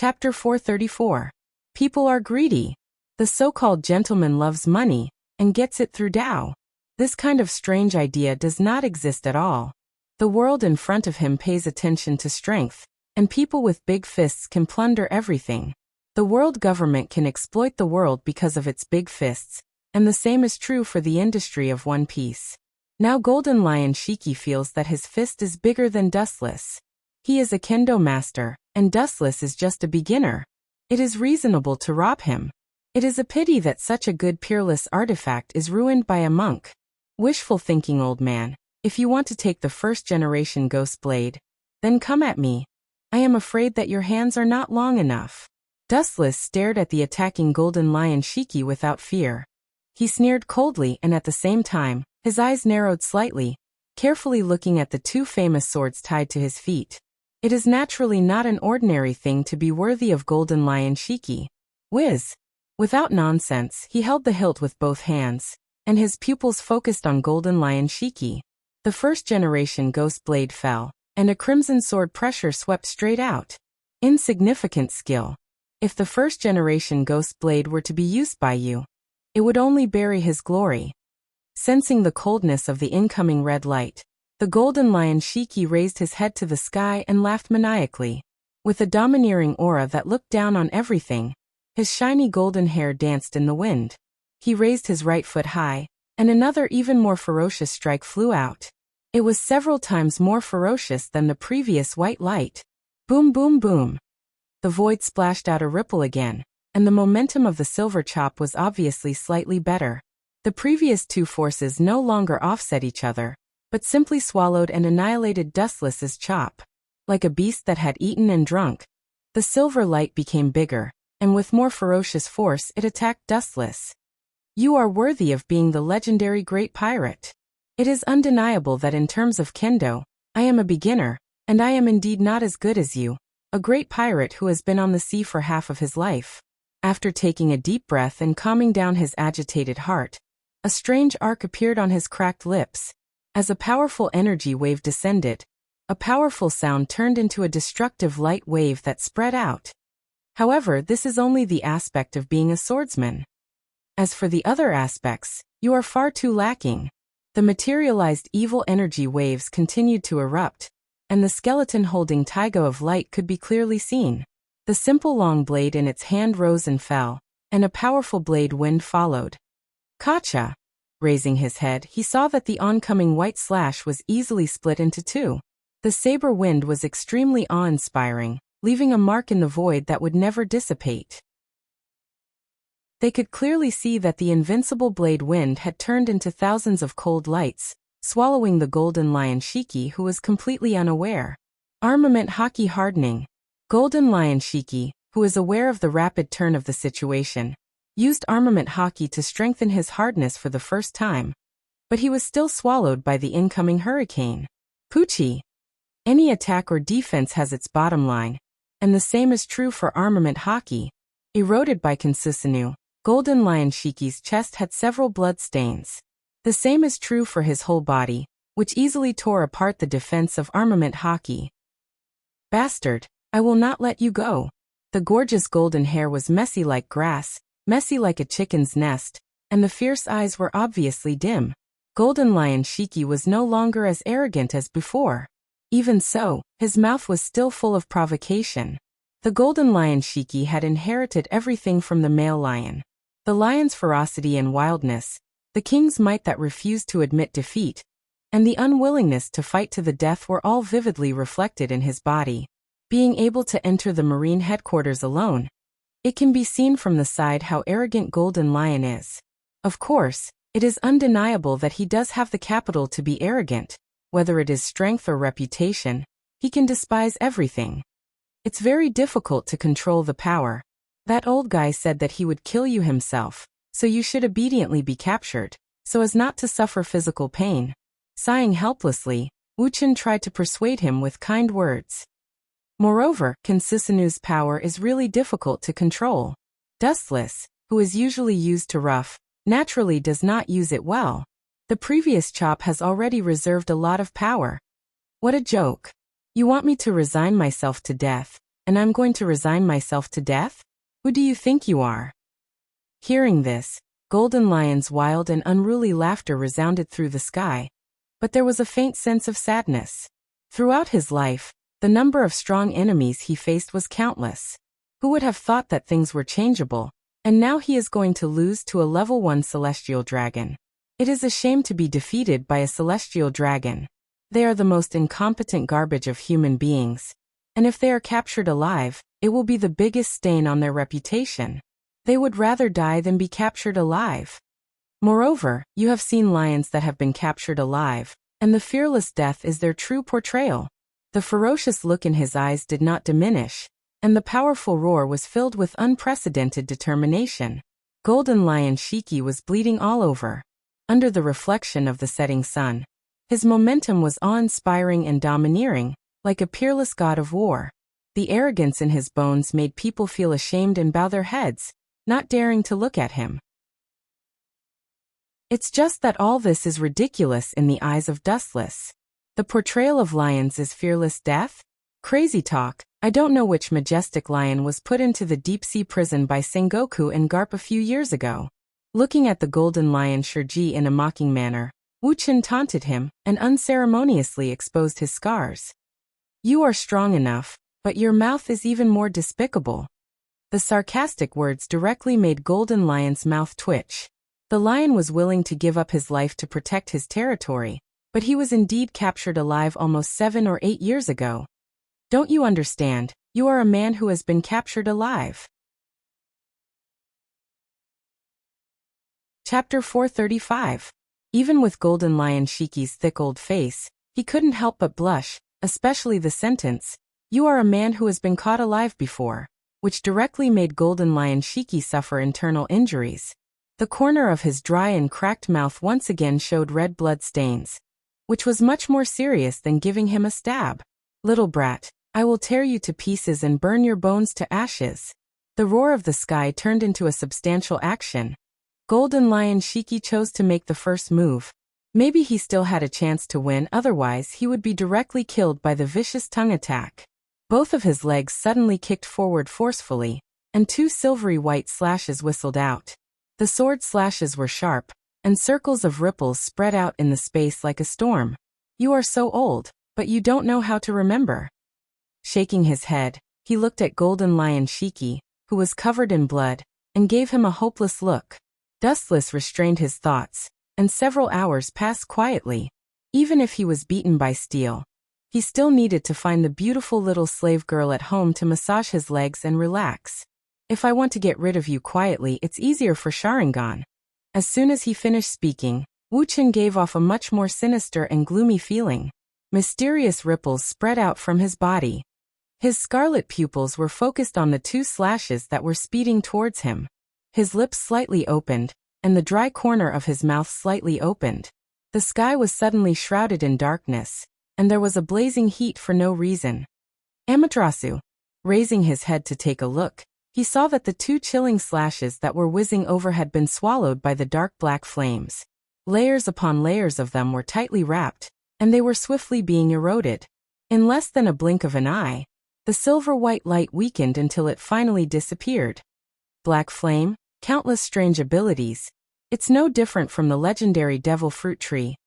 Chapter 434. People are greedy. The so-called gentleman loves money, and gets it through Tao. This kind of strange idea does not exist at all. The world in front of him pays attention to strength, and people with big fists can plunder everything. The world government can exploit the world because of its big fists, and the same is true for the industry of One Piece. Now Golden Lion Shiki feels that his fist is bigger than Dustless. He is a kendo master, and Dustless is just a beginner. It is reasonable to rob him. It is a pity that such a good peerless artifact is ruined by a monk. Wishful thinking, old man. If you want to take the first generation Ghost Blade, then come at me. I am afraid that your hands are not long enough. Dustless stared at the attacking Golden Lion Shiki without fear. He sneered coldly, and at the same time, his eyes narrowed slightly, carefully looking at the two famous swords tied to his feet. It is naturally not an ordinary thing to be worthy of Golden Lion Shiki. Whiz! Without nonsense, he held the hilt with both hands, and his pupils focused on Golden Lion Shiki. The first generation Ghost Blade fell, and a crimson sword pressure swept straight out. Insignificant skill. If the first generation Ghost Blade were to be used by you, it would only bury his glory. Sensing the coldness of the incoming red light, the Golden Lion Shiki raised his head to the sky and laughed maniacally. With a domineering aura that looked down on everything, his shiny golden hair danced in the wind. He raised his right foot high, and another even more ferocious strike flew out. It was several times more ferocious than the previous white light. Boom, boom, boom. The void splashed out a ripple again, and the momentum of the silver chop was obviously slightly better. The previous two forces no longer offset each other, but simply swallowed and annihilated Dustless's chop. Like a beast that had eaten and drunk, the silver light became bigger, and with more ferocious force it attacked Dustless. You are worthy of being the legendary Great Pirate. It is undeniable that in terms of kendo, I am a beginner, and I am indeed not as good as you, a great pirate who has been on the sea for half of his life. After taking a deep breath and calming down his agitated heart, a strange arc appeared on his cracked lips. As a powerful energy wave descended, a powerful sound turned into a destructive light wave that spread out. However, this is only the aspect of being a swordsman. As for the other aspects, you are far too lacking. The materialized evil energy waves continued to erupt, and the skeleton holding Taiga of light could be clearly seen. The simple long blade in its hand rose and fell, and a powerful blade wind followed. Kacha! Raising his head, he saw that the oncoming white slash was easily split into two. The saber wind was extremely awe-inspiring, leaving a mark in the void that would never dissipate. They could clearly see that the invincible blade wind had turned into thousands of cold lights, swallowing the Golden Lion Shiki, who was completely unaware. Armament Haki hardening. Golden Lion Shiki, who is aware of the rapid turn of the situation, used Armament Haki to strengthen his hardness for the first time. But he was still swallowed by the incoming hurricane. Pucci. Any attack or defense has its bottom line, and the same is true for Armament Haki. Eroded by Kansusanu, Golden Lion Shiki's chest had several blood stains. The same is true for his whole body, which easily tore apart the defense of Armament Haki. Bastard, I will not let you go. The gorgeous golden hair was messy like grass, messy like a chicken's nest, and the fierce eyes were obviously dim. Golden Lion Shiki was no longer as arrogant as before. Even so, his mouth was still full of provocation. The Golden Lion Shiki had inherited everything from the male lion. The lion's ferocity and wildness, the king's might that refused to admit defeat, and the unwillingness to fight to the death were all vividly reflected in his body. Being able to enter the marine headquarters alone, it can be seen from the side how arrogant Golden Lion is. Of course, it is undeniable that he does have the capital to be arrogant. Whether it is strength or reputation, he can despise everything. It's very difficult to control the power. That old guy said that he would kill you himself, so you should obediently be captured, so as not to suffer physical pain. Sighing helplessly, Wuchen tried to persuade him with kind words. Moreover, Kansusanu's power is really difficult to control. Dustless, who is usually used to rough, naturally does not use it well. The previous chop has already reserved a lot of power. What a joke. You want me to resign myself to death, and I'm going to resign myself to death? Who do you think you are?" Hearing this, Golden Lion's wild and unruly laughter resounded through the sky, but there was a faint sense of sadness. Throughout his life, the number of strong enemies he faced was countless. Who would have thought that things were changeable, and now he is going to lose to a level 1 celestial dragon. It is a shame to be defeated by a celestial dragon. They are the most incompetent garbage of human beings, and if they are captured alive, it will be the biggest stain on their reputation. They would rather die than be captured alive. Moreover, you have seen lions that have been captured alive, and the fearless death is their true portrayal. The ferocious look in his eyes did not diminish, and the powerful roar was filled with unprecedented determination. Golden Lion Shiki was bleeding all over. Under the reflection of the setting sun, his momentum was awe-inspiring and domineering, like a peerless god of war. The arrogance in his bones made people feel ashamed and bow their heads, not daring to look at him. It's just that all this is ridiculous in the eyes of Dustless. The portrayal of lions is fearless death? Crazy talk. I don't know which majestic lion was put into the deep-sea prison by Sengoku and Garp a few years ago. Looking at the golden lion Shirji in a mocking manner, Wu-chan taunted him and unceremoniously exposed his scars. "You are strong enough, but your mouth is even more despicable." The sarcastic words directly made Golden Lion's mouth twitch. The lion was willing to give up his life to protect his territory, but he was indeed captured alive almost 7 or 8 years ago. Don't you understand? You are a man who has been captured alive. Chapter 435. Even with Golden Lion Shiki's thick old face, he couldn't help but blush, especially the sentence, "You are a man who has been caught alive before," which directly made Golden Lion Shiki suffer internal injuries. The corner of his dry and cracked mouth once again showed red blood stains, which was much more serious than giving him a stab. "Little brat, I will tear you to pieces and burn your bones to ashes." The roar of the sky turned into a substantial action. Golden Lion Shiki chose to make the first move. Maybe he still had a chance to win, otherwise he would be directly killed by the vicious tongue attack. Both of his legs suddenly kicked forward forcefully, and 2 silvery white slashes whistled out. The sword slashes were sharp, and circles of ripples spread out in the space like a storm. "You are so old, but you don't know how to remember." Shaking his head, he looked at Golden Lion Shiki, who was covered in blood, and gave him a hopeless look. Dustless restrained his thoughts, and several hours passed quietly. Even if he was beaten by steel, he still needed to find the beautiful little slave girl at home to massage his legs and relax. "If I want to get rid of you quietly, it's easier for Sharingan." As soon as he finished speaking, Wu-chan gave off a much more sinister and gloomy feeling. Mysterious ripples spread out from his body. His scarlet pupils were focused on the 2 slashes that were speeding towards him. His lips slightly opened, and the dry corner of his mouth slightly opened. The sky was suddenly shrouded in darkness, and there was a blazing heat for no reason. Amaterasu. Raising his head to take a look, he saw that the 2 chilling slashes that were whizzing over had been swallowed by the dark black flames. Layers upon layers of them were tightly wrapped, and they were swiftly being eroded. In less than a blink of an eye, the silver-white light weakened until it finally disappeared. Black flame, countless strange abilities. It's no different from the legendary devil fruit tree.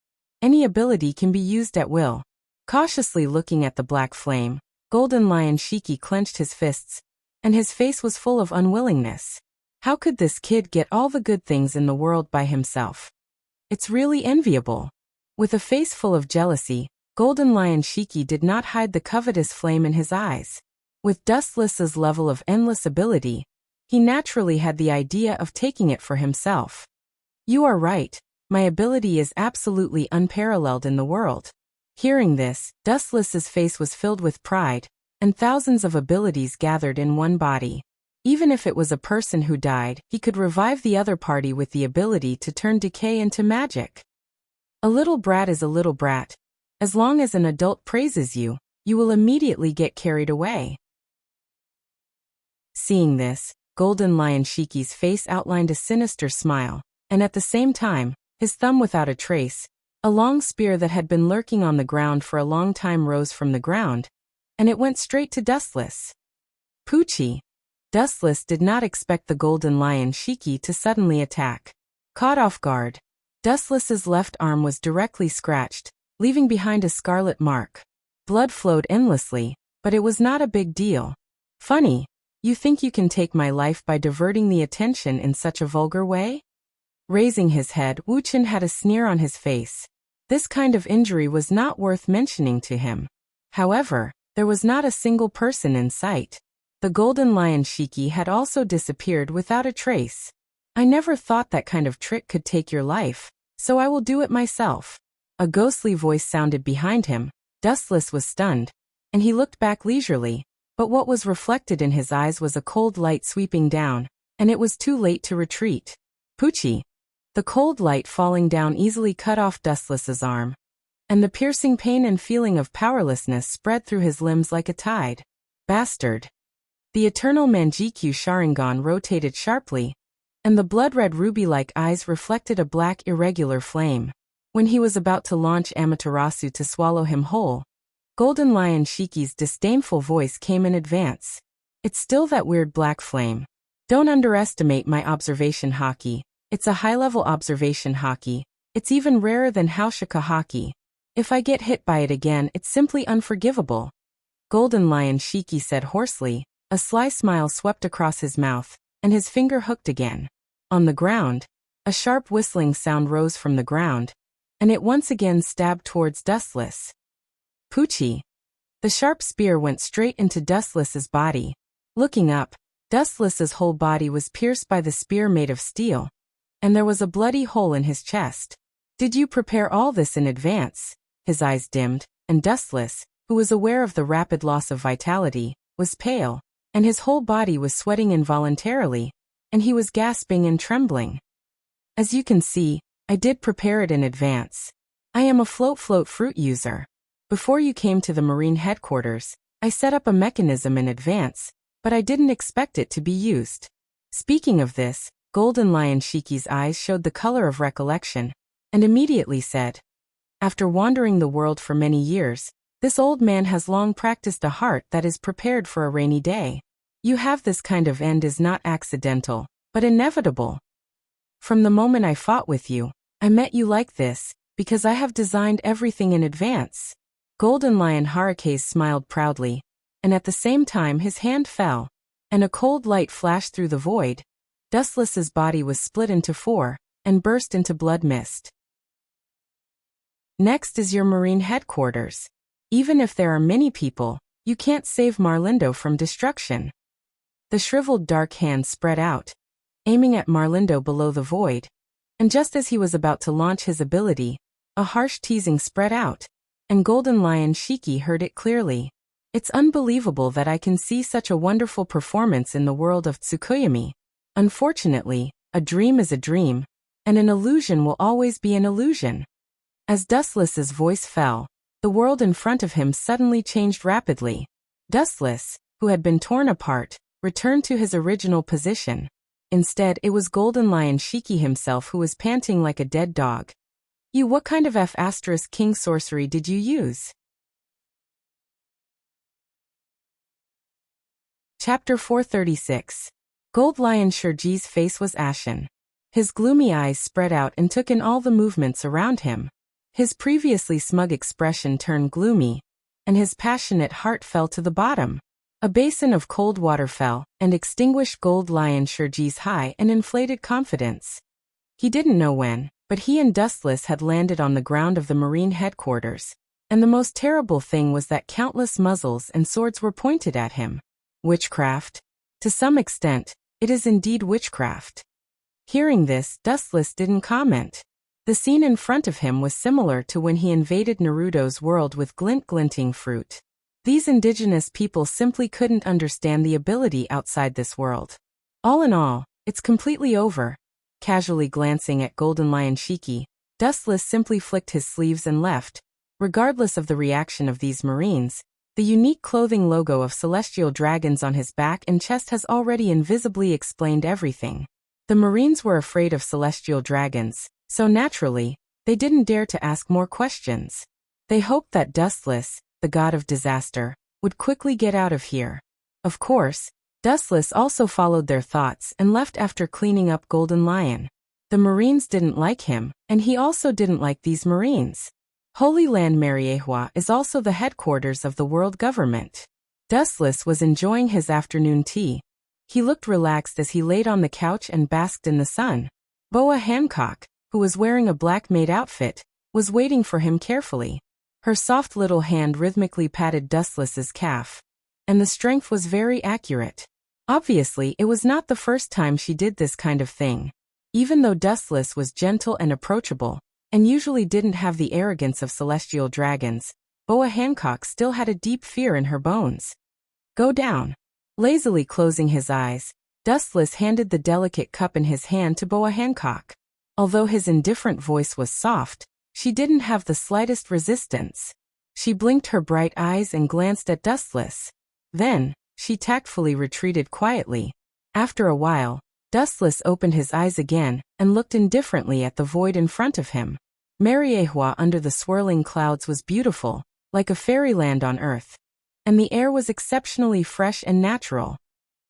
Any ability can be used at will. Cautiously looking at the black flame, Golden Lion Shiki clenched his fists, and his face was full of unwillingness. How could this kid get all the good things in the world by himself? It's really enviable. With a face full of jealousy, Golden Lion Shiki did not hide the covetous flame in his eyes. With Dustless's level of endless ability, he naturally had the idea of taking it for himself. "You are right, my ability is absolutely unparalleled in the world." Hearing this, Dustless's face was filled with pride, and thousands of abilities gathered in one body. Even if it was a person who died, he could revive the other party with the ability to turn decay into magic. A little brat is a little brat. As long as an adult praises you, you will immediately get carried away. Seeing this, Golden Lion Shiki's face outlined a sinister smile, and at the same time, his thumb without a trace, a long spear that had been lurking on the ground for a long time rose from the ground, and it went straight to Dustless. Poochie. Dustless did not expect the golden lion Shiki to suddenly attack. Caught off guard, Dustless's left arm was directly scratched, leaving behind a scarlet mark. Blood flowed endlessly, but it was not a big deal. Funny, you think you can take my life by diverting the attention in such a vulgar way? Raising his head, Wuchen had a sneer on his face. This kind of injury was not worth mentioning to him. However, there was not a single person in sight. The golden lion Shiki had also disappeared without a trace. I never thought that kind of trick could take your life, so I will do it myself. A ghostly voice sounded behind him. Dustless was stunned, and he looked back leisurely, but what was reflected in his eyes was a cold light sweeping down, and it was too late to retreat. Poochie. The cold light falling down easily cut off Dustless's arm, and the piercing pain and feeling of powerlessness spread through his limbs like a tide. Bastard. The eternal Manjikyu Sharingan rotated sharply, and the blood-red ruby-like eyes reflected a black irregular flame. When he was about to launch Amaterasu to swallow him whole, Golden Lion Shiki's disdainful voice came in advance. It's still that weird black flame. Don't underestimate my observation haki. It's a high-level observation haki. It's even rarer than Haushika haki. If I get hit by it again, it's simply unforgivable. Golden Lion Shiki said hoarsely. A sly smile swept across his mouth, and his finger hooked again. On the ground, a sharp whistling sound rose from the ground, and it once again stabbed towards Dustless. Poochie. The sharp spear went straight into Dustless's body. Looking up, Dustless's whole body was pierced by the spear made of steel, and there was a bloody hole in his chest. Did you prepare all this in advance? His eyes dimmed, and Dustless, who was aware of the rapid loss of vitality, was pale, and his whole body was sweating involuntarily, and he was gasping and trembling. As you can see, I did prepare it in advance. I am a float fruit user. Before you came to the Marine headquarters, I set up a mechanism in advance, but I didn't expect it to be used. Speaking of this, Golden Lion Shiki's eyes showed the color of recollection, and immediately said, after wandering the world for many years, this old man has long practiced a heart that is prepared for a rainy day. You have this kind of end is not accidental, but inevitable. From the moment I fought with you, I met you like this, because I have designed everything in advance. Golden Lion Harukaze smiled proudly, and at the same time his hand fell, and a cold light flashed through the void. Dustless's body was split into four, and burst into blood mist. Next is your Marine headquarters. Even if there are many people, you can't save Marlindo from destruction. The shriveled dark hand spread out, aiming at Marlindo below the void, and just as he was about to launch his ability, a harsh teasing spread out, and Golden Lion Shiki heard it clearly. It's unbelievable that I can see such a wonderful performance in the world of Tsukuyomi. Unfortunately, a dream is a dream, and an illusion will always be an illusion. As Dustless's voice fell, the world in front of him suddenly changed rapidly. Dustless, who had been torn apart, returned to his original position. Instead, it was Golden Lion Shiki himself who was panting like a dead dog. What kind of F***king sorcery did you use? Chapter 436. Gold Lion Shurji's face was ashen. His gloomy eyes spread out and took in all the movements around him. His previously smug expression turned gloomy, and his passionate heart fell to the bottom. A basin of cold water fell, and extinguished Gold Lion Shurji's high and inflated confidence. He didn't know when, but he and Dustless had landed on the ground of the Marine headquarters, and the most terrible thing was that countless muzzles and swords were pointed at him. Witchcraft? To some extent, it is indeed witchcraft. Hearing this, Dustless didn't comment. The scene in front of him was similar to when he invaded Naruto's world with glinting fruit. These indigenous people simply couldn't understand the ability outside this world. All in all, it's completely over. Casually glancing at Golden Lion Shiki, Dustless simply flicked his sleeves and left. Regardless of the reaction of these Marines, the unique clothing logo of celestial dragons on his back and chest has already invisibly explained everything. The Marines were afraid of celestial dragons, so naturally, they didn't dare to ask more questions. They hoped that Dustless, the god of disaster, would quickly get out of here. Of course, Dustless also followed their thoughts and left after cleaning up Golden Lion. The Marines didn't like him, and he also didn't like these Marines. Holy Land Mariehua is also the headquarters of the world government. Dustless was enjoying his afternoon tea. He looked relaxed as he laid on the couch and basked in the sun. Boa Hancock, who was wearing a black maid outfit, was waiting for him carefully. Her soft little hand rhythmically patted Dustless's calf. And the strength was very accurate. Obviously, it was not the first time she did this kind of thing. Even though Dustless was gentle and approachable, and usually didn't have the arrogance of celestial dragons, Boa Hancock still had a deep fear in her bones. Go down. Lazily closing his eyes, Dustless handed the delicate cup in his hand to Boa Hancock. Although his indifferent voice was soft, she didn't have the slightest resistance. She blinked her bright eyes and glanced at Dustless. Then, she tactfully retreated quietly. After a while, Dustless opened his eyes again and looked indifferently at the void in front of him. Mariehua under the swirling clouds was beautiful, like a fairyland on earth. And the air was exceptionally fresh and natural.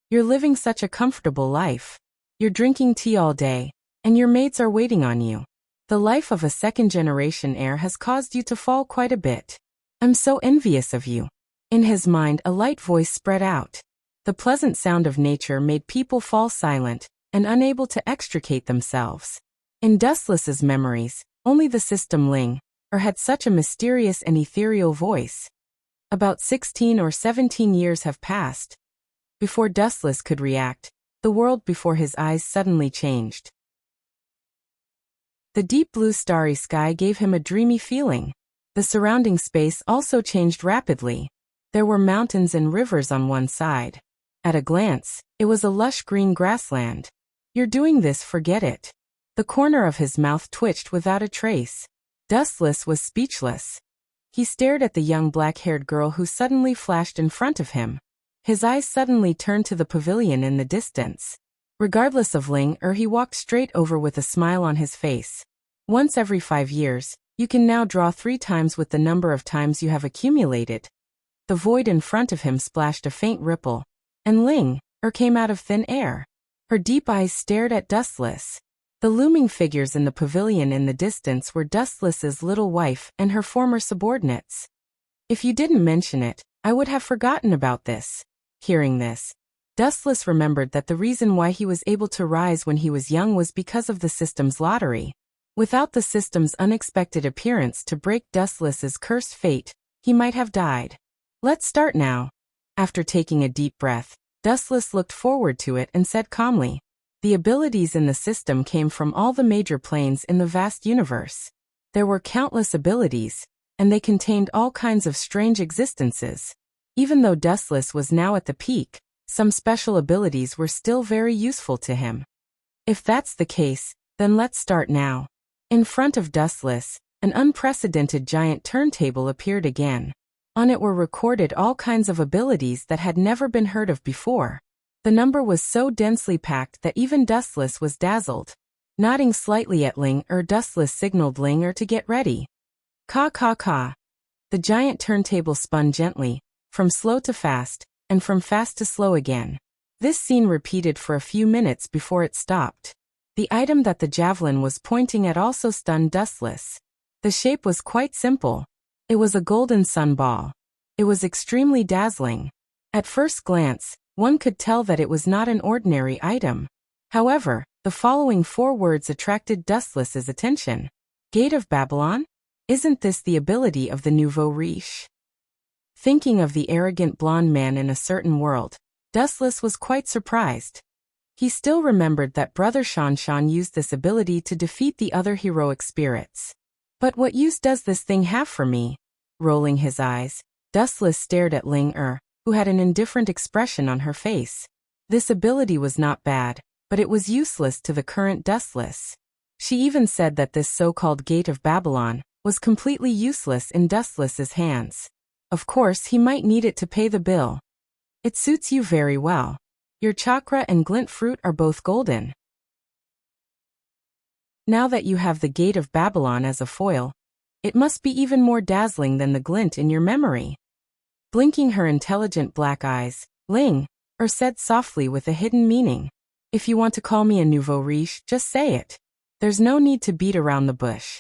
You're living such a comfortable life. You're drinking tea all day, and your mates are waiting on you. The life of a second-generation heir has caused you to fall quite a bit. I'm so envious of you. In his mind, a light voice spread out. The pleasant sound of nature made people fall silent and unable to extricate themselves. In Dustless's memories, only the system Ling had such a mysterious and ethereal voice. About 16 or 17 years have passed. Before Dustless could react, the world before his eyes suddenly changed. The deep blue starry sky gave him a dreamy feeling. The surrounding space also changed rapidly. There were mountains and rivers on one side. At a glance, it was a lush green grassland. You're doing this, forget it. The corner of his mouth twitched without a trace. Dustless was speechless. He stared at the young black-haired girl who suddenly flashed in front of him. His eyes suddenly turned to the pavilion in the distance. Regardless of Ling he walked straight over with a smile on his face. Once every 5 years, you can now draw 3 times with the number of times you have accumulated. The void in front of him splashed a faint ripple, and Ling came out of thin air. Her deep eyes stared at Dustless. The looming figures in the pavilion in the distance were Dustless's little wife and her former subordinates. If you didn't mention it, I would have forgotten about this. Hearing this, Dustless remembered that the reason why he was able to rise when he was young was because of the system's lottery. Without the system's unexpected appearance to break Dustless's cursed fate, he might have died. Let's start now. After taking a deep breath, Dustless looked forward to it and said calmly, the abilities in the system came from all the major planes in the vast universe. There were countless abilities, and they contained all kinds of strange existences. Even though Dustless was now at the peak, some special abilities were still very useful to him. If that's the case, then let's start now. In front of Dustless, an unprecedented giant turntable appeared again. On it were recorded all kinds of abilities that had never been heard of before. The number was so densely packed that even Dustless was dazzled. Nodding slightly at Ling Dustless signaled Ling to get ready. Ka ka ka. The giant turntable spun gently, from slow to fast, and from fast to slow again. This scene repeated for a few minutes before it stopped. The item that the javelin was pointing at also stunned Dustless. The shape was quite simple. It was a golden sun ball. It was extremely dazzling. At first glance, one could tell that it was not an ordinary item. However, the following 4 words attracted Dustless's attention. Gate of Babylon? Isn't this the ability of the nouveau riche? Thinking of the arrogant blonde man in a certain world, Dustless was quite surprised. He still remembered that Brother Shan used this ability to defeat the other heroic spirits. But what use does this thing have for me? Rolling his eyes, Dustless stared at Ling who had an indifferent expression on her face. This ability was not bad, but it was useless to the current Dustless. She even said that this so-called Gate of Babylon was completely useless in Dustless's hands. Of course, he might need it to pay the bill. It suits you very well. Your chakra and glint fruit are both golden. Now that you have the Gate of Babylon as a foil, it must be even more dazzling than the glint in your memory. Blinking her intelligent black eyes, Ling said softly with a hidden meaning. If you want to call me a nouveau riche, just say it. There's no need to beat around the bush.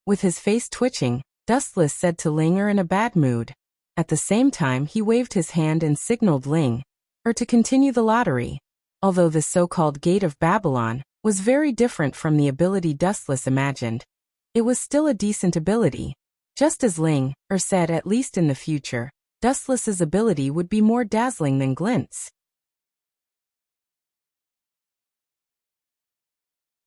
With his face twitching, Dustless said to Ling in a bad mood. At the same time he waved his hand and signaled Ling to continue the lottery. Although this so-called Gate of Babylon was very different from the ability Dustless imagined, it was still a decent ability. Just as Ling said, at least in the future, Dustless's ability would be more dazzling than Glint's.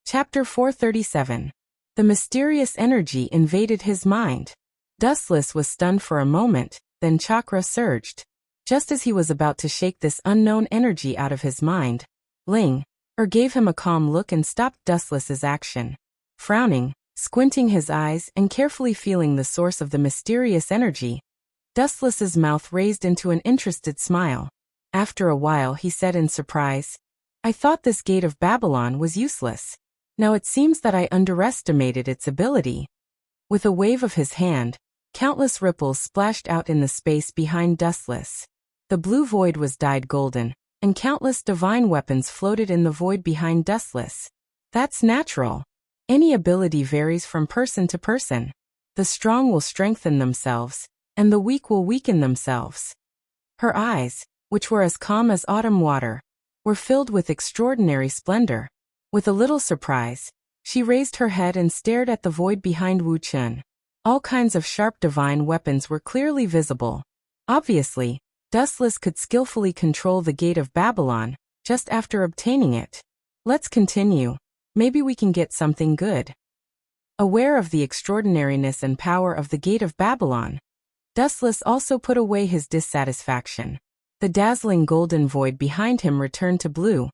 Chapter 437. The mysterious energy invaded his mind. Dustless was stunned for a moment, then chakra surged. Just as he was about to shake this unknown energy out of his mind, Ling gave him a calm look and stopped Dustless's action. Frowning, squinting his eyes and carefully feeling the source of the mysterious energy, Dustless's mouth raised into an interested smile. After a while he said in surprise, "I thought this Gate of Babylon was useless. Now it seems that I underestimated its ability." With a wave of his hand, countless ripples splashed out in the space behind Dustless. The blue void was dyed golden, and countless divine weapons floated in the void behind Dustless. That's natural. Any ability varies from person to person. The strong will strengthen themselves, and the weak will weaken themselves. Her eyes, which were as calm as autumn water, were filled with extraordinary splendor. With a little surprise, she raised her head and stared at the void behind Wu Chun. All kinds of sharp divine weapons were clearly visible. Obviously, Dustless could skillfully control the Gate of Babylon, just after obtaining it. Let's continue. Maybe we can get something good. Aware of the extraordinariness and power of the Gate of Babylon, Dustless also put away his dissatisfaction. The dazzling golden void behind him returned to blue,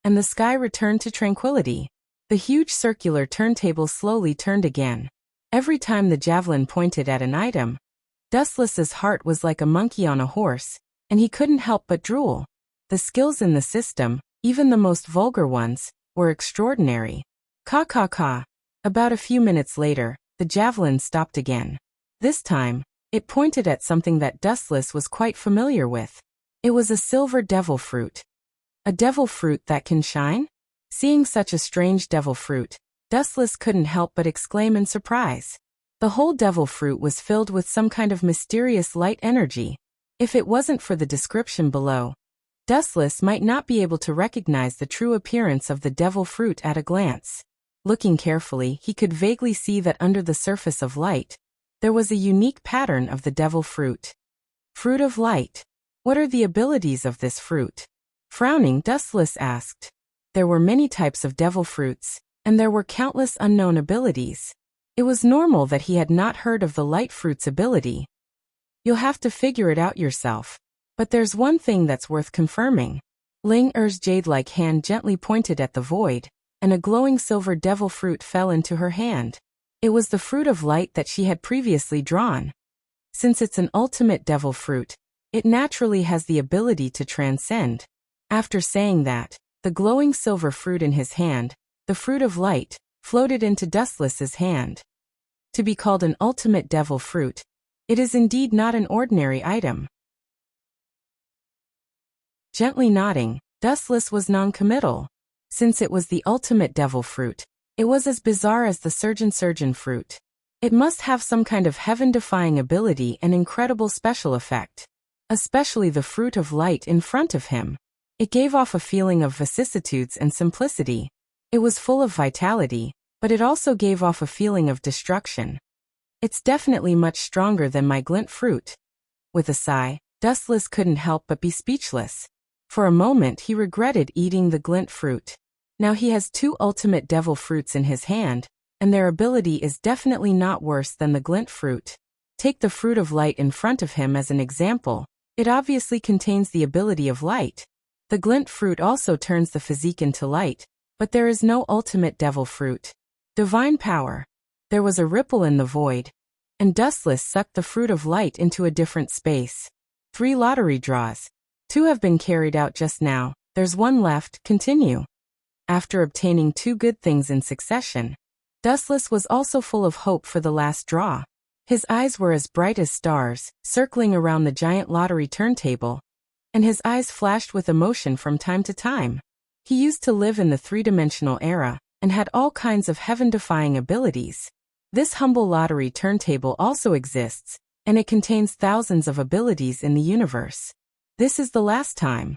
and the sky returned to tranquility. The huge circular turntable slowly turned again. Every time the javelin pointed at an item, Dustless's heart was like a monkey on a horse, and he couldn't help but drool. The skills in the system, even the most vulgar ones, were extraordinary. Ka. About a few minutes later, the javelin stopped again. This time, it pointed at something that Dustless was quite familiar with. It was a silver devil fruit. A devil fruit that can shine? Seeing such a strange devil fruit, Dustless couldn't help but exclaim in surprise. The whole devil fruit was filled with some kind of mysterious light energy. If it wasn't for the description below, Dustless might not be able to recognize the true appearance of the devil fruit at a glance. Looking carefully, he could vaguely see that under the surface of light, there was a unique pattern of the devil fruit. Fruit of light. What are the abilities of this fruit? Frowning, Dustless asked. There were many types of devil fruits, and there were countless unknown abilities. It was normal that he had not heard of the light fruit's ability. You'll have to figure it out yourself. But there's one thing that's worth confirming. Ling Er's jade-like hand gently pointed at the void, and a glowing silver devil fruit fell into her hand. It was the fruit of light that she had previously drawn. Since it's an ultimate devil fruit, it naturally has the ability to transcend. After saying that, the glowing silver fruit in his hand, the fruit of light, floated into Dustless's hand. To be called an ultimate devil fruit, it is indeed not an ordinary item. Gently nodding, Dustless was non-committal. Since it was the ultimate devil fruit, it was as bizarre as the surgeon fruit. It must have some kind of heaven-defying ability and incredible special effect. Especially the fruit of light in front of him. It gave off a feeling of vicissitudes and simplicity. It was full of vitality, but it also gave off a feeling of destruction. It's definitely much stronger than my glint fruit. With a sigh, Dustless couldn't help but be speechless. For a moment he regretted eating the glint fruit. Now he has two ultimate devil fruits in his hand, and their ability is definitely not worse than the glint fruit. Take the fruit of light in front of him as an example. It obviously contains the ability of light. The glint fruit also turns the physique into light, but there is no ultimate devil fruit. Divine power. There was a ripple in the void, and Dustless sucked the fruit of light into a different space. 3 lottery draws. 2 have been carried out just now, there's 1 left, continue. After obtaining 2 good things in succession, Dustless was also full of hope for the last draw. His eyes were as bright as stars, circling around the giant lottery turntable, and his eyes flashed with emotion from time to time. He used to live in the three-dimensional era, and had all kinds of heaven-defying abilities. This humble lottery turntable also exists, and it contains thousands of abilities in the universe. This is the last time.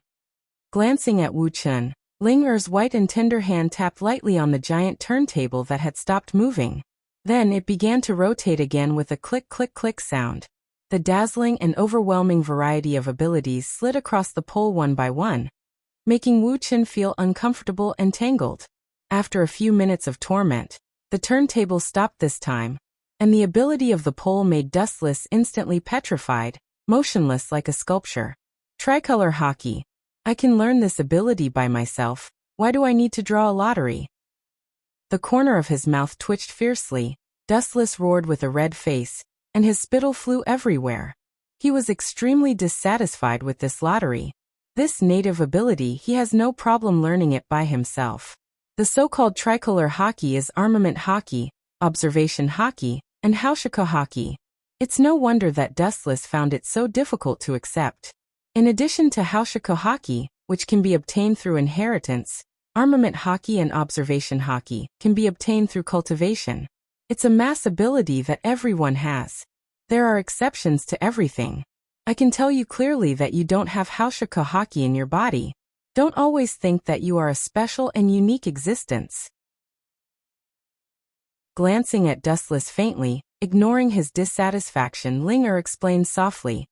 Glancing at Wu Chun, Ling Er's white and tender hand tapped lightly on the giant turntable that had stopped moving. Then it began to rotate again with a click-click-click sound. The dazzling and overwhelming variety of abilities slid across the pole one by one, making Wu Chun feel uncomfortable and tangled. After a few minutes of torment, the turntable stopped this time, and the ability of the pole made Dustless instantly petrified, motionless like a sculpture. Tricolor hockey. I can learn this ability by myself. Why do I need to draw a lottery? The corner of his mouth twitched fiercely. Dustless roared with a red face, and his spittle flew everywhere. He was extremely dissatisfied with this lottery. This native ability he has no problem learning it by himself. The so-called tricolor hockey is armament hockey, observation hockey, and Haushiko hockey. It's no wonder that Dustless found it so difficult to accept. In addition to Haushiko hockey, which can be obtained through inheritance, armament hockey and observation hockey can be obtained through cultivation. It's a mass ability that everyone has. There are exceptions to everything. I can tell you clearly that you don't have Haushiko hockey in your body. Don't always think that you are a special and unique existence. Glancing at Dustless faintly, ignoring his dissatisfaction, Ling Er explained softly.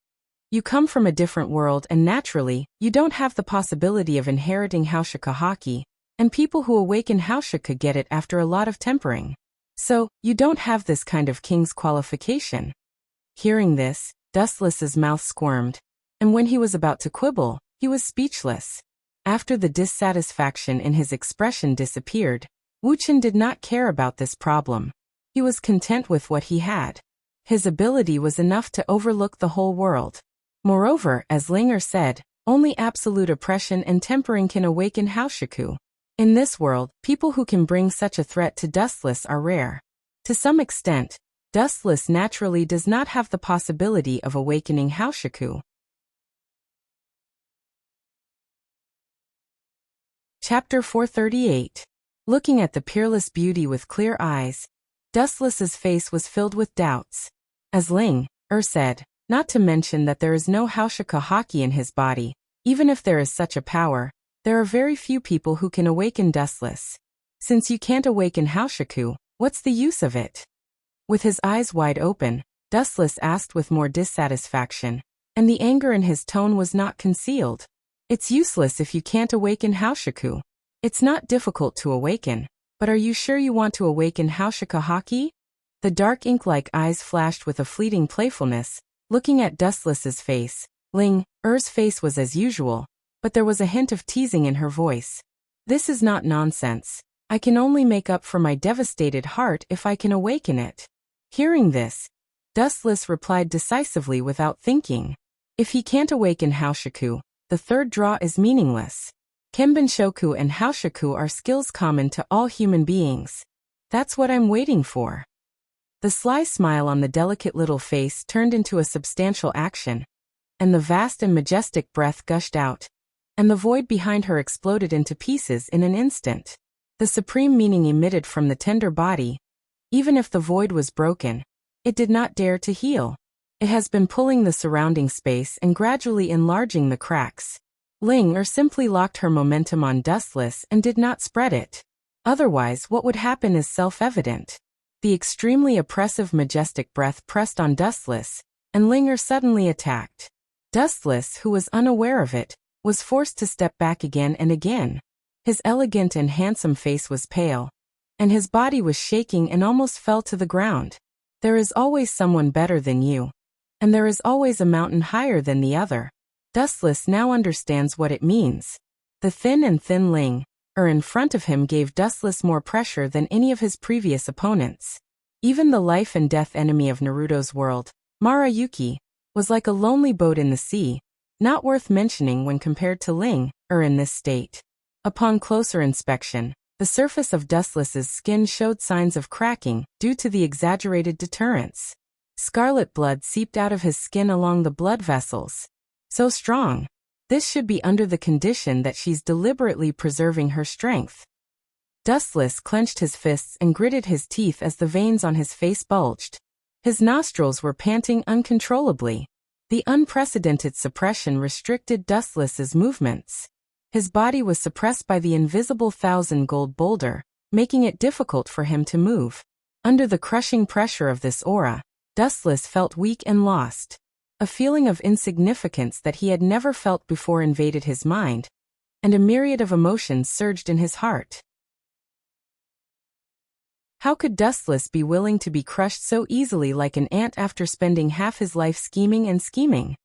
You come from a different world and naturally, you don't have the possibility of inheriting Haushiko hockey, and people who awaken Haushiko get it after a lot of tempering. So, you don't have this kind of king's qualification. Hearing this, Dustless's mouth squirmed, and when he was about to quibble, he was speechless. After the dissatisfaction in his expression disappeared, Wu Chun did not care about this problem. He was content with what he had. His ability was enough to overlook the whole world. Moreover, as Ling Er said, only absolute oppression and tempering can awaken Haushiko. In this world, people who can bring such a threat to Dustless are rare. To some extent, Dustless naturally does not have the possibility of awakening Haushiko. Chapter 438. Looking at the peerless beauty with clear eyes, Dustless's face was filled with doubts. As Ling Er said, not to mention that there is no Haushiko hockey in his body, even if there is such a power, there are very few people who can awaken Dustless. Since you can't awaken Haushiko, what's the use of it? With his eyes wide open, Dustless asked with more dissatisfaction, and the anger in his tone was not concealed. It's useless if you can't awaken Haushiko. It's not difficult to awaken, but are you sure you want to awaken Haushiko hockey? The dark ink-like eyes flashed with a fleeting playfulness. Looking at Dustless's face, Ling Er's face was as usual, but there was a hint of teasing in her voice. This is not nonsense. I can only make up for my devastated heart if I can awaken it. Hearing this, Dustless replied decisively without thinking. If he can't awaken Haushiko, the third draw is meaningless. Kenbenshoku and Haushiko are skills common to all human beings. That's what I'm waiting for. The sly smile on the delicate little face turned into a substantial action, and the vast and majestic breath gushed out, and the void behind her exploded into pieces in an instant. The supreme meaning emitted from the tender body. Even if the void was broken, it did not dare to heal. It has been pulling the surrounding space and gradually enlarging the cracks. Ling Er simply locked her momentum on Dustless and did not spread it. Otherwise, what would happen is self-evident. The extremely oppressive majestic breath pressed on Dustless, and Ling Er suddenly attacked. Dustless, who was unaware of it, was forced to step back again and again. His elegant and handsome face was pale, and his body was shaking and almost fell to the ground. There is always someone better than you, and there is always a mountain higher than the other. Dustless now understands what it means. The thin Ling Er in front of him gave Dustless more pressure than any of his previous opponents. Even the life and death enemy of Naruto's world, Mara Yuki, was like a lonely boat in the sea, not worth mentioning when compared to Ling Er in this state. Upon closer inspection, the surface of Dustless's skin showed signs of cracking due to the exaggerated deterrence. Scarlet blood seeped out of his skin along the blood vessels. So strong. This should be under the condition that she's deliberately preserving her strength. Dustless clenched his fists and gritted his teeth as the veins on his face bulged. His nostrils were panting uncontrollably. The unprecedented suppression restricted Dustless's movements. His body was suppressed by the invisible 1,000-gold boulder, making it difficult for him to move. Under the crushing pressure of this aura, Dustless felt weak and lost. A feeling of insignificance that he had never felt before invaded his mind, and a myriad of emotions surged in his heart. How could Dustless be willing to be crushed so easily like an ant after spending half his life scheming and scheming?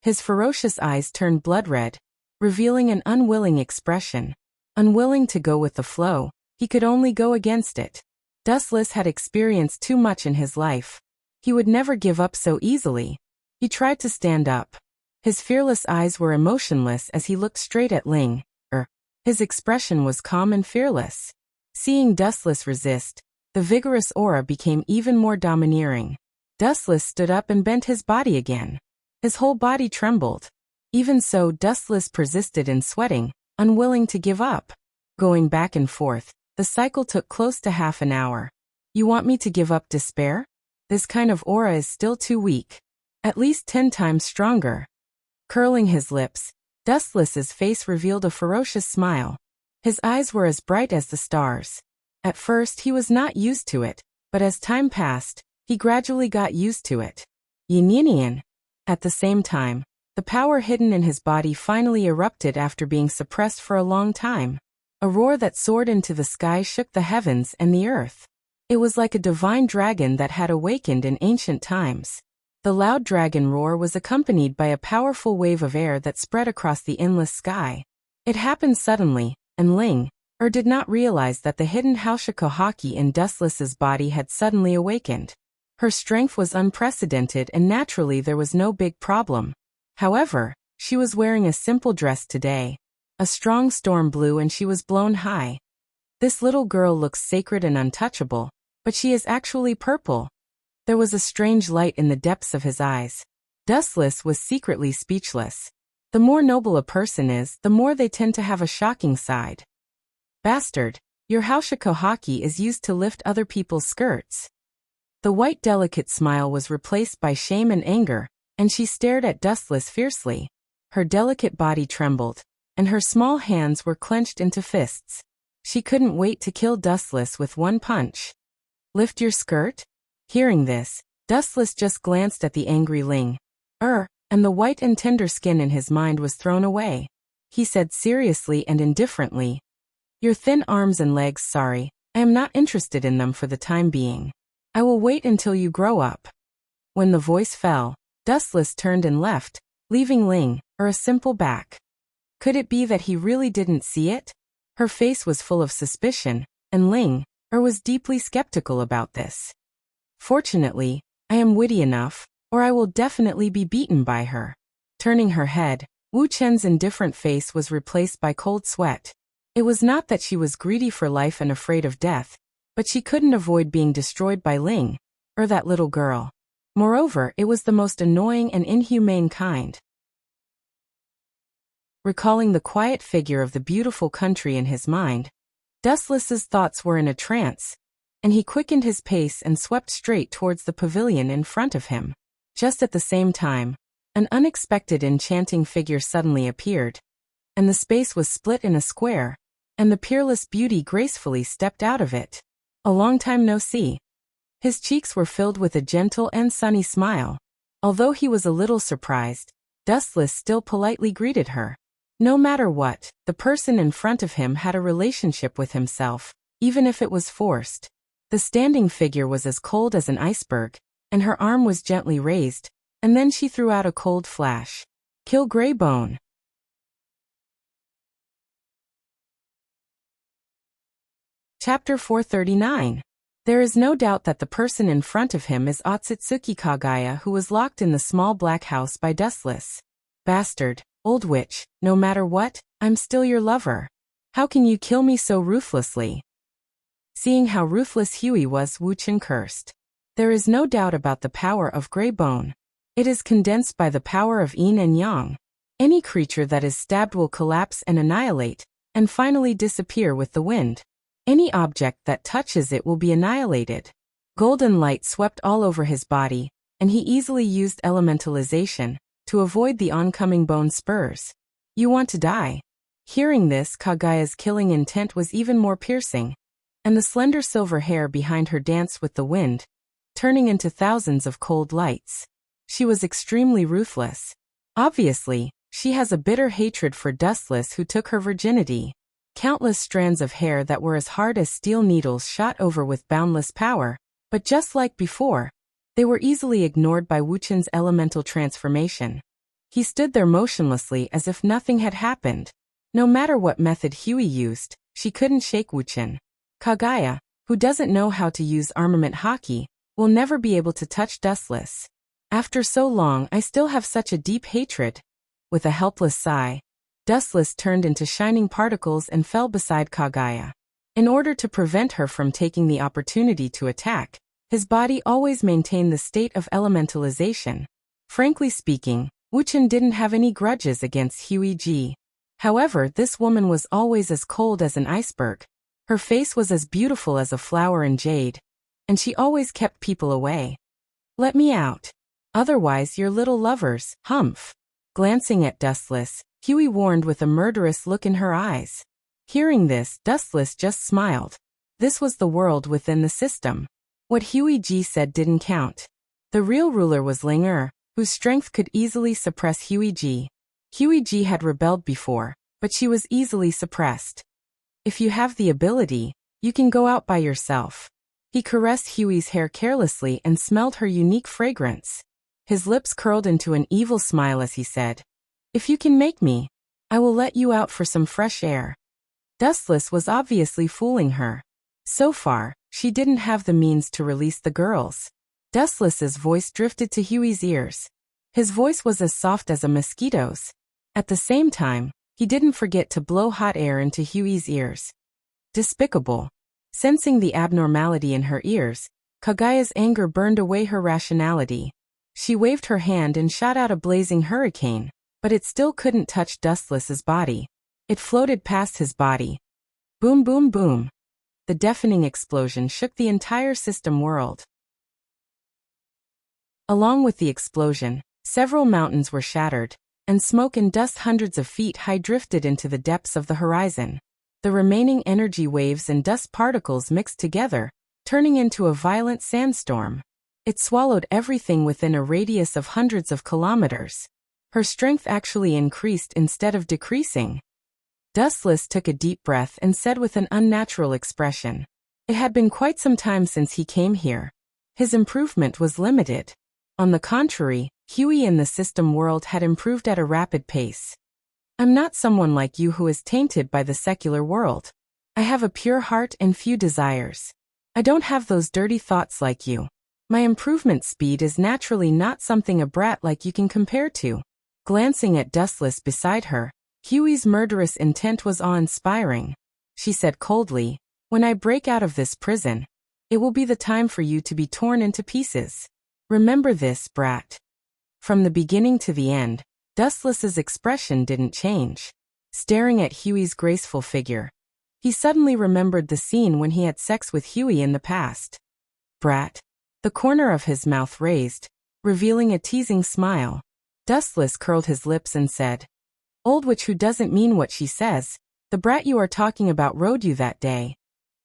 His ferocious eyes turned blood-red, revealing an unwilling expression. Unwilling to go with the flow, he could only go against it. Dustless had experienced too much in his life. He would never give up so easily. He tried to stand up. His fearless eyes were emotionless as he looked straight at Ling. His expression was calm and fearless. Seeing Dustless resist, the vigorous aura became even more domineering. Dustless stood up and bent his body again. His whole body trembled. Even so, Dustless persisted in sweating, unwilling to give up. Going back and forth, the cycle took close to half an hour. You want me to give up despair? This kind of aura is still too weak. At least 10 times stronger. Curling his lips, Dustless's face revealed a ferocious smile. His eyes were as bright as the stars. At first he was not used to it, but as time passed, he gradually got used to it. Yin. At the same time, the power hidden in his body finally erupted after being suppressed for a long time. A roar that soared into the sky shook the heavens and the earth. It was like a divine dragon that had awakened in ancient times. The loud dragon roar was accompanied by a powerful wave of air that spread across the endless sky. It happened suddenly, and Ling did not realize that the hidden Haushakohaki in Dustless's body had suddenly awakened. Her strength was unprecedented and naturally there was no big problem. However, she was wearing a simple dress today. A strong storm blew and she was blown high. This little girl looks sacred and untouchable, but she is actually purple. There was a strange light in the depths of his eyes. Dustless was secretly speechless. The more noble a person is, the more they tend to have a shocking side. Bastard, your Haushakohaki is used to lift other people's skirts. The white delicate smile was replaced by shame and anger, and she stared at Dustless fiercely. Her delicate body trembled, and her small hands were clenched into fists. She couldn't wait to kill Dustless with one punch. Lift your skirt? Hearing this, Dustless just glanced at the angry Ling. And the white and tender skin in his mind was thrown away. He said seriously and indifferently, "Your thin arms and legs, sorry, I am not interested in them for the time being. I will wait until you grow up." When the voice fell, Dustless turned and left, leaving Ling a simple back. Could it be that he really didn't see it? Her face was full of suspicion, and Ling was deeply skeptical about this. Fortunately, I am witty enough, or I will definitely be beaten by her. Turning her head, Wu Chen's indifferent face was replaced by cold sweat. It was not that she was greedy for life and afraid of death, but she couldn't avoid being destroyed by Ling, that little girl. Moreover, it was the most annoying and inhumane kind. Recalling the quiet figure of the beautiful country in his mind, Dustless's thoughts were in a trance, and he quickened his pace and swept straight towards the pavilion in front of him. Just at the same time, an unexpected enchanting figure suddenly appeared, and the space was split in a square, and the peerless beauty gracefully stepped out of it. A long time no see. His cheeks were filled with a gentle and sunny smile. Although he was a little surprised, Dustless still politely greeted her. No matter what, the person in front of him had a relationship with himself, even if it was forced. The standing figure was as cold as an iceberg, and her arm was gently raised, and then she threw out a cold flash. Kill Greybone. Chapter 439. There is no doubt that the person in front of him is Otsutsuki Kagaya, who was locked in the small black house by Dustless. Bastard, old witch, no matter what, I'm still your lover. How can you kill me so ruthlessly? Seeing how ruthless Huey was, Wu Chen cursed. There is no doubt about the power of Greybone. It is condensed by the power of Yin and Yang. Any creature that is stabbed will collapse and annihilate, and finally disappear with the wind. Any object that touches it will be annihilated. Golden light swept all over his body, and he easily used elementalization to avoid the oncoming bone spurs. You want to die? Hearing this, Kagaya's killing intent was even more piercing, and the slender silver hair behind her danced with the wind, turning into thousands of cold lights. She was extremely ruthless. Obviously, she has a bitter hatred for Dustless, who took her virginity. Countless strands of hair that were as hard as steel needles shot over with boundless power, but just like before, they were easily ignored by Wuchen's elemental transformation. He stood there motionlessly as if nothing had happened. No matter what method Huey used, she couldn't shake Wuchen. Kagaya, who doesn't know how to use armament hockey, will never be able to touch Dustless. After so long, I still have such a deep hatred. With a helpless sigh, Dustless turned into shining particles and fell beside Kagaya. In order to prevent her from taking the opportunity to attack, his body always maintained the state of elementalization. Frankly speaking, Wuchen didn't have any grudges against Huey Ji. However, this woman was always as cold as an iceberg. Her face was as beautiful as a flower in jade, and she always kept people away. Let me out. Otherwise your little lovers, humph. Glancing at Dustless, Huey warned with a murderous look in her eyes. Hearing this, Dustless just smiled. This was the world within the system. What Huey Ji said didn't count. The real ruler was Ling Er, whose strength could easily suppress Huey Ji. Huey Ji had rebelled before, but she was easily suppressed. If you have the ability, you can go out by yourself. He caressed Huey's hair carelessly and smelled her unique fragrance. His lips curled into an evil smile as he said, "If you can make me, I will let you out for some fresh air." Dustless was obviously fooling her. So far, she didn't have the means to release the girls. Dustless's voice drifted to Huey's ears. His voice was as soft as a mosquito's. At the same time, he didn't forget to blow hot air into Huey's ears. Despicable. Sensing the abnormality in her ears, Kagaya's anger burned away her rationality. She waved her hand and shot out a blazing hurricane, but it still couldn't touch Dustless's body. It floated past his body. Boom, boom, boom. The deafening explosion shook the entire system world. Along with the explosion, several mountains were shattered, and smoke and dust hundreds of feet high drifted into the depths of the horizon. The remaining energy waves and dust particles mixed together, turning into a violent sandstorm. It swallowed everything within a radius of hundreds of kilometers. Her strength actually increased instead of decreasing. Dustless took a deep breath and said with an unnatural expression, "It had been quite some time since he came here." His improvement was limited. On the contrary, Huey in the system world had improved at a rapid pace. "I'm not someone like you who is tainted by the secular world. I have a pure heart and few desires. I don't have those dirty thoughts like you. My improvement speed is naturally not something a brat like you can compare to." Glancing at Dustless beside her, Huey's murderous intent was awe-inspiring. She said coldly, "When I break out of this prison, it will be the time for you to be torn into pieces. Remember this, brat." From the beginning to the end, Dustless's expression didn't change. Staring at Huey's graceful figure, he suddenly remembered the scene when he had sex with Huey in the past. "Brat." The corner of his mouth raised, revealing a teasing smile. Dustless curled his lips and said, "Old witch who doesn't mean what she says, the brat you are talking about rode you that day."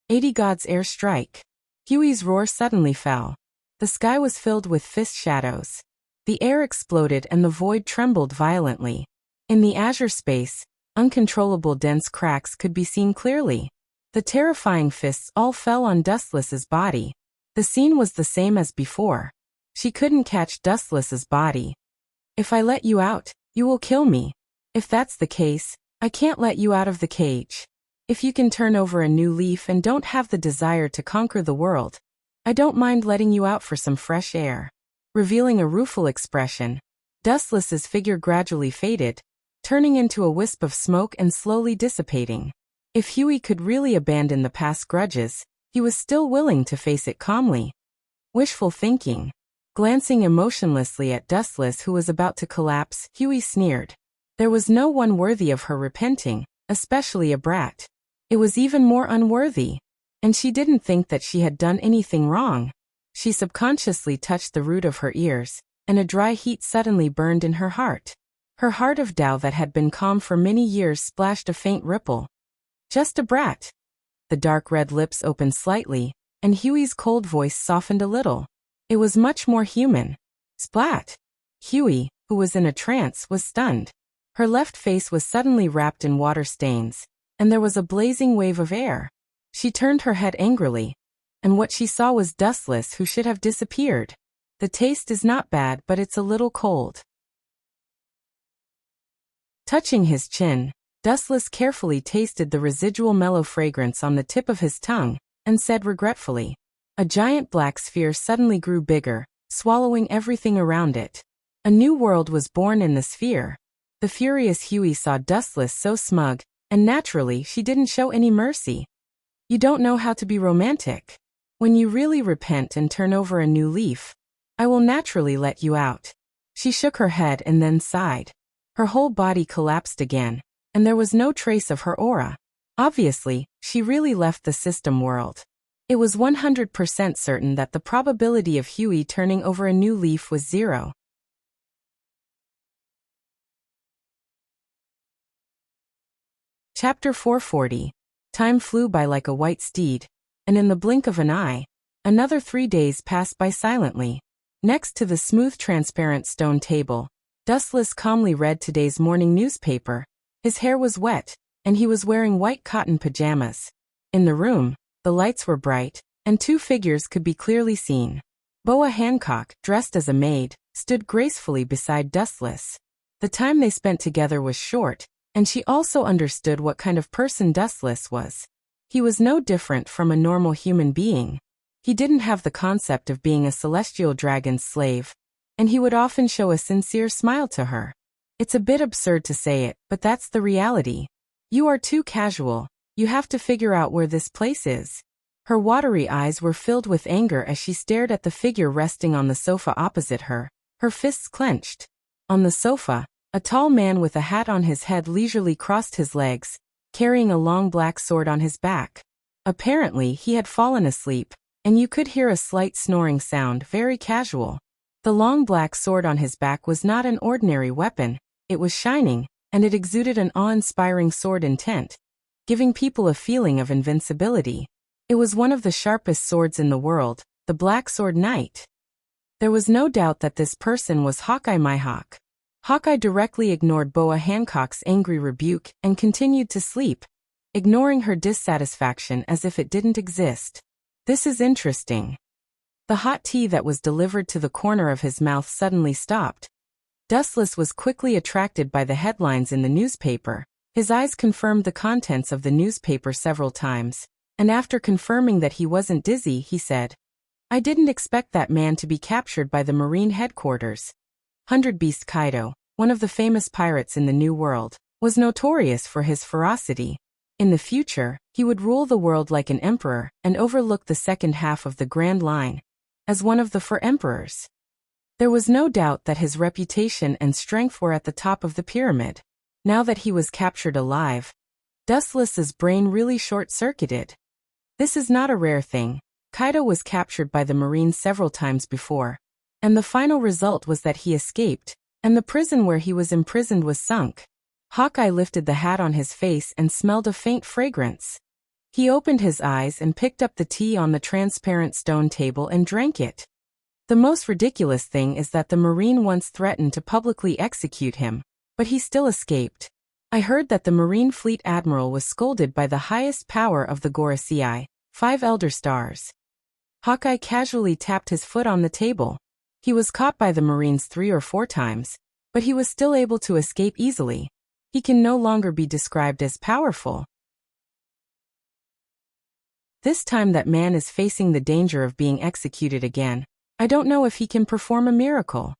80 God's air strike. Huey's roar suddenly fell. The sky was filled with fist shadows. The air exploded and the void trembled violently. In the azure space, uncontrollable dense cracks could be seen clearly. The terrifying fists all fell on Dustless's body. The scene was the same as before. She couldn't catch Dustless's body. "If I let you out, you will kill me. If that's the case, I can't let you out of the cage. If you can turn over a new leaf and don't have the desire to conquer the world, I don't mind letting you out for some fresh air." Revealing a rueful expression, Dustless's figure gradually faded, turning into a wisp of smoke and slowly dissipating. If Huey could really abandon the past grudges, he was still willing to face it calmly. Wishful thinking. Glancing emotionlessly at Dustless who was about to collapse, Huey sneered. There was no one worthy of her repenting, especially a brat. It was even more unworthy. And she didn't think that she had done anything wrong. She subconsciously touched the root of her ears, and a dry heat suddenly burned in her heart. Her heart of Tao that had been calm for many years splashed a faint ripple. Just a brat. The dark red lips opened slightly, and Huey's cold voice softened a little. It was much more human. Splat! Huey, who was in a trance, was stunned. Her left face was suddenly wrapped in water stains, and there was a blazing wave of air. She turned her head angrily, and what she saw was Dustless, who should have disappeared. The taste is not bad, but it's a little cold. Touching his chin, Dustless carefully tasted the residual mellow fragrance on the tip of his tongue, and said regretfully. A giant black sphere suddenly grew bigger, swallowing everything around it. A new world was born in the sphere. The furious Huey saw Dustless so smug, and naturally she didn't show any mercy. You don't know how to be romantic. When you really repent and turn over a new leaf, I will naturally let you out. She shook her head and then sighed. Her whole body collapsed again, and there was no trace of her aura. Obviously, she really left the system world. It was 100% certain that the probability of Huey turning over a new leaf was 0. Chapter 440. Time flew by like a white steed, and in the blink of an eye, another 3 days passed by silently. Next to the smooth transparent stone table, Dustless calmly read today's morning newspaper. His hair was wet, and he was wearing white cotton pajamas. In the room, the lights were bright, and 2 figures could be clearly seen. Boa Hancock, dressed as a maid, stood gracefully beside Dustless. The time they spent together was short, and she also understood what kind of person Dustless was. He was no different from a normal human being. He didn't have the concept of being a celestial dragon's slave, and he would often show a sincere smile to her. It's a bit absurd to say it, but that's the reality. You are too casual. You have to figure out where this place is. Her watery eyes were filled with anger as she stared at the figure resting on the sofa opposite her, her fists clenched. On the sofa, a tall man with a hat on his head leisurely crossed his legs, carrying a long black sword on his back. Apparently, he had fallen asleep, and you could hear a slight snoring sound, very casual. The long black sword on his back was not an ordinary weapon. It was shining, and it exuded an awe-inspiring sword intent, giving people a feeling of invincibility. It was one of the sharpest swords in the world, the Black Sword Knight. There was no doubt that this person was Hawkeye Myhawk. Hawkeye directly ignored Boa Hancock's angry rebuke and continued to sleep, ignoring her dissatisfaction as if it didn't exist. This is interesting. The hot tea that was delivered to the corner of his mouth suddenly stopped. Dustless was quickly attracted by the headlines in the newspaper. His eyes confirmed the contents of the newspaper several times, and after confirming that he wasn't dizzy, he said, I didn't expect that man to be captured by the Marine headquarters. 100 Beast Kaido, one of the famous pirates in the New World, was notorious for his ferocity. In the future, he would rule the world like an emperor and overlook the second half of the Grand Line, as one of the four emperors. There was no doubt that his reputation and strength were at the top of the pyramid. Now that he was captured alive, Dustless's brain really short-circuited. This is not a rare thing. Kaido was captured by the Marines several times before, and the final result was that he escaped, and the prison where he was imprisoned was sunk. Hawkeye lifted the hat on his face and smelled a faint fragrance. He opened his eyes and picked up the tea on the transparent stone table and drank it. The most ridiculous thing is that the Marine once threatened to publicly execute him, but he still escaped. I heard that the Marine Fleet Admiral was scolded by the highest power of the Gorosei, 5 Elder Stars. Hawkeye casually tapped his foot on the table. He was caught by the Marines 3 or 4 times, but he was still able to escape easily. He can no longer be described as powerful. This time that man is facing the danger of being executed again. I don't know if he can perform a miracle.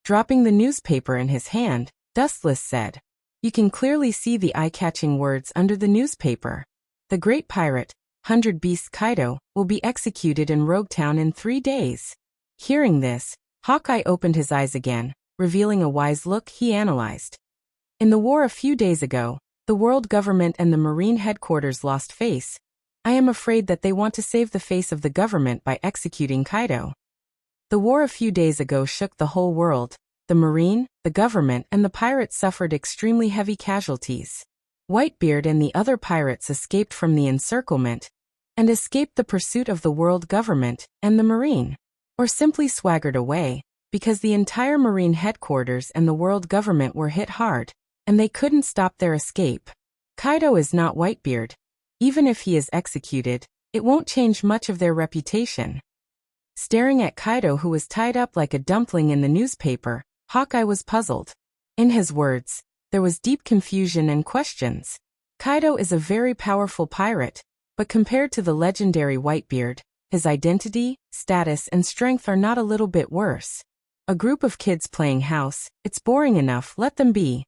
Dropping the newspaper in his hand, Dustless said, You can clearly see the eye-catching words under the newspaper. The great pirate, 100 Beast Kaido, will be executed in Roguetown in 3 days. Hearing this, Hawkeye opened his eyes again, revealing a wise look. He analyzed. In the war a few days ago, the world government and the Marine headquarters lost face. I am afraid that they want to save the face of the government by executing Kaido. The war a few days ago shook the whole world. The Marine, the government, and the pirates suffered extremely heavy casualties. Whitebeard and the other pirates escaped from the encirclement, and escaped the pursuit of the world government and the Marine, or simply swaggered away, because the entire Marine headquarters and the world government were hit hard, and they couldn't stop their escape. Kaido is not Whitebeard. Even if he is executed, it won't change much of their reputation. Staring at Kaido, who was tied up like a dumpling in the newspaper, Hawkeye was puzzled. In his words, there was deep confusion and questions. Kaido is a very powerful pirate, but compared to the legendary Whitebeard, his identity, status, and strength are not a little bit worse. A group of kids playing house, it's boring enough, let them be.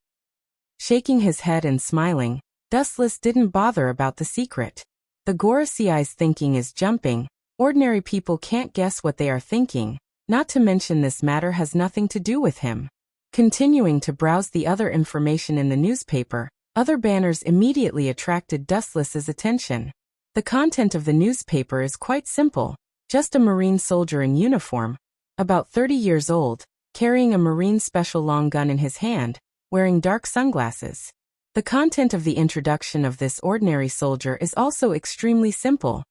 Shaking his head and smiling, Dustless didn't bother about the secret. The Gorosei's thinking is jumping. Ordinary people can't guess what they are thinking, not to mention this matter has nothing to do with him. Continuing to browse the other information in the newspaper, other banners immediately attracted Dustless's attention. The content of the newspaper is quite simple, just a Marine soldier in uniform, about 30 years old, carrying a Marine special long gun in his hand, wearing dark sunglasses. The content of the introduction of this ordinary soldier is also extremely simple.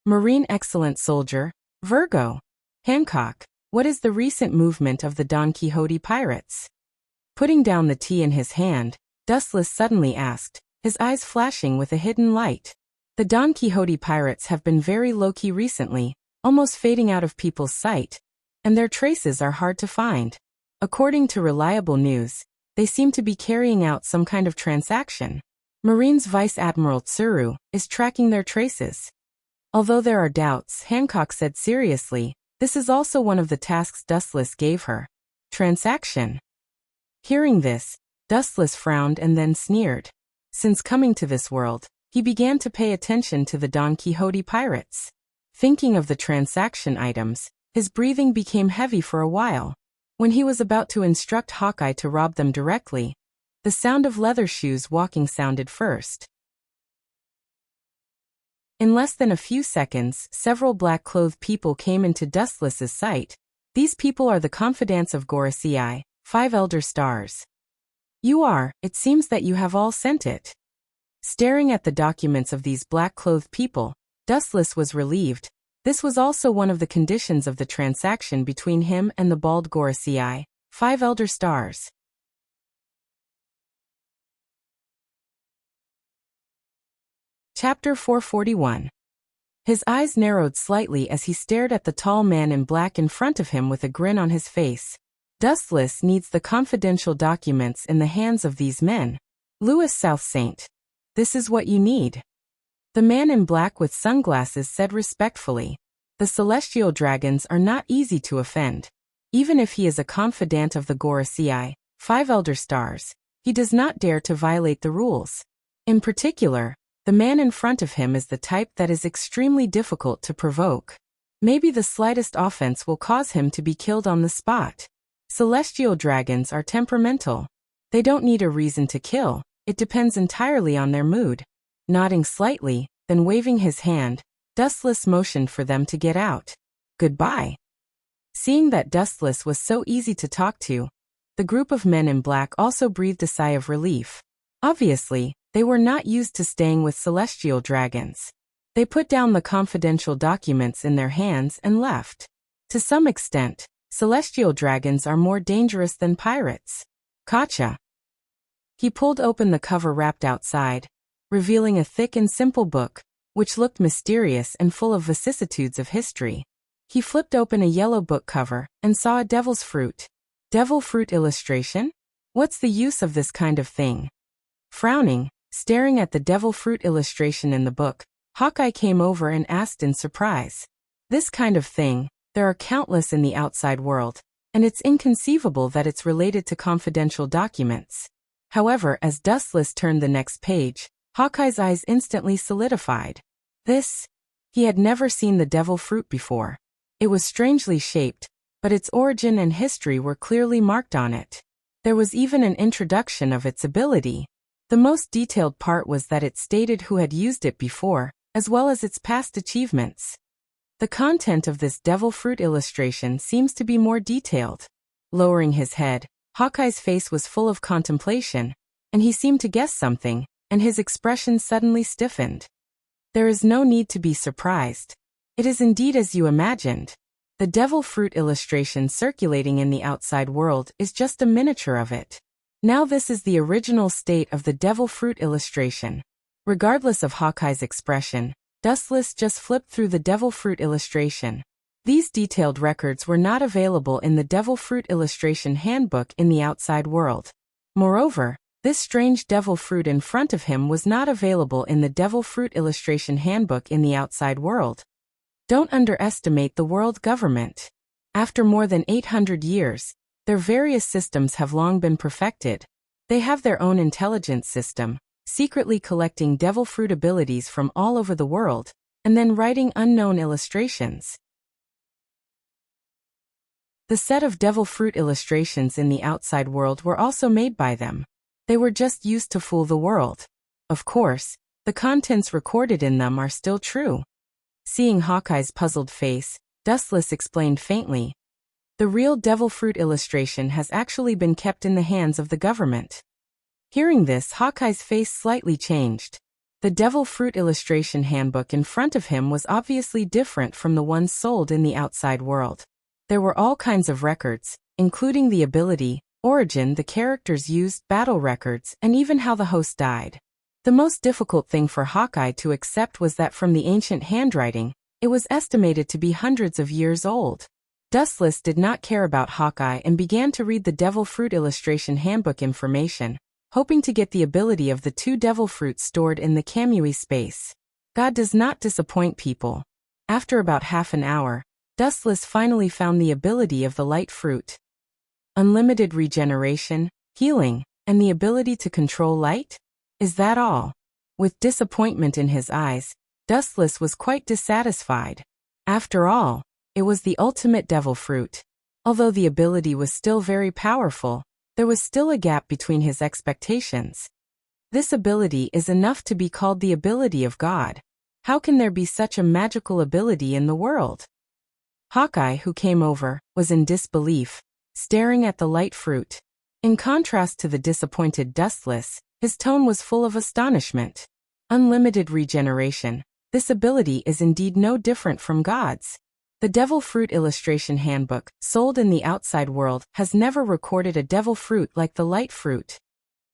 Marine excellent soldier, Virgo. Hancock, what is the recent movement of the Don Quixote pirates? Putting down the tea in his hand, Dustless suddenly asked, his eyes flashing with a hidden light. The Don Quixote pirates have been very low-key recently, almost fading out of people's sight, and their traces are hard to find. According to reliable news, they seem to be carrying out some kind of transaction. Marine's Vice Admiral Tsuru is tracking their traces. Although there are doubts, Hancock said seriously, this is also one of the tasks Dustless gave her. Transaction. Hearing this, Dustless frowned and then sneered. Since coming to this world, he began to pay attention to the Don Quixote pirates. Thinking of the transaction items, his breathing became heavy for a while. When he was about to instruct Hawkeye to rob them directly, the sound of leather shoes walking sounded first. In less than a few seconds, several black-clothed people came into Dustless's sight. These people are the confidants of Gorosei, 5 elder stars. You are, it seems that you have all sent it. Staring at the documents of these black-clothed people, Dustless was relieved. This was also one of the conditions of the transaction between him and the bald Gorosei, 5 elder stars. Chapter 441. His eyes narrowed slightly as he stared at the tall man in black in front of him with a grin on his face. Dustless needs the confidential documents in the hands of these men. Louis South Saint. This is what you need. The man in black with sunglasses said respectfully. The celestial dragons are not easy to offend. Even if he is a confidant of the Gorosei, 5 elder stars, he does not dare to violate the rules. In particular, the man in front of him is the type that is extremely difficult to provoke. Maybe the slightest offense will cause him to be killed on the spot. Celestial dragons are temperamental. They don't need a reason to kill, it depends entirely on their mood. Nodding slightly, then waving his hand, Dustless motioned for them to get out. Goodbye. Seeing that Dustless was so easy to talk to, the group of men in black also breathed a sigh of relief. Obviously, they were not used to staying with celestial dragons. They put down the confidential documents in their hands and left. To some extent, celestial dragons are more dangerous than pirates. Gotcha. He pulled open the cover wrapped outside, revealing a thick and simple book, which looked mysterious and full of vicissitudes of history. He flipped open a yellow book cover and saw a devil's fruit. Devil fruit illustration? What's the use of this kind of thing? Frowning, staring at the devil fruit illustration in the book, Hawkeye came over and asked in surprise. This kind of thing, there are countless in the outside world, and it's inconceivable that it's related to confidential documents. However, as Dustless turned the next page, Hawkeye's eyes instantly solidified. He had never seen the devil fruit before. It was strangely shaped, but its origin and history were clearly marked on it. There was even an introduction of its ability. The most detailed part was that it stated who had used it before, as well as its past achievements. The content of this devil fruit illustration seems to be more detailed. Lowering his head, Hawkeye's face was full of contemplation, and he seemed to guess something, and his expression suddenly stiffened. There is no need to be surprised. It is indeed as you imagined. The devil fruit illustration circulating in the outside world is just a miniature of it. Now this is the original state of the devil fruit illustration. Regardless of Hawkeye's expression, Dustless just flipped through the devil fruit illustration. These detailed records were not available in the devil fruit illustration handbook in the outside world. Moreover, this strange devil fruit in front of him was not available in the devil fruit illustration handbook in the outside world. Don't underestimate the world government. After more than 800 years, their various systems have long been perfected. They have their own intelligence system, secretly collecting devil fruit abilities from all over the world, and then writing unknown illustrations. The set of devil fruit illustrations in the outside world were also made by them. They were just used to fool the world. Of course, the contents recorded in them are still true. Seeing Hawkeye's puzzled face, Dustless explained faintly, "The real devil fruit illustration has actually been kept in the hands of the government." Hearing this, Hawkeye's face slightly changed. The devil fruit illustration handbook in front of him was obviously different from the ones sold in the outside world. There were all kinds of records, including the ability, origin the characters used, battle records, and even how the host died. The most difficult thing for Hawkeye to accept was that from the ancient handwriting, it was estimated to be hundreds of years old. Dustless did not care about Hawkeye and began to read the devil fruit illustration handbook information, hoping to get the ability of the two devil fruits stored in the Kamui space. God does not disappoint people. After about half an hour, Dustless finally found the ability of the light fruit. Unlimited regeneration, healing, and the ability to control light? Is that all? With disappointment in his eyes, Dustless was quite dissatisfied. After all, it was the ultimate devil fruit. Although the ability was still very powerful, there was still a gap between his expectations. This ability is enough to be called the ability of God. How can there be such a magical ability in the world? Hawkeye, who came over, was in disbelief, staring at the light fruit. In contrast to the disappointed Dustless, his tone was full of astonishment. Unlimited regeneration. This ability is indeed no different from God's. The devil fruit illustration handbook, sold in the outside world, has never recorded a devil fruit like the light fruit.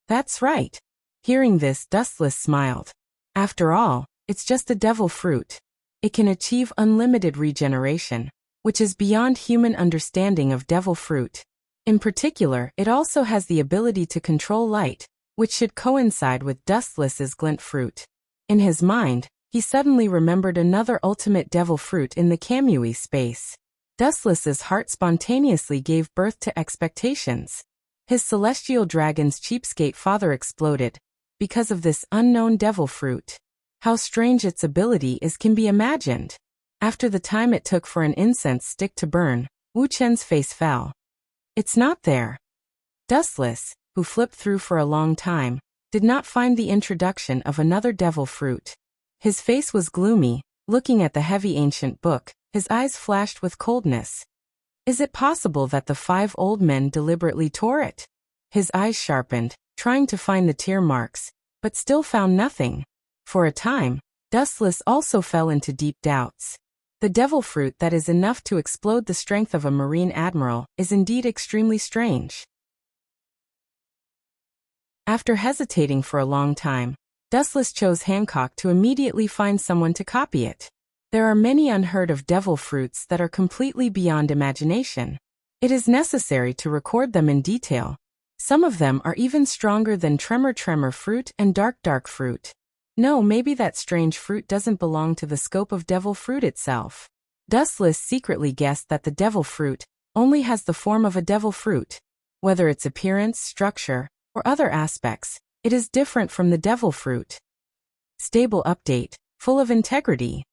That's right. Hearing this, Dustless smiled. After all, it's just a devil fruit. It can achieve unlimited regeneration, which is beyond human understanding of devil fruit. In particular, it also has the ability to control light, which should coincide with Dustless's glint fruit. In his mind, he suddenly remembered another ultimate devil fruit in the Kamui space. Dustless's heart spontaneously gave birth to expectations. His celestial dragon's cheapskate father exploded, because of this unknown devil fruit. How strange its ability is can be imagined. After the time it took for an incense stick to burn, Wu Chen's face fell. It's not there. Dustless, who flipped through for a long time, did not find the introduction of another devil fruit. His face was gloomy, looking at the heavy ancient book, his eyes flashed with coldness. Is it possible that the 5 old men deliberately tore it? His eyes sharpened, trying to find the tear marks, but still found nothing. For a time, Dustless also fell into deep doubts. The devil fruit that is enough to explode the strength of a marine admiral is indeed extremely strange. After hesitating for a long time, Dustless chose Hancock to immediately find someone to copy it. There are many unheard of devil fruits that are completely beyond imagination. It is necessary to record them in detail. Some of them are even stronger than Tremor fruit and Dark fruit. No, maybe that strange fruit doesn't belong to the scope of devil fruit itself. Dustless secretly guessed that the devil fruit only has the form of a devil fruit. Whether its appearance, structure, or other aspects, it is different from the devil fruit. Stable update, full of integrity.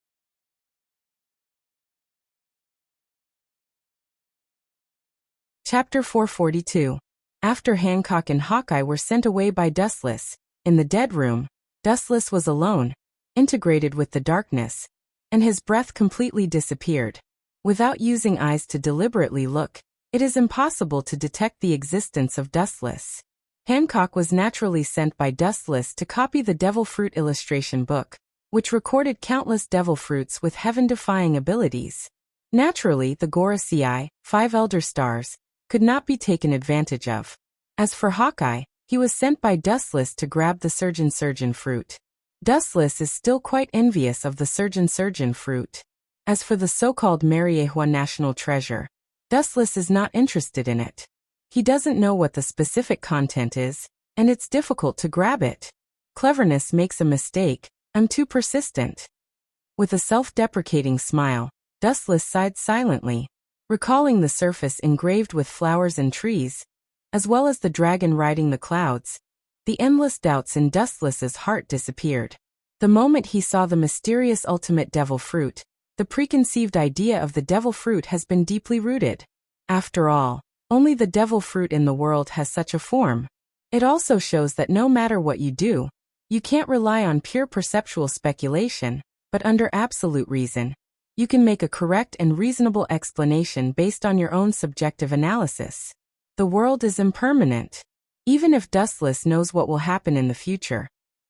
Chapter 442. After Hancock and Hawkeye were sent away by Dustless, in the dead room, Dustless was alone, integrated with the darkness, and his breath completely disappeared. Without using eyes to deliberately look, it is impossible to detect the existence of Dustless. Hancock was naturally sent by Dustless to copy the Devil Fruit illustration book, which recorded countless devil fruits with heaven-defying abilities. Naturally, the Gorosei, 5 Elder Stars, could not be taken advantage of. As for Hawkeye, he was sent by Dustless to grab the Surgeon fruit. Dustless is still quite envious of the Surgeon fruit. As for the so-called Mariehua National Treasure, Dustless is not interested in it. He doesn't know what the specific content is, and it's difficult to grab it. Cleverness makes a mistake. I'm too persistent. With a self-deprecating smile, Dustless sighed silently, recalling the surface engraved with flowers and trees, as well as the dragon riding the clouds. The endless doubts in Dustless's heart disappeared. The moment he saw the mysterious ultimate devil fruit, the preconceived idea of the devil fruit has been deeply rooted. After all, only the devil fruit in the world has such a form. It also shows that no matter what you do, you can't rely on pure perceptual speculation, but under absolute reason, you can make a correct and reasonable explanation based on your own subjective analysis. The world is impermanent. Even if Dustless knows what will happen in the future,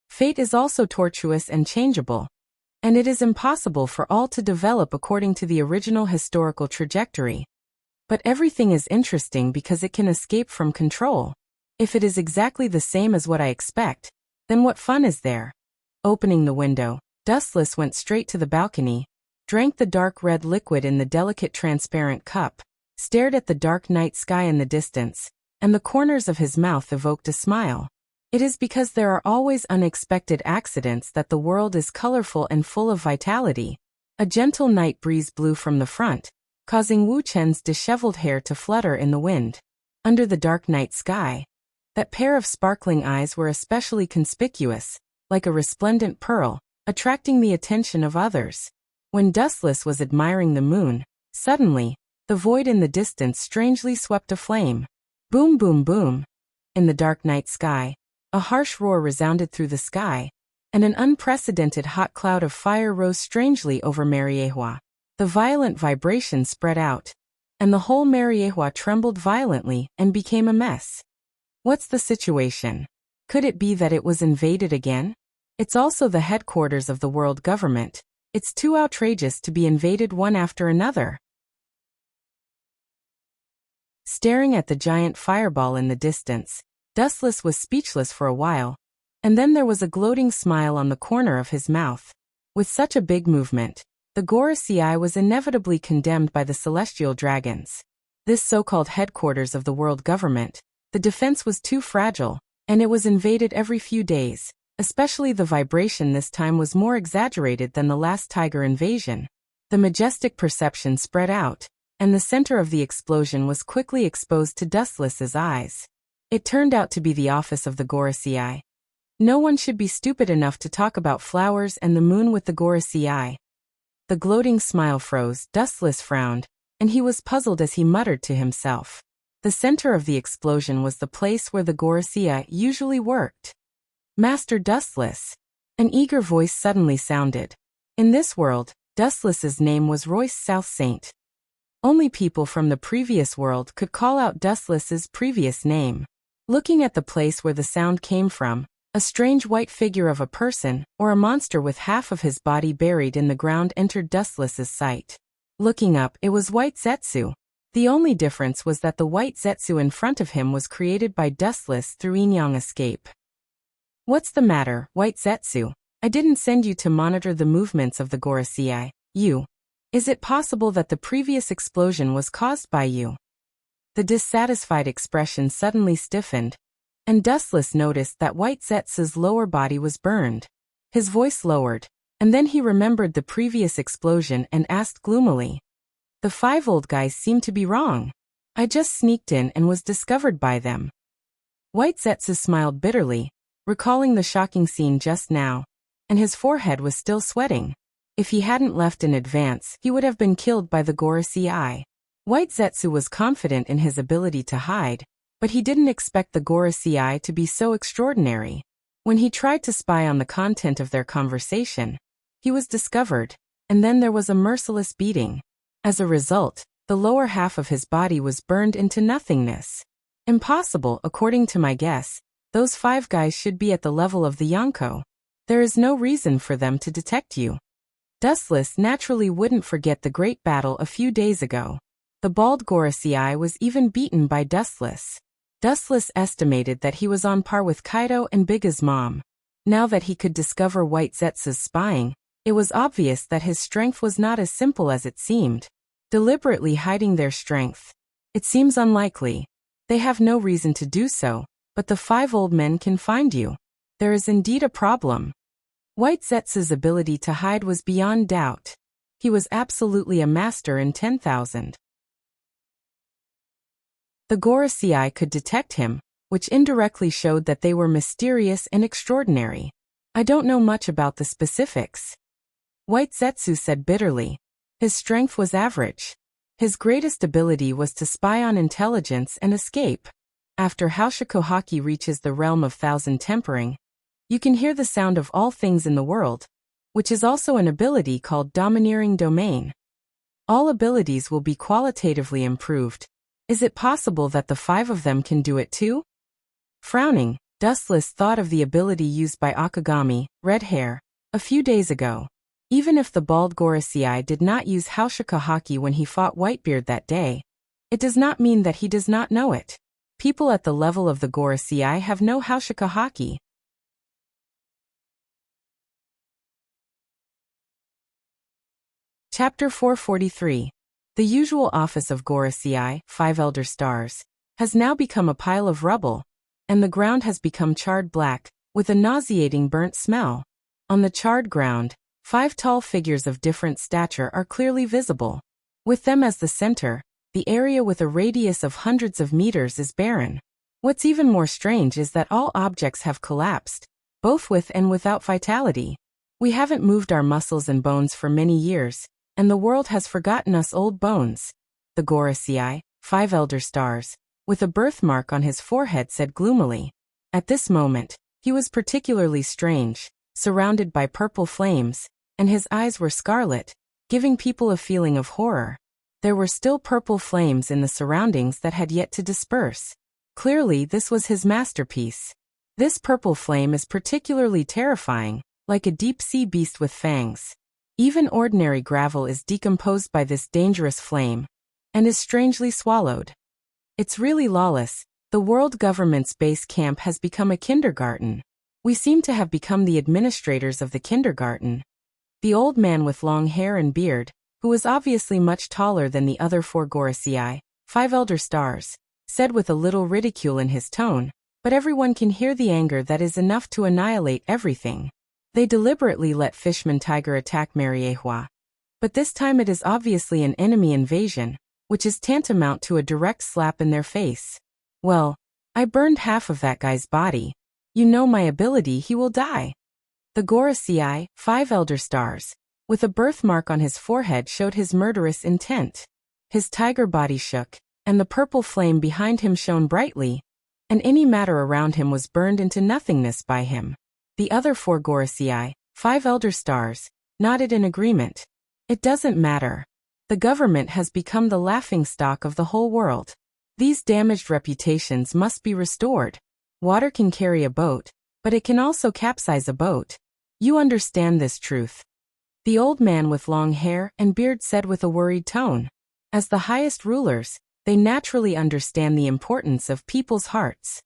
fate is also tortuous and changeable, and it is impossible for all to develop according to the original historical trajectory. But everything is interesting because it can escape from control. If it is exactly the same as what I expect, then what fun is there? Opening the window, Dustless went straight to the balcony, drank the dark red liquid in the delicate transparent cup, stared at the dark night sky in the distance, and the corners of his mouth evoked a smile. It is because there are always unexpected accidents that the world is colorful and full of vitality. A gentle night breeze blew from the front, causing Wu Chen's disheveled hair to flutter in the wind. Under the dark night sky, that pair of sparkling eyes were especially conspicuous, like a resplendent pearl, attracting the attention of others. When Dustless was admiring the moon, suddenly, the void in the distance strangely swept aflame. Boom, boom, boom. In the dark night sky, a harsh roar resounded through the sky, and an unprecedented hot cloud of fire rose strangely over Mariehua. The violent vibration spread out, and the whole Mariehua trembled violently and became a mess. What's the situation? Could it be that it was invaded again? It's also the headquarters of the world government. It's too outrageous to be invaded one after another. Staring at the giant fireball in the distance, Dustless was speechless for a while, and then there was a gloating smile on the corner of his mouth. With such a big movement, the Gorosei was inevitably condemned by the celestial dragons. This so-called headquarters of the world government, the defense was too fragile, and it was invaded every few days. Especially the vibration this time was more exaggerated than the last tiger invasion. The majestic perception spread out, and the center of the explosion was quickly exposed to Dustless's eyes. It turned out to be the office of the Gorosei. No one should be stupid enough to talk about flowers and the moon with the Gorosei. The gloating smile froze, Dustless frowned, and he was puzzled as he muttered to himself. The center of the explosion was the place where the Gorosei usually worked. Master Dustless. An eager voice suddenly sounded. In this world, Dustless's name was Royce South Saint. Only people from the previous world could call out Dustless's previous name. Looking at the place where the sound came from, a strange white figure of a person, or a monster with half of his body buried in the ground entered Dustless's sight. Looking up, it was White Zetsu. The only difference was that the White Zetsu in front of him was created by Dustless through yin-yang escape. What's the matter, White Zetsu? I didn't send you to monitor the movements of the Gorosei. You. Is it possible that the previous explosion was caused by you? The dissatisfied expression suddenly stiffened, and Dustless noticed that White Zetsu's lower body was burned. His voice lowered, and then he remembered the previous explosion and asked gloomily. The 5 old guys seem to be wrong. I just sneaked in and was discovered by them. White Zetsu smiled bitterly, recalling the shocking scene just now, and his forehead was still sweating. If he hadn't left in advance, he would have been killed by the Gorosei. White Zetsu was confident in his ability to hide, But he didn't expect the Gorosei to be so extraordinary. When he tried to spy on the content of their conversation, he was discovered, and then there was a merciless beating. As a result, the lower half of his body was burned into nothingness. Impossible, according to my guess. Those 5 guys should be at the level of the Yonko. There is no reason for them to detect you. Dustless naturally wouldn't forget the great battle a few days ago. The bald Gorosei was even beaten by Dustless. Dustless estimated that he was on par with Kaido and Biga's mom. Now that he could discover White Zetsu's spying, it was obvious that his strength was not as simple as it seemed. Deliberately hiding their strength. It seems unlikely. They have no reason to do so, but the 5 old men can find you. There is indeed a problem. White Zetsu's ability to hide was beyond doubt. He was absolutely a master in 10,000. The Gorosei could detect him, which indirectly showed that they were mysterious and extraordinary. I don't know much about the specifics. White Zetsu said bitterly. His strength was average. His greatest ability was to spy on intelligence and escape. After Haushiko Haki reaches the realm of thousand tempering, you can hear the sound of all things in the world, which is also an ability called domineering domain. All abilities will be qualitatively improved. Is it possible that the 5 of them can do it too? Frowning, Dustless thought of the ability used by Akagami, Red Hair, a few days ago. Even if the bald Gorosei did not use Haushiko Haki when he fought Whitebeard that day, it does not mean that he does not know it. People at the level of the Gorosei have no Haushiko Haki. Chapter 443. The usual office of Gorosei, 5 Elder Stars, has now become a pile of rubble, and the ground has become charred black, with a nauseating burnt smell. On the charred ground, 5 tall figures of different stature are clearly visible. With them as the center, the area with a radius of hundreds of meters is barren. What's even more strange is that all objects have collapsed, both with and without vitality. We haven't moved our muscles and bones for many years, and the world has forgotten us old bones. The Gorosei, 5 Elder Stars, with a birthmark on his forehead said gloomily. At this moment, he was particularly strange, surrounded by purple flames, and his eyes were scarlet, giving people a feeling of horror. There were still purple flames in the surroundings that had yet to disperse. Clearly, this was his masterpiece. This purple flame is particularly terrifying, like a deep-sea beast with fangs. Even ordinary gravel is decomposed by this dangerous flame, and is strangely swallowed. It's really lawless. The world government's base camp has become a kindergarten. We seem to have become the administrators of the kindergarten. The old man with long hair and beard, who was obviously much taller than the other 4 Gorosei, 5 Elder Stars, said with a little ridicule in his tone, but everyone can hear the anger that is enough to annihilate everything. They deliberately let Fishman Tiger attack Mariehua. But this time it is obviously an enemy invasion, which is tantamount to a direct slap in their face. Well, I burned half of that guy's body. You know my ability, he will die. The Gorosei, 5 Elder Stars, with a birthmark on his forehead showed his murderous intent. His tiger body shook, and the purple flame behind him shone brightly, and any matter around him was burned into nothingness by him. The other 4 Gorosei, 5 Elder Stars, nodded in agreement. It doesn't matter. The government has become the laughingstock of the whole world. These damaged reputations must be restored. Water can carry a boat, but it can also capsize a boat. You understand this truth. The old man with long hair and beard said with a worried tone. As the highest rulers, they naturally understand the importance of people's hearts.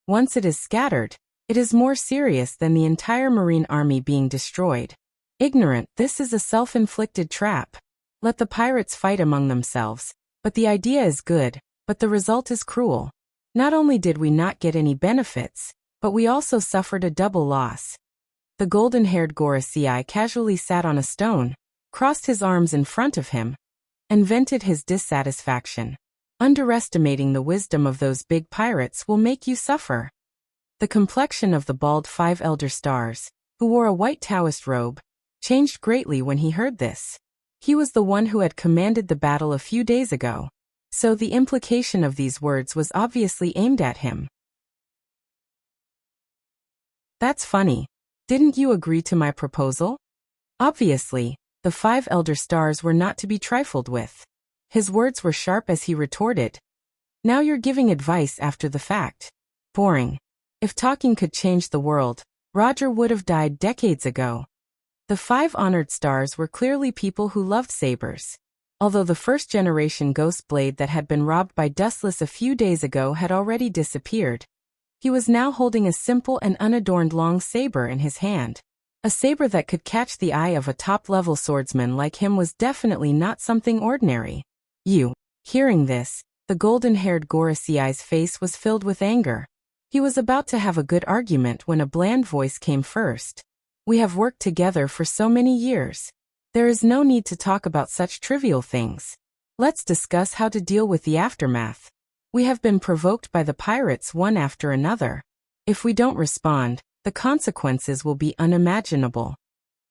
Once it is scattered, it is more serious than the entire Marine Army being destroyed. Ignorant, this is a self-inflicted trap. Let the pirates fight among themselves, but the idea is good, but the result is cruel. Not only did we not get any benefits, but we also suffered a double loss. The golden-haired Gorosei casually sat on a stone, crossed his arms in front of him, and vented his dissatisfaction. Underestimating the wisdom of those big pirates will make you suffer. The complexion of the bald 5 Elder Stars, who wore a white Taoist robe, changed greatly when he heard this. He was the one who had commanded the battle a few days ago. So the implication of these words was obviously aimed at him. That's funny. Didn't you agree to my proposal? Obviously, the 5 elder stars were not to be trifled with. His words were sharp as he retorted. Now you're giving advice after the fact. Boring. If talking could change the world, Roger would have died decades ago. The 5 honored stars were clearly people who loved sabers. Although the first-generation ghost blade that had been robbed by Dustless a few days ago had already disappeared, he was now holding a simple and unadorned long saber in his hand. A saber that could catch the eye of a top-level swordsman like him was definitely not something ordinary. Hearing this, the golden-haired Gorosei's face was filled with anger. He was about to have a good argument when a bland voice came first. We have worked together for so many years. There is no need to talk about such trivial things. Let's discuss how to deal with the aftermath. We have been provoked by the pirates one after another. If we don't respond, the consequences will be unimaginable.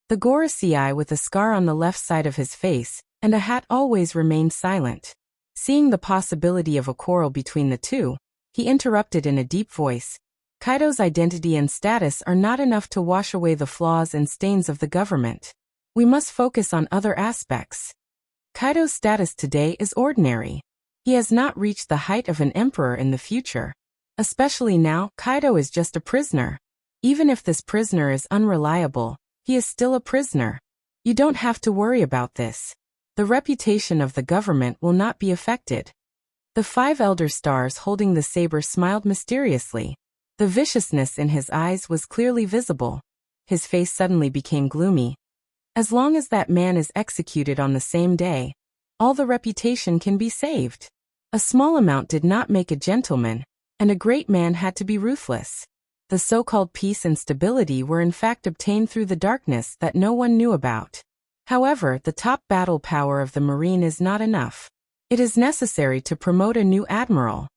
The Gorosei with a scar on the left side of his face and a hat always remained silent. Seeing the possibility of a quarrel between the two, he interrupted in a deep voice. Kaido's identity and status are not enough to wash away the flaws and stains of the government. We must focus on other aspects. Kaido's status today is ordinary. He has not reached the height of an emperor in the future. Especially now, Kaido is just a prisoner. Even if this prisoner is unreliable, he is still a prisoner. You don't have to worry about this. The reputation of the government will not be affected. The 5 elder stars holding the saber smiled mysteriously. The viciousness in his eyes was clearly visible. His face suddenly became gloomy. As long as that man is executed on the same day, all the reputation can be saved. A small amount did not make a gentleman, and a great man had to be ruthless. The so-called peace and stability were in fact obtained through the darkness that no one knew about. However, the top battle power of the Marine is not enough. It is necessary to promote a new admiral.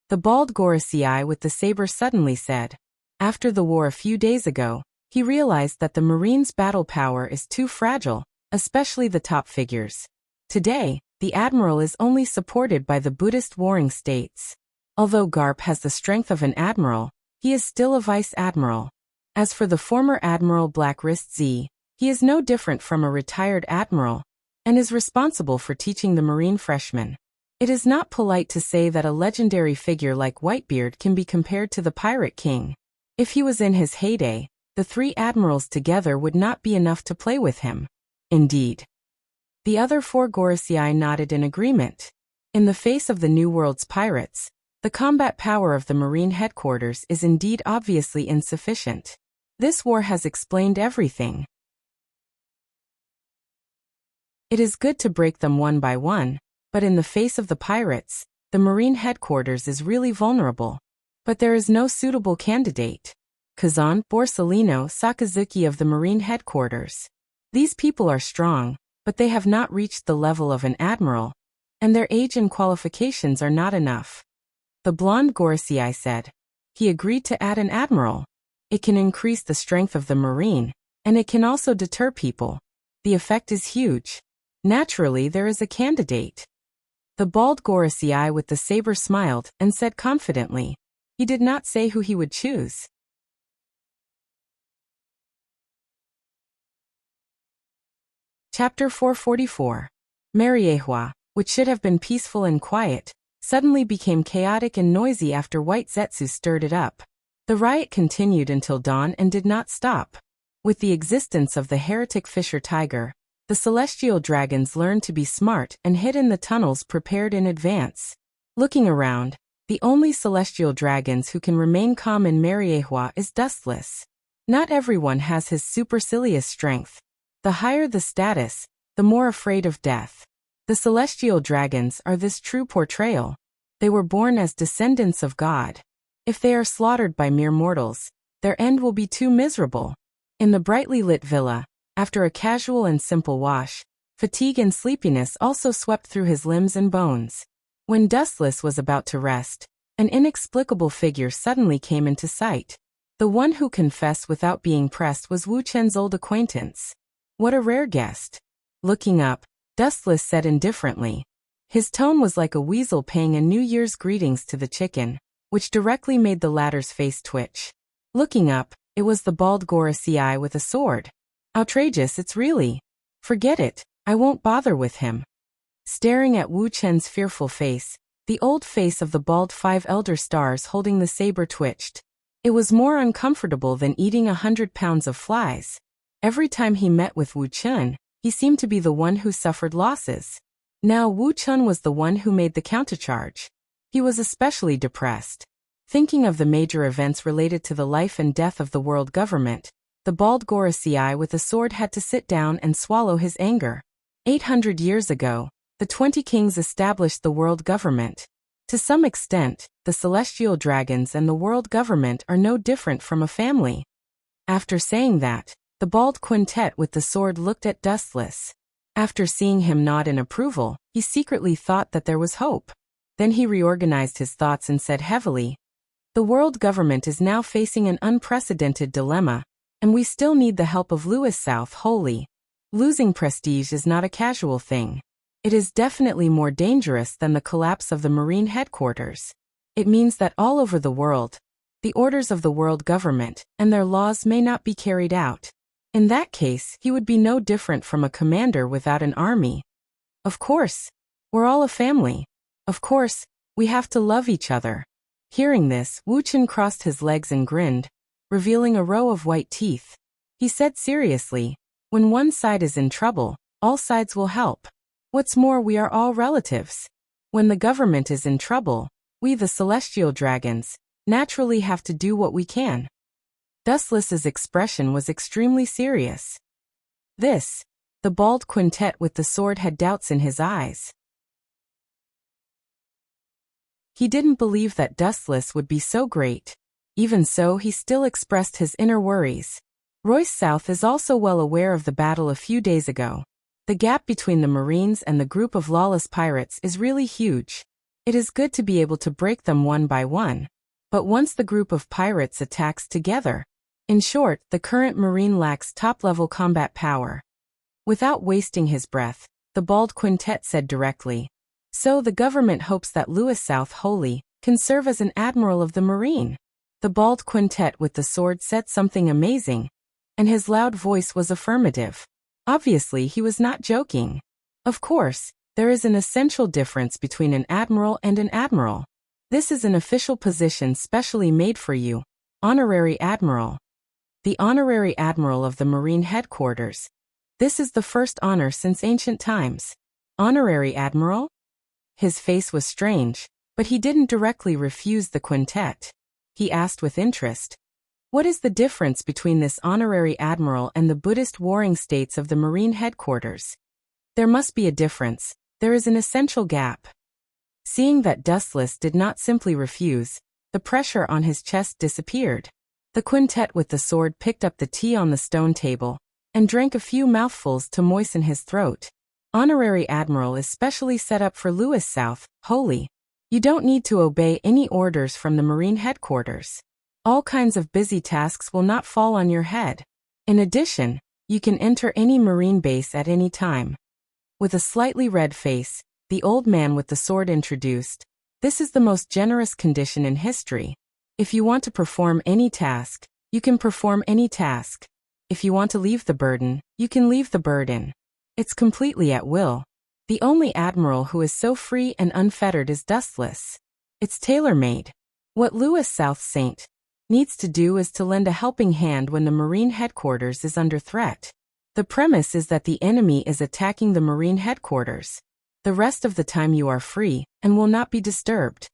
The bald Gorosei with the saber suddenly said. After the war a few days ago, he realized that the Marine's battle power is too fragile, especially the top figures. Today, the admiral is only supported by the Buddhist warring states. Although Garp has the strength of an admiral, he is still a vice-admiral. As for the former Admiral Black Wrist Z, he is no different from a retired admiral, and is responsible for teaching the Marine freshmen. It is not polite to say that a legendary figure like Whitebeard can be compared to the Pirate King. If he was in his heyday, the 3 admirals together would not be enough to play with him. Indeed. The other 4 Gorosei nodded in agreement. In the face of the New World's pirates, the combat power of the Marine headquarters is indeed obviously insufficient. This war has explained everything. It is good to break them one by one, but in the face of the pirates, the Marine headquarters is really vulnerable. But there is no suitable candidate. Kazan, Borsellino, Sakazuki of the Marine headquarters. These people are strong, but they have not reached the level of an admiral, and their age and qualifications are not enough. The blonde Gorosei said. He agreed to add an admiral. It can increase the strength of the Marine, and it can also deter people. The effect is huge. Naturally, there is a candidate. The bald Gorosei with the saber smiled and said confidently. He did not say who he would choose. Chapter 444. Mariehua, which should have been peaceful and quiet, suddenly became chaotic and noisy after White Zetsu stirred it up. The riot continued until dawn and did not stop. With the existence of the heretic Fisher Tiger, the celestial dragons learned to be smart and hid in the tunnels prepared in advance. Looking around, the only celestial dragons who can remain calm in Mariehua is Dustless. Not everyone has his supercilious strength. The higher the status, the more afraid of death. The celestial dragons are this true portrayal. They were born as descendants of God. If they are slaughtered by mere mortals, their end will be too miserable. In the brightly lit villa, after a casual and simple wash, fatigue and sleepiness also swept through his limbs and bones. When Dustless was about to rest, an inexplicable figure suddenly came into sight. The one who confessed without being pressed was Wu Chen's old acquaintance. What a rare guest. Looking up, Dustless said indifferently. His tone was like a weasel paying a New Year's greetings to the chicken, which directly made the latter's face twitch. Looking up, it was the bald Gorosei with a sword. Outrageous, it's really. Forget it, I won't bother with him. Staring at Wu Chen's fearful face, the old face of the bald 5 elder stars holding the saber twitched. It was more uncomfortable than eating 100 pounds of flies. Every time he met with Wu Chen, he seemed to be the one who suffered losses. Now Wu Chen was the one who made the countercharge. He was especially depressed. Thinking of the major events related to the life and death of the world government, the bald Gorosei with a sword had to sit down and swallow his anger. 800 years ago, the 20 kings established the world government. To some extent, the celestial dragons and the world government are no different from a family. After saying that, the bald quintet with the sword looked at Dustless. After seeing him nod in approval, he secretly thought that there was hope. Then he reorganized his thoughts and said heavily, "The world government is now facing an unprecedented dilemma, and we still need the help of Louis South Holy. Losing prestige is not a casual thing. It is definitely more dangerous than the collapse of the Marine headquarters. It means that all over the world, the orders of the world government and their laws may not be carried out. In that case, he would be no different from a commander without an army. Of course, we're all a family. Of course, we have to love each other." Hearing this, Wu Chen crossed his legs and grinned, revealing a row of white teeth. He said seriously, "When one side is in trouble, all sides will help. What's more, we are all relatives. When the government is in trouble, we the celestial dragons naturally have to do what we can." Dustless's expression was extremely serious. The bald quintet with the sword had doubts in his eyes. He didn't believe that Dustless would be so great. Even so, he still expressed his inner worries. Royce South is also well aware of the battle a few days ago. The gap between the Marines and the group of lawless pirates is really huge. It is good to be able to break them one by one. But once the group of pirates attacks together. In short, the current Marine lacks top-level combat power. Without wasting his breath, the bald quintet said directly, "So the government hopes that Louis South Holy can serve as an admiral of the Marine." The bald quintet with the sword said something amazing, and his loud voice was affirmative. Obviously, he was not joking. Of course, there is an essential difference between an admiral and an admiral. This is an official position specially made for you, honorary admiral. The honorary admiral of the Marine headquarters. This is the first honor since ancient times. Honorary admiral? His face was strange, but he didn't directly refuse the quintet. He asked with interest, "What is the difference between this honorary admiral and the Buddhist warring states of the Marine headquarters?" "There must be a difference. There is an essential gap." Seeing that Dustless did not simply refuse, the pressure on his chest disappeared. The quintet with the sword picked up the tea on the stone table and drank a few mouthfuls to moisten his throat. "Honorary admiral is specially set up for Louis South Holy. You don't need to obey any orders from the Marine headquarters. All kinds of busy tasks will not fall on your head. In addition, you can enter any Marine base at any time." With a slightly red face, the old man with the sword introduced, "This is the most generous condition in history. If you want to perform any task, you can perform any task. If you want to leave the burden, you can leave the burden. It's completely at will. The only admiral who is so free and unfettered is Dustless. It's tailor-made. What Louis South Saint needs to do is to lend a helping hand when the Marine headquarters is under threat. The premise is that the enemy is attacking the Marine headquarters. The rest of the time you are free and will not be disturbed."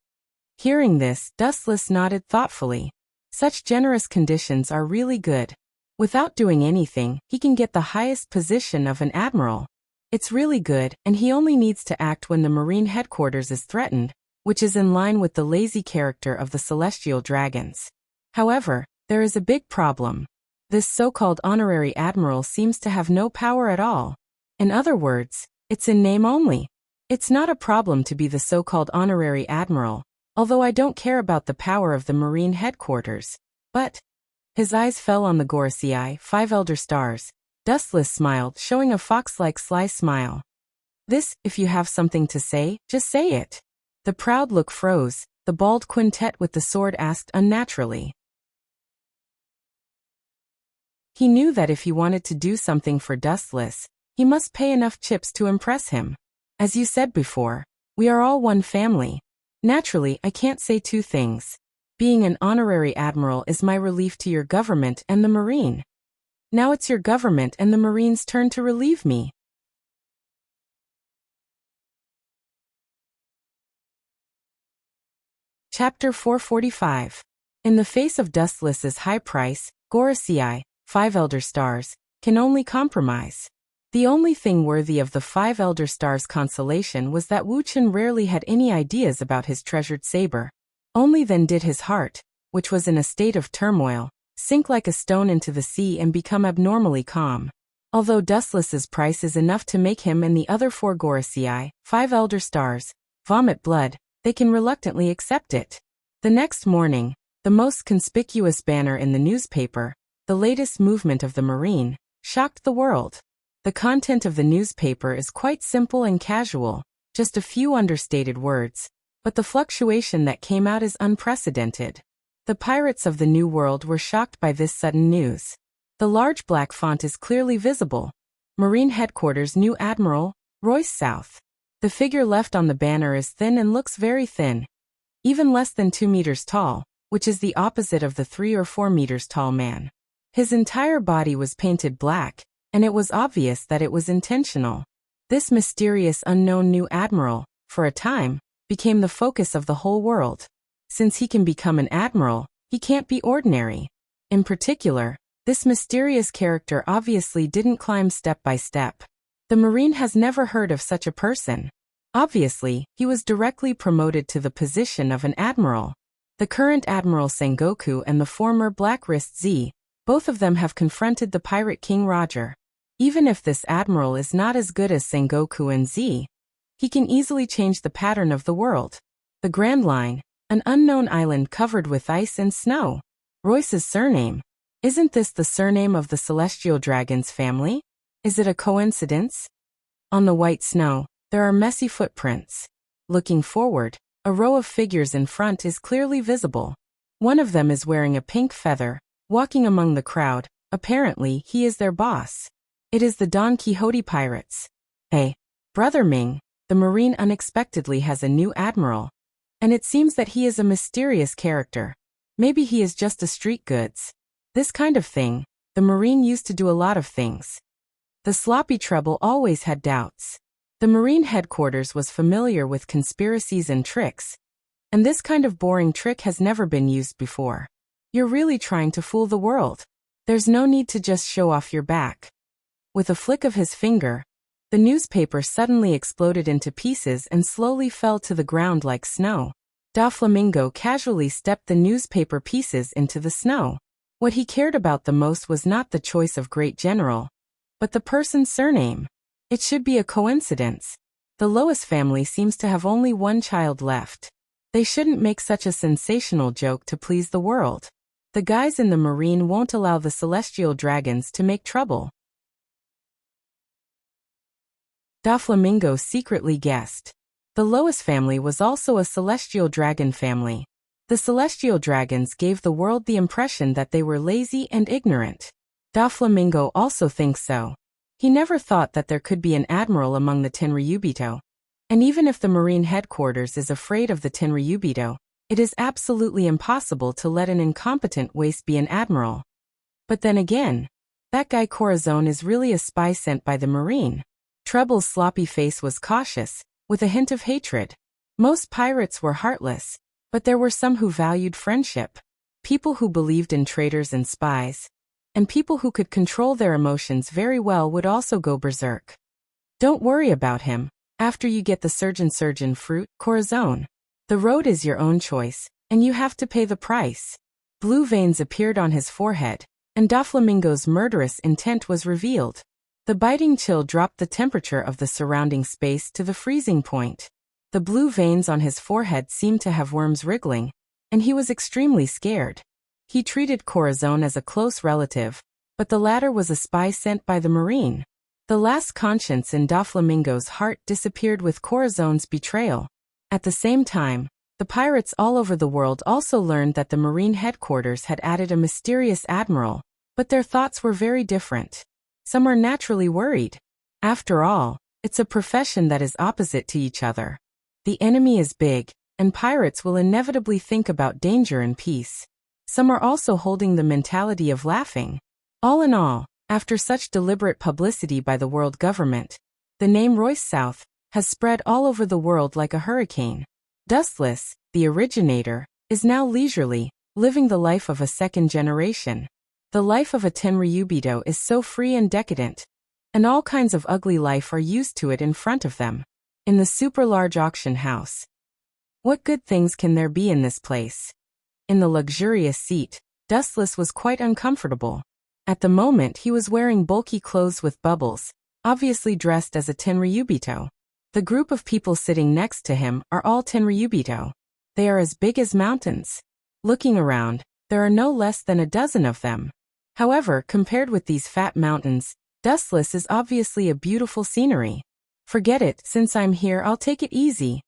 Hearing this, Dustless nodded thoughtfully. Such generous conditions are really good. Without doing anything, he can get the highest position of an admiral. It's really good, and he only needs to act when the Marine headquarters is threatened, which is in line with the lazy character of the celestial dragons. However, there is a big problem. This so-called honorary admiral seems to have no power at all. In other words, it's in name only. It's not a problem to be the so-called honorary admiral, although I don't care about the power of the Marine headquarters. But his eyes fell on the Gorosei, 5 elder stars. Dustless smiled, showing a fox-like sly smile. This, if you have something to say, just say it. The proud look froze. The bald quintet with the sword asked unnaturally. He knew that if he wanted to do something for Dustless, he must pay enough chips to impress him. As you said before, we are all one family. Naturally, I can't say two things. Being an honorary admiral is my relief to your government and the Marine. Now it's your government and the Marine's turn to relieve me. Chapter 445. In the face of Dustless's high price, Gorosei, 5 Elder Stars, can only compromise. The only thing worthy of the 5 Elder Stars' consolation was that Wu Chen rarely had any ideas about his treasured saber. Only then did his heart, which was in a state of turmoil, sink like a stone into the sea and become abnormally calm. Although Dustless's price is enough to make him and the other 4 Gorosei, 5 Elder Stars, vomit blood, they can reluctantly accept it. The next morning, the most conspicuous banner in the newspaper, the latest movement of the Marine, shocked the world. The content of the newspaper is quite simple and casual, just a few understated words, but the fluctuation that came out is unprecedented. The pirates of the New World were shocked by this sudden news. The large black font is clearly visible. Marine Headquarters New Admiral, Royce South. The figure left on the banner is thin and looks very thin. Even less than 2 meters tall, which is the opposite of the 3 or 4 meters tall man. His entire body was painted black, and it was obvious that it was intentional. This mysterious unknown new admiral, for a time, became the focus of the whole world. Since he can become an admiral, he can't be ordinary. In particular, this mysterious character obviously didn't climb step by step. The Marine has never heard of such a person. Obviously, he was directly promoted to the position of an admiral. The current Admiral Sengoku and the former Black Wrist Z, both of them have confronted the Pirate King Roger. Even if this admiral is not as good as Sengoku and Z, he can easily change the pattern of the world. The Grand Line, an unknown island covered with ice and snow. Royce's surname. Isn't this the surname of the Celestial Dragon's family? Is it a coincidence? On the white snow, there are messy footprints. Looking forward, a row of figures in front is clearly visible. One of them is wearing a pink feather, walking among the crowd. Apparently, he is their boss. It is the Don Quixote pirates. Hey, Brother Ming, the Marine unexpectedly has a new admiral. And it seems that he is a mysterious character. Maybe he is just a street goods. This kind of thing, the Marine used to do a lot of things. The sloppy treble always had doubts. The Marine headquarters was familiar with conspiracies and tricks, and this kind of boring trick has never been used before. You're really trying to fool the world. There's no need to just show off your back. With a flick of his finger, the newspaper suddenly exploded into pieces and slowly fell to the ground like snow. Doflamingo casually stepped the newspaper pieces into the snow. What he cared about the most was not the choice of great general, but the person's surname. It should be a coincidence. The Lois family seems to have only one child left. They shouldn't make such a sensational joke to please the world. The guys in the Marine won't allow the Celestial Dragons to make trouble. Doflamingo secretly guessed. The Lois family was also a Celestial Dragon family. The Celestial Dragons gave the world the impression that they were lazy and ignorant. Doflamingo also thinks so. He never thought that there could be an admiral among the Tenryubito. And even if the Marine headquarters is afraid of the Tenryubito, it is absolutely impossible to let an incompetent waste be an admiral. But then again, that guy Corazon is really a spy sent by the Marine. Treble's sloppy face was cautious, with a hint of hatred. Most pirates were heartless, but there were some who valued friendship. People who believed in traitors and spies. And people who could control their emotions very well would also go berserk. Don't worry about him. After you get the surgeon fruit, Corazon. The road is your own choice, and you have to pay the price. Blue veins appeared on his forehead, and Doflamingo's murderous intent was revealed. The biting chill dropped the temperature of the surrounding space to the freezing point. The blue veins on his forehead seemed to have worms wriggling, and he was extremely scared. He treated Corazon as a close relative, but the latter was a spy sent by the Marine. The last conscience in Doflamingo's heart disappeared with Corazon's betrayal. At the same time, the pirates all over the world also learned that the Marine headquarters had added a mysterious admiral, but their thoughts were very different. Some are naturally worried. After all, it's a profession that is opposite to each other. The enemy is big, and pirates will inevitably think about danger and peace. Some are also holding the mentality of laughing. All in all, after such deliberate publicity by the world government, the name Royce South has spread all over the world like a hurricane. Dustless, the originator, is now leisurely, living the life of a second generation. The life of a Tenryubito is so free and decadent, and all kinds of ugly life are used to it in front of them. In the super-large auction house. What good things can there be in this place? In the luxurious seat, Dustless was quite uncomfortable. At the moment he was wearing bulky clothes with bubbles, obviously dressed as a Tenryubito. The group of people sitting next to him are all Tenryubito. They are as big as mountains. Looking around, there are no less than a dozen of them. However, compared with these fat mountains, Dustless is obviously a beautiful scenery. Forget it, since I'm here I'll take it easy.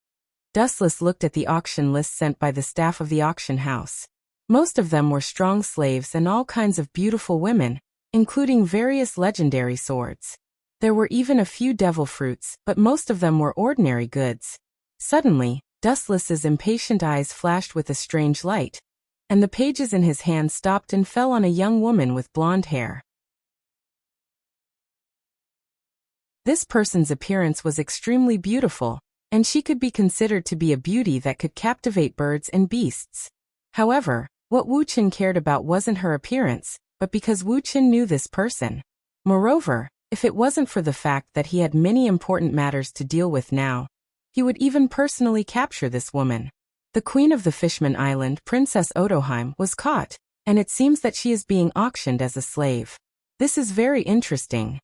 Dustless looked at the auction list sent by the staff of the auction house. Most of them were strong slaves and all kinds of beautiful women, including various legendary swords. There were even a few devil fruits, but most of them were ordinary goods. Suddenly, Dustless's impatient eyes flashed with a strange light, and the pages in his hand stopped and fell on a young woman with blonde hair. This person's appearance was extremely beautiful, and she could be considered to be a beauty that could captivate birds and beasts. However, what Wu Qin cared about wasn't her appearance, but because Wu Qin knew this person. Moreover, if it wasn't for the fact that he had many important matters to deal with now, he would even personally capture this woman. The queen of the Fishman Island, Princess Odoheim, was caught, and it seems that she is being auctioned as a slave. This is very interesting.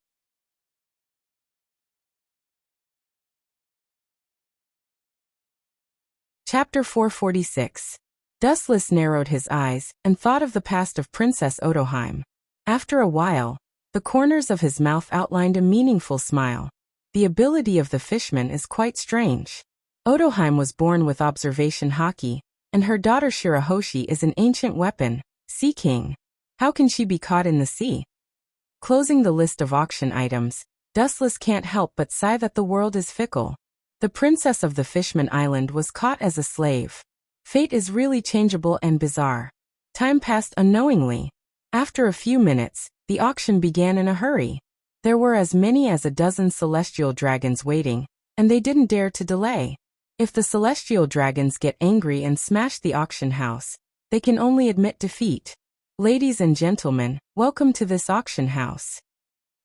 Chapter 446. Dustless narrowed his eyes and thought of the past of Princess Odoheim. After a while, the corners of his mouth outlined a meaningful smile. The ability of the fishman is quite strange. Odoheim was born with observation haki, and her daughter Shirahoshi is an ancient weapon, Sea King. How can she be caught in the sea? Closing the list of auction items, Dustless can't help but sigh that the world is fickle. The princess of the Fishman Island was caught as a slave. Fate is really changeable and bizarre. Time passed unknowingly. After a few minutes, the auction began in a hurry. There were as many as a dozen celestial dragons waiting, and they didn't dare to delay. If the celestial dragons get angry and smash the auction house, they can only admit defeat. Ladies and gentlemen, welcome to this auction house.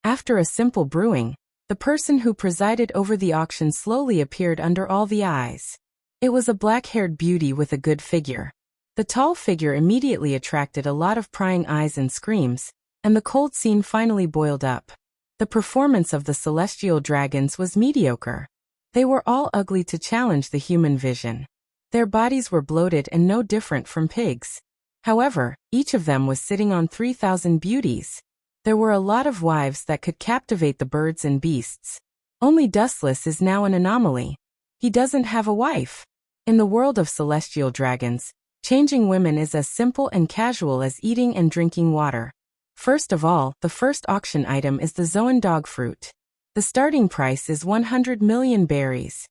After a simple brewing, the person who presided over the auction slowly appeared under all the eyes. It was a black-haired beauty with a good figure. The tall figure immediately attracted a lot of prying eyes and screams, and the cold scene finally boiled up. The performance of the celestial dragons was mediocre. They were all ugly to challenge the human vision. Their bodies were bloated and no different from pigs. However, each of them was sitting on 3,000 beauties. There were a lot of wives that could captivate the birds and beasts. Only Dustless is now an anomaly. He doesn't have a wife. In the world of celestial dragons, changing women is as simple and casual as eating and drinking water. First of all, the first auction item is the Zoan dog fruit. The starting price is 100 million berries.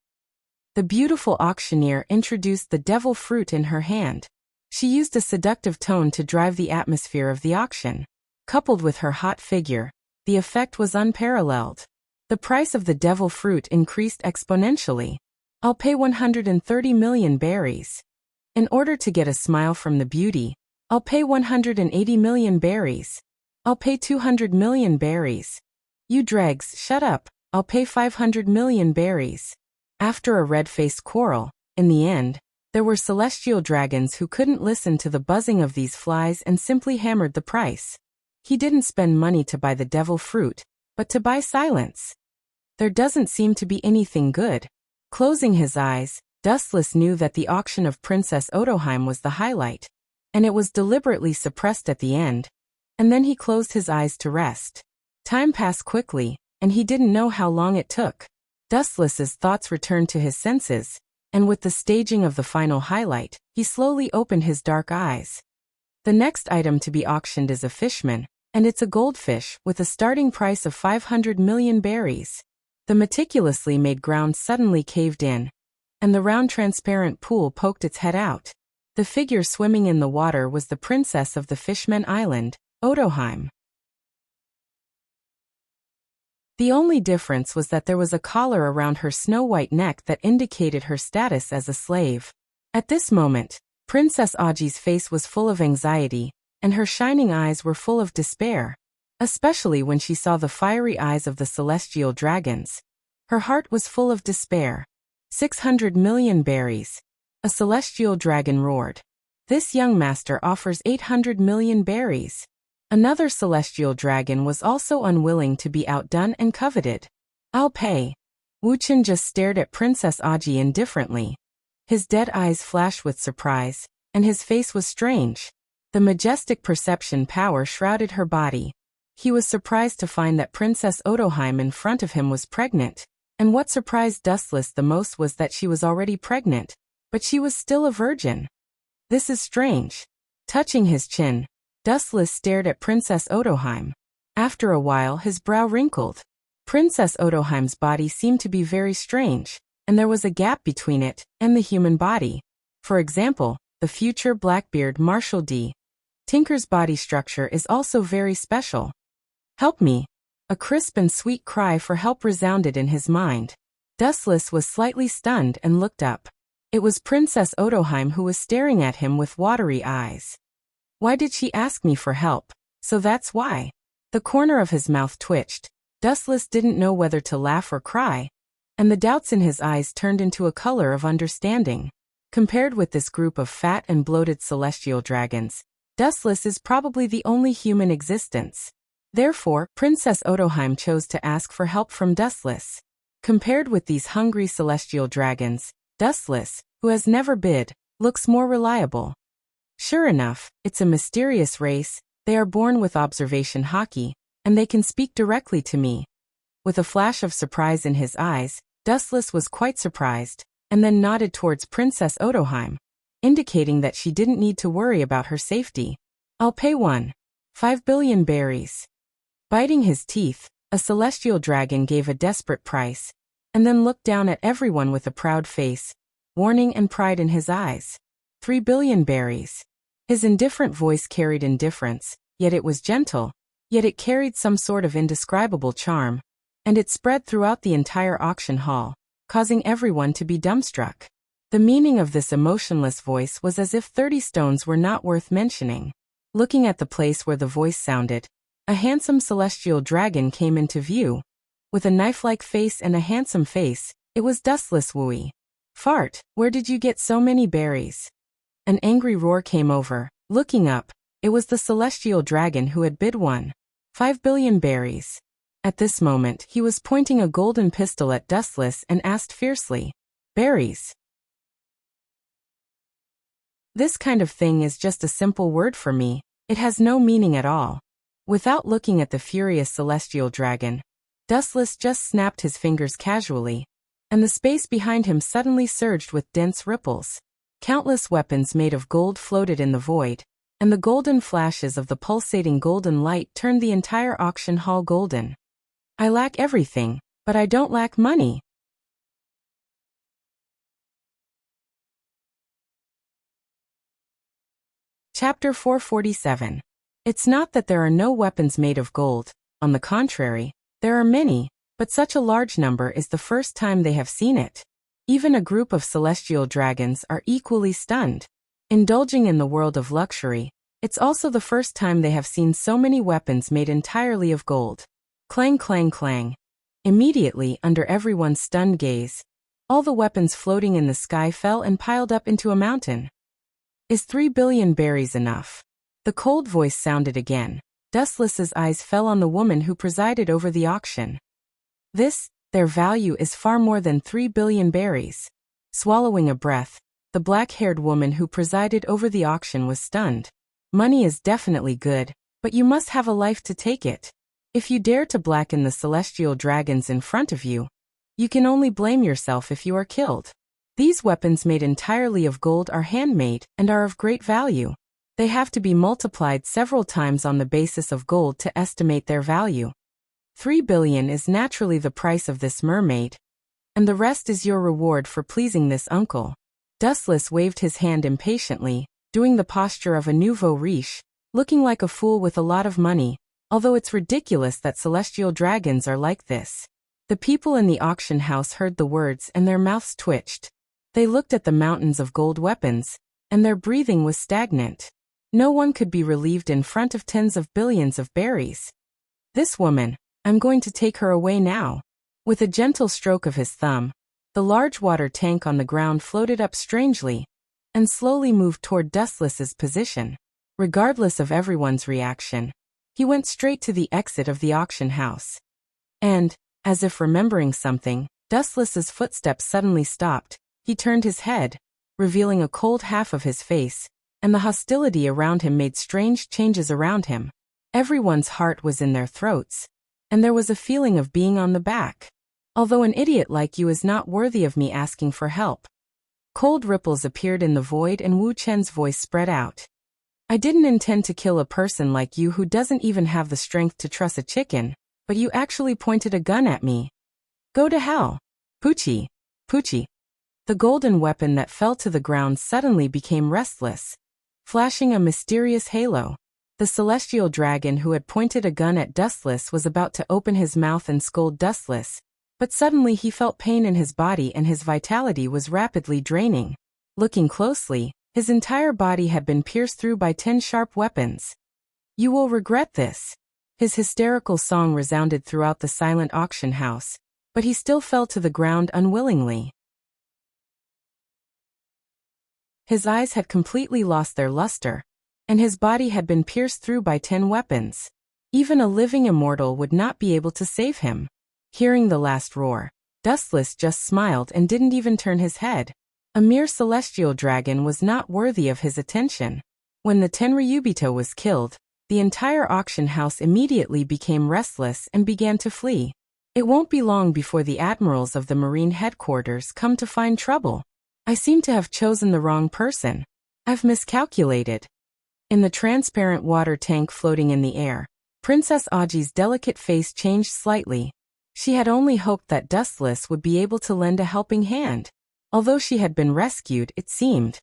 The beautiful auctioneer introduced the devil fruit in her hand. She used a seductive tone to drive the atmosphere of the auction. Coupled with her hot figure, the effect was unparalleled. The price of the devil fruit increased exponentially. I'll pay 130 million berries. In order to get a smile from the beauty, I'll pay 180 million berries. I'll pay 200 million berries. You dregs, shut up, I'll pay 500 million berries. After a red-faced quarrel, in the end, there were celestial dragons who couldn't listen to the buzzing of these flies and simply hammered the price. He didn't spend money to buy the devil fruit, but to buy silence. There doesn't seem to be anything good. Closing his eyes, Dustless knew that the auction of Princess Odoheim was the highlight, and it was deliberately suppressed at the end, and then he closed his eyes to rest. Time passed quickly, and he didn't know how long it took. Dustless's thoughts returned to his senses, and with the staging of the final highlight, he slowly opened his dark eyes. The next item to be auctioned is a fishman, and it's a goldfish with a starting price of 500 million berries. The meticulously made ground suddenly caved in, and the round transparent pool poked its head out. The figure swimming in the water was the princess of the Fishmen Island, Odoheim. The only difference was that there was a collar around her snow-white neck that indicated her status as a slave. At this moment, Princess Augi's face was full of anxiety, and her shining eyes were full of despair, especially when she saw the fiery eyes of the celestial dragons. Her heart was full of despair. 600 million berries. A celestial dragon roared. This young master offers 800 million berries. Another celestial dragon was also unwilling to be outdone and coveted. I'll pay. Wuchen just stared at Princess Augi indifferently. His dead eyes flashed with surprise, and his face was strange. The majestic perception power shrouded her body. He was surprised to find that Princess Odoheim in front of him was pregnant, and what surprised Dustless the most was that she was already pregnant, but she was still a virgin. This is strange. Touching his chin, Dustless stared at Princess Odoheim. After a while his brow wrinkled. Princess Odoheim's body seemed to be very strange, and there was a gap between it and the human body. For example, the future Blackbeard Marshal D. Tinker's body structure is also very special. Help me. A crisp and sweet cry for help resounded in his mind. Dustless was slightly stunned and looked up. It was Princess Odoheim who was staring at him with watery eyes. Why did she ask me for help? So that's why. The corner of his mouth twitched. Dustless didn't know whether to laugh or cry, and the doubts in his eyes turned into a color of understanding. Compared with this group of fat and bloated celestial dragons, Dustless is probably the only human existence. Therefore, Princess Odoheim chose to ask for help from Dustless. Compared with these hungry celestial dragons, Dustless, who has never bid, looks more reliable. Sure enough, it's a mysterious race. They are born with observation haki, and they can speak directly to me. With a flash of surprise in his eyes, Dustless was quite surprised, and then nodded towards Princess Odoheim, indicating that she didn't need to worry about her safety. I'll pay 5 billion berries. Biting his teeth, a celestial dragon gave a desperate price, and then looked down at everyone with a proud face, warning and pride in his eyes. 3 billion berries. His indifferent voice carried indifference, yet it was gentle, yet it carried some sort of indescribable charm, and it spread throughout the entire auction hall, causing everyone to be dumbstruck. The meaning of this emotionless voice was as if 30 stones were not worth mentioning. Looking at the place where the voice sounded, a handsome celestial dragon came into view. With a knife-like face and a handsome face, it was Dustless Wui. Fart, where did you get so many berries? An angry roar came over. Looking up, it was the celestial dragon who had bid 5 billion berries. At this moment he was pointing a golden pistol at Dustless and asked fiercely, berries? This kind of thing is just a simple word for me. It has no meaning at all. Without looking at the furious celestial dragon, Dustless just snapped his fingers casually, and the space behind him suddenly surged with dense ripples. Countless weapons made of gold floated in the void, and the golden flashes of the pulsating golden light turned the entire auction hall golden. I lack everything, but I don't lack money. Chapter 447. It's not that there are no weapons made of gold. On the contrary, there are many, but such a large number is the first time they have seen it. Even a group of celestial dragons are equally stunned. Indulging in the world of luxury, it's also the first time they have seen so many weapons made entirely of gold. Clang clang clang. Immediately, under everyone's stunned gaze, all the weapons floating in the sky fell and piled up into a mountain. Is 3 billion berries enough? The cold voice sounded again. Dustless's eyes fell on the woman who presided over the auction. Their value is far more than 3 billion berries. Swallowing a breath, the black-haired woman who presided over the auction was stunned. Money is definitely good, but you must have a life to take it. If you dare to blacken the celestial dragons in front of you, you can only blame yourself if you are killed. These weapons made entirely of gold are handmade and are of great value. They have to be multiplied several times on the basis of gold to estimate their value. 3 billion is naturally the price of this mermaid, and the rest is your reward for pleasing this uncle. Dustless waved his hand impatiently, doing the posture of a nouveau riche, looking like a fool with a lot of money, although it's ridiculous that celestial dragons are like this. The people in the auction house heard the words and their mouths twitched. They looked at the mountains of gold weapons, and their breathing was stagnant. No one could be relieved in front of tens of billions of berries. This woman, I'm going to take her away now. With a gentle stroke of his thumb, the large water tank on the ground floated up strangely, and slowly moved toward Dustless's position. Regardless of everyone's reaction, he went straight to the exit of the auction house. And, as if remembering something, Dustless's footsteps suddenly stopped. He turned his head, revealing a cold half of his face, and the hostility around him made strange changes around him. Everyone's heart was in their throats, and there was a feeling of being on the back. Although an idiot like you is not worthy of me asking for help. Cold ripples appeared in the void and Wu Chen's voice spread out. I didn't intend to kill a person like you who doesn't even have the strength to truss a chicken, but you actually pointed a gun at me. Go to hell. Poochie. Poochie. The golden weapon that fell to the ground suddenly became restless, flashing a mysterious halo. The celestial dragon who had pointed a gun at Dustless was about to open his mouth and scold Dustless, but suddenly he felt pain in his body and his vitality was rapidly draining. Looking closely, his entire body had been pierced through by 10 sharp weapons. You will regret this. His hysterical song resounded throughout the silent auction house, but he still fell to the ground unwillingly. His eyes had completely lost their luster, and his body had been pierced through by 10 weapons. Even a living immortal would not be able to save him. Hearing the last roar, Dustless just smiled and didn't even turn his head. A mere celestial dragon was not worthy of his attention. When the Tenryubito was killed, the entire auction house immediately became restless and began to flee. It won't be long before the admirals of the marine headquarters come to find trouble. I seem to have chosen the wrong person. I've miscalculated. In the transparent water tank floating in the air, Princess Aji's delicate face changed slightly. She had only hoped that Dustless would be able to lend a helping hand. Although she had been rescued, it seemed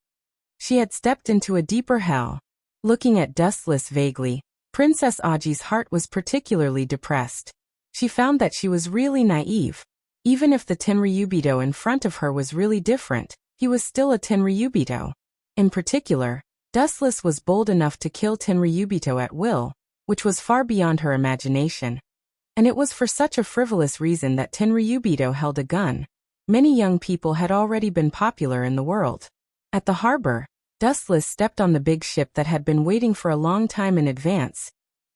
she had stepped into a deeper hell. Looking at Dustless vaguely, Princess Aji's heart was particularly depressed. She found that she was really naive. Even if the Tenryubito in front of her was really different, he was still a Tenryubito. In particular, Dustless was bold enough to kill Tenryubito at will, which was far beyond her imagination. And it was for such a frivolous reason that Tenryubito held a gun. Many young people had already been popular in the world. At the harbor, Dustless stepped on the big ship that had been waiting for a long time in advance,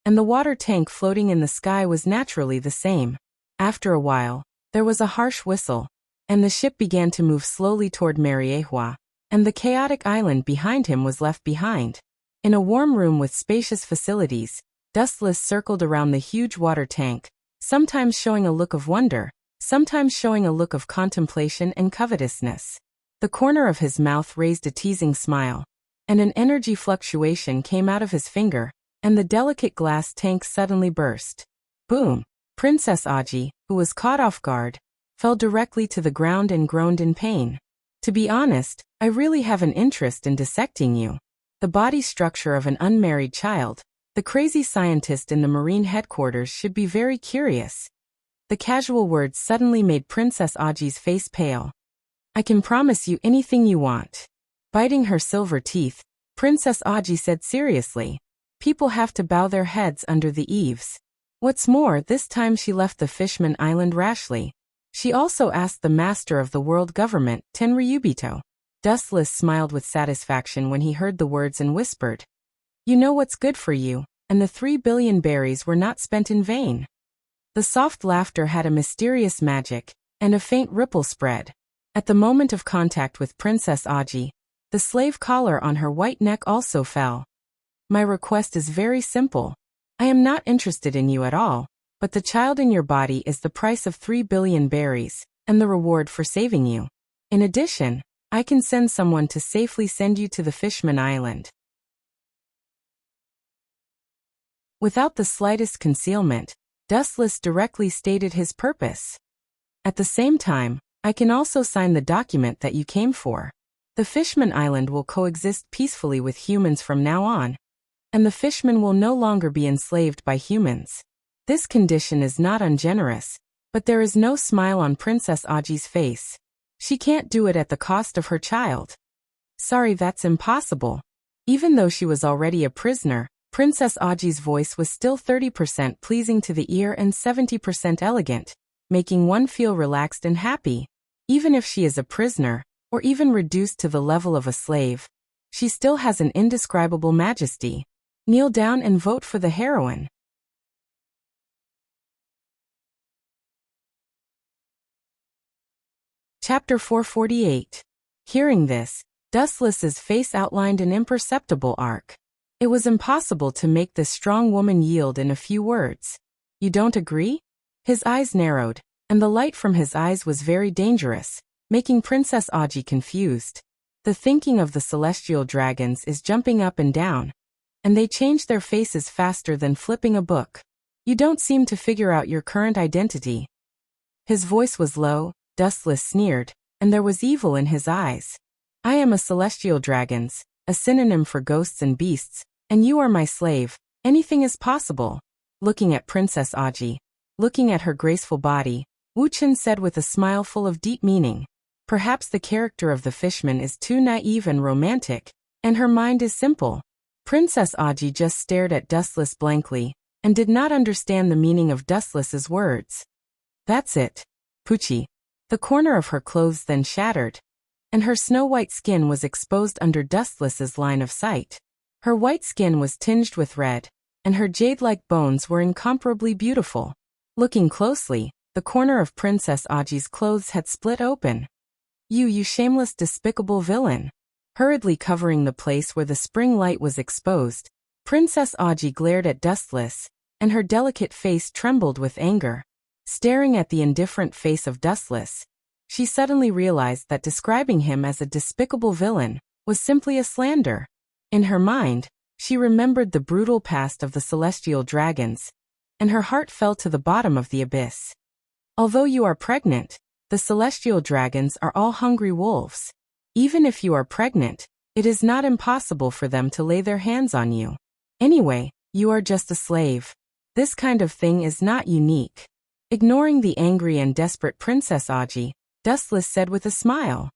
and the water tank floating in the sky was naturally the same. After a while, there was a harsh whistle, and the ship began to move slowly toward Mariehua, and the chaotic island behind him was left behind. In a warm room with spacious facilities, Dustless circled around the huge water tank, sometimes showing a look of wonder, sometimes showing a look of contemplation and covetousness. The corner of his mouth raised a teasing smile, and an energy fluctuation came out of his finger, and the delicate glass tank suddenly burst. Boom! Princess Aji, who was caught off guard, fell directly to the ground and groaned in pain. To be honest, I really have an interest in dissecting you. The body structure of an unmarried child, the crazy scientist in the marine headquarters should be very curious. The casual words suddenly made Princess Aji's face pale. I can promise you anything you want. Biting her silver teeth, Princess Aji said seriously. People have to bow their heads under the eaves. What's more, this time she left the Fishman Island rashly. She also asked the master of the world government, Tenryubito. Dustless smiled with satisfaction when he heard the words and whispered, You know what's good for you, and the 3 billion berries were not spent in vain. The soft laughter had a mysterious magic, and a faint ripple spread. At the moment of contact with Princess Aji, the slave collar on her white neck also fell. My request is very simple. I am not interested in you at all, but the child in your body is the price of 3 billion berries, and the reward for saving you. In addition, I can send someone to safely send you to the Fishman Island. Without the slightest concealment, Dustless directly stated his purpose. At the same time, I can also sign the document that you came for. The Fishman Island will coexist peacefully with humans from now on, and the fishmen will no longer be enslaved by humans. This condition is not ungenerous, but there is no smile on Princess Aji's face. She can't do it at the cost of her child. Sorry, that's impossible. Even though she was already a prisoner, Princess Aji's voice was still 30% pleasing to the ear and 70% elegant, making one feel relaxed and happy. Even if she is a prisoner, or even reduced to the level of a slave, she still has an indescribable majesty. Kneel down and vote for the heroine. Chapter 448. Hearing this, Dustless's face outlined an imperceptible arc. It was impossible to make this strong woman yield in a few words. You don't agree? His eyes narrowed, and the light from his eyes was very dangerous, making Princess Aji confused. The thinking of the celestial dragons is jumping up and down, and they change their faces faster than flipping a book. You don't seem to figure out your current identity. His voice was low, Dustless sneered, and there was evil in his eyes. I am a celestial dragons, a synonym for ghosts and beasts, and you are my slave. Anything is possible. Looking at Princess Aji, looking at her graceful body, Wu Chen said with a smile full of deep meaning. Perhaps the character of the fishman is too naive and romantic, and her mind is simple. Princess Aji just stared at Dustless blankly, and did not understand the meaning of Dustless's words. That's it. Poochie. The corner of her clothes then shattered, and her snow-white skin was exposed under Dustless's line of sight. Her white skin was tinged with red, and her jade-like bones were incomparably beautiful. Looking closely, the corner of Princess Aji's clothes had split open. You shameless, despicable villain. Hurriedly covering the place where the spring light was exposed, Princess Aji glared at Dustless, and her delicate face trembled with anger. Staring at the indifferent face of Dustless, she suddenly realized that describing him as a despicable villain was simply a slander. In her mind, she remembered the brutal past of the celestial dragons, and her heart fell to the bottom of the abyss. Although you are pregnant, the celestial dragons are all hungry wolves. Even if you are pregnant, it is not impossible for them to lay their hands on you. Anyway, you are just a slave. This kind of thing is not unique. Ignoring the angry and desperate Princess Aji, Dustless said with a smile.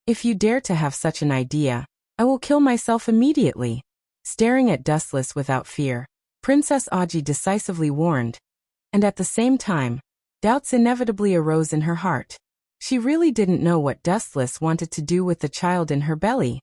If you dare to have such an idea, I will kill myself immediately. Staring at Dustless without fear, Princess Aji decisively warned, and at the same time, doubts inevitably arose in her heart. She really didn't know what Dustless wanted to do with the child in her belly.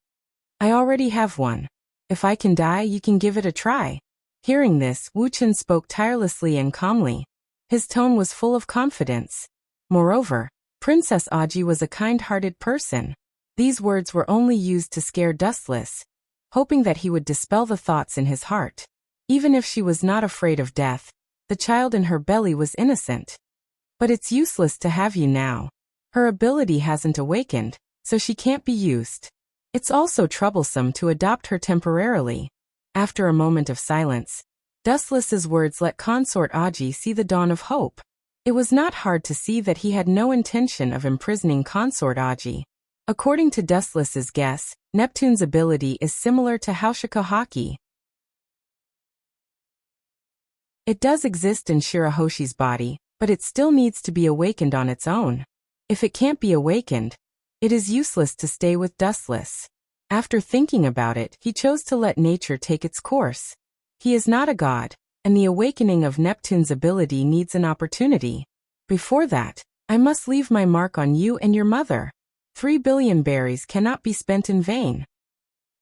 I already have one. If I can die, you can give it a try. Hearing this, Wu Chen spoke tirelessly and calmly. His tone was full of confidence. Moreover, Princess Aji was a kind-hearted person. These words were only used to scare Dustless, hoping that he would dispel the thoughts in his heart. Even if she was not afraid of death, the child in her belly was innocent. But it's useless to have you now. Her ability hasn't awakened, so she can't be used. It's also troublesome to adopt her temporarily. After a moment of silence, Dustless's words let Consort Aji see the dawn of hope. It was not hard to see that he had no intention of imprisoning Consort Aji. According to Dustless's guess, Neptune's ability is similar to Haushika Haki. It does exist in Shirahoshi's body, but it still needs to be awakened on its own. If it can't be awakened, it is useless to stay with Dustless. After thinking about it, he chose to let nature take its course. He is not a god, and the awakening of Neptune's ability needs an opportunity. Before that, I must leave my mark on you and your mother. 3 billion berries cannot be spent in vain.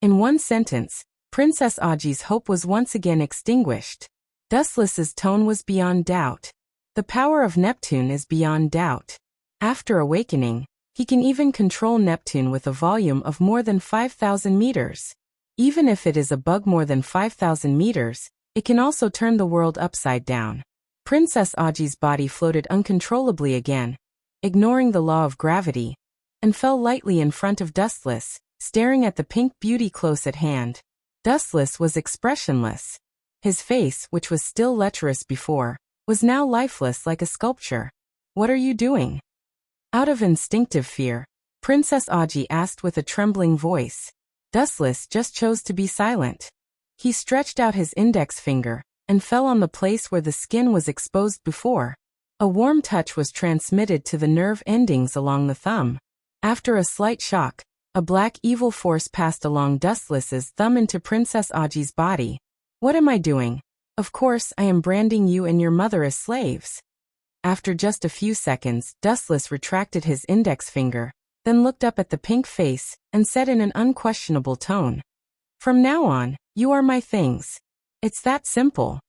In one sentence, Princess Aji's hope was once again extinguished. Dustless's tone was beyond doubt. The power of Neptune is beyond doubt. After awakening, he can even control Neptune with a volume of more than 5,000 meters. Even if it is a bug more than 5,000 meters, it can also turn the world upside down. Princess Aji's body floated uncontrollably again, ignoring the law of gravity, and fell lightly in front of Dustless, staring at the pink beauty close at hand. Dustless was expressionless. His face, which was still lecherous before, was now lifeless like a sculpture. "What are you doing?" Out of instinctive fear, Princess Aji asked with a trembling voice. Dustless just chose to be silent. He stretched out his index finger and fell on the place where the skin was exposed before. A warm touch was transmitted to the nerve endings along the thumb. After a slight shock, a black evil force passed along Dustless's thumb into Princess Aji's body. "What am I doing? Of course I am branding you and your mother as slaves." After just a few seconds, Dustless retracted his index finger, then looked up at the pink face and said in an unquestionable tone, "From now on, you are my things. It's that simple."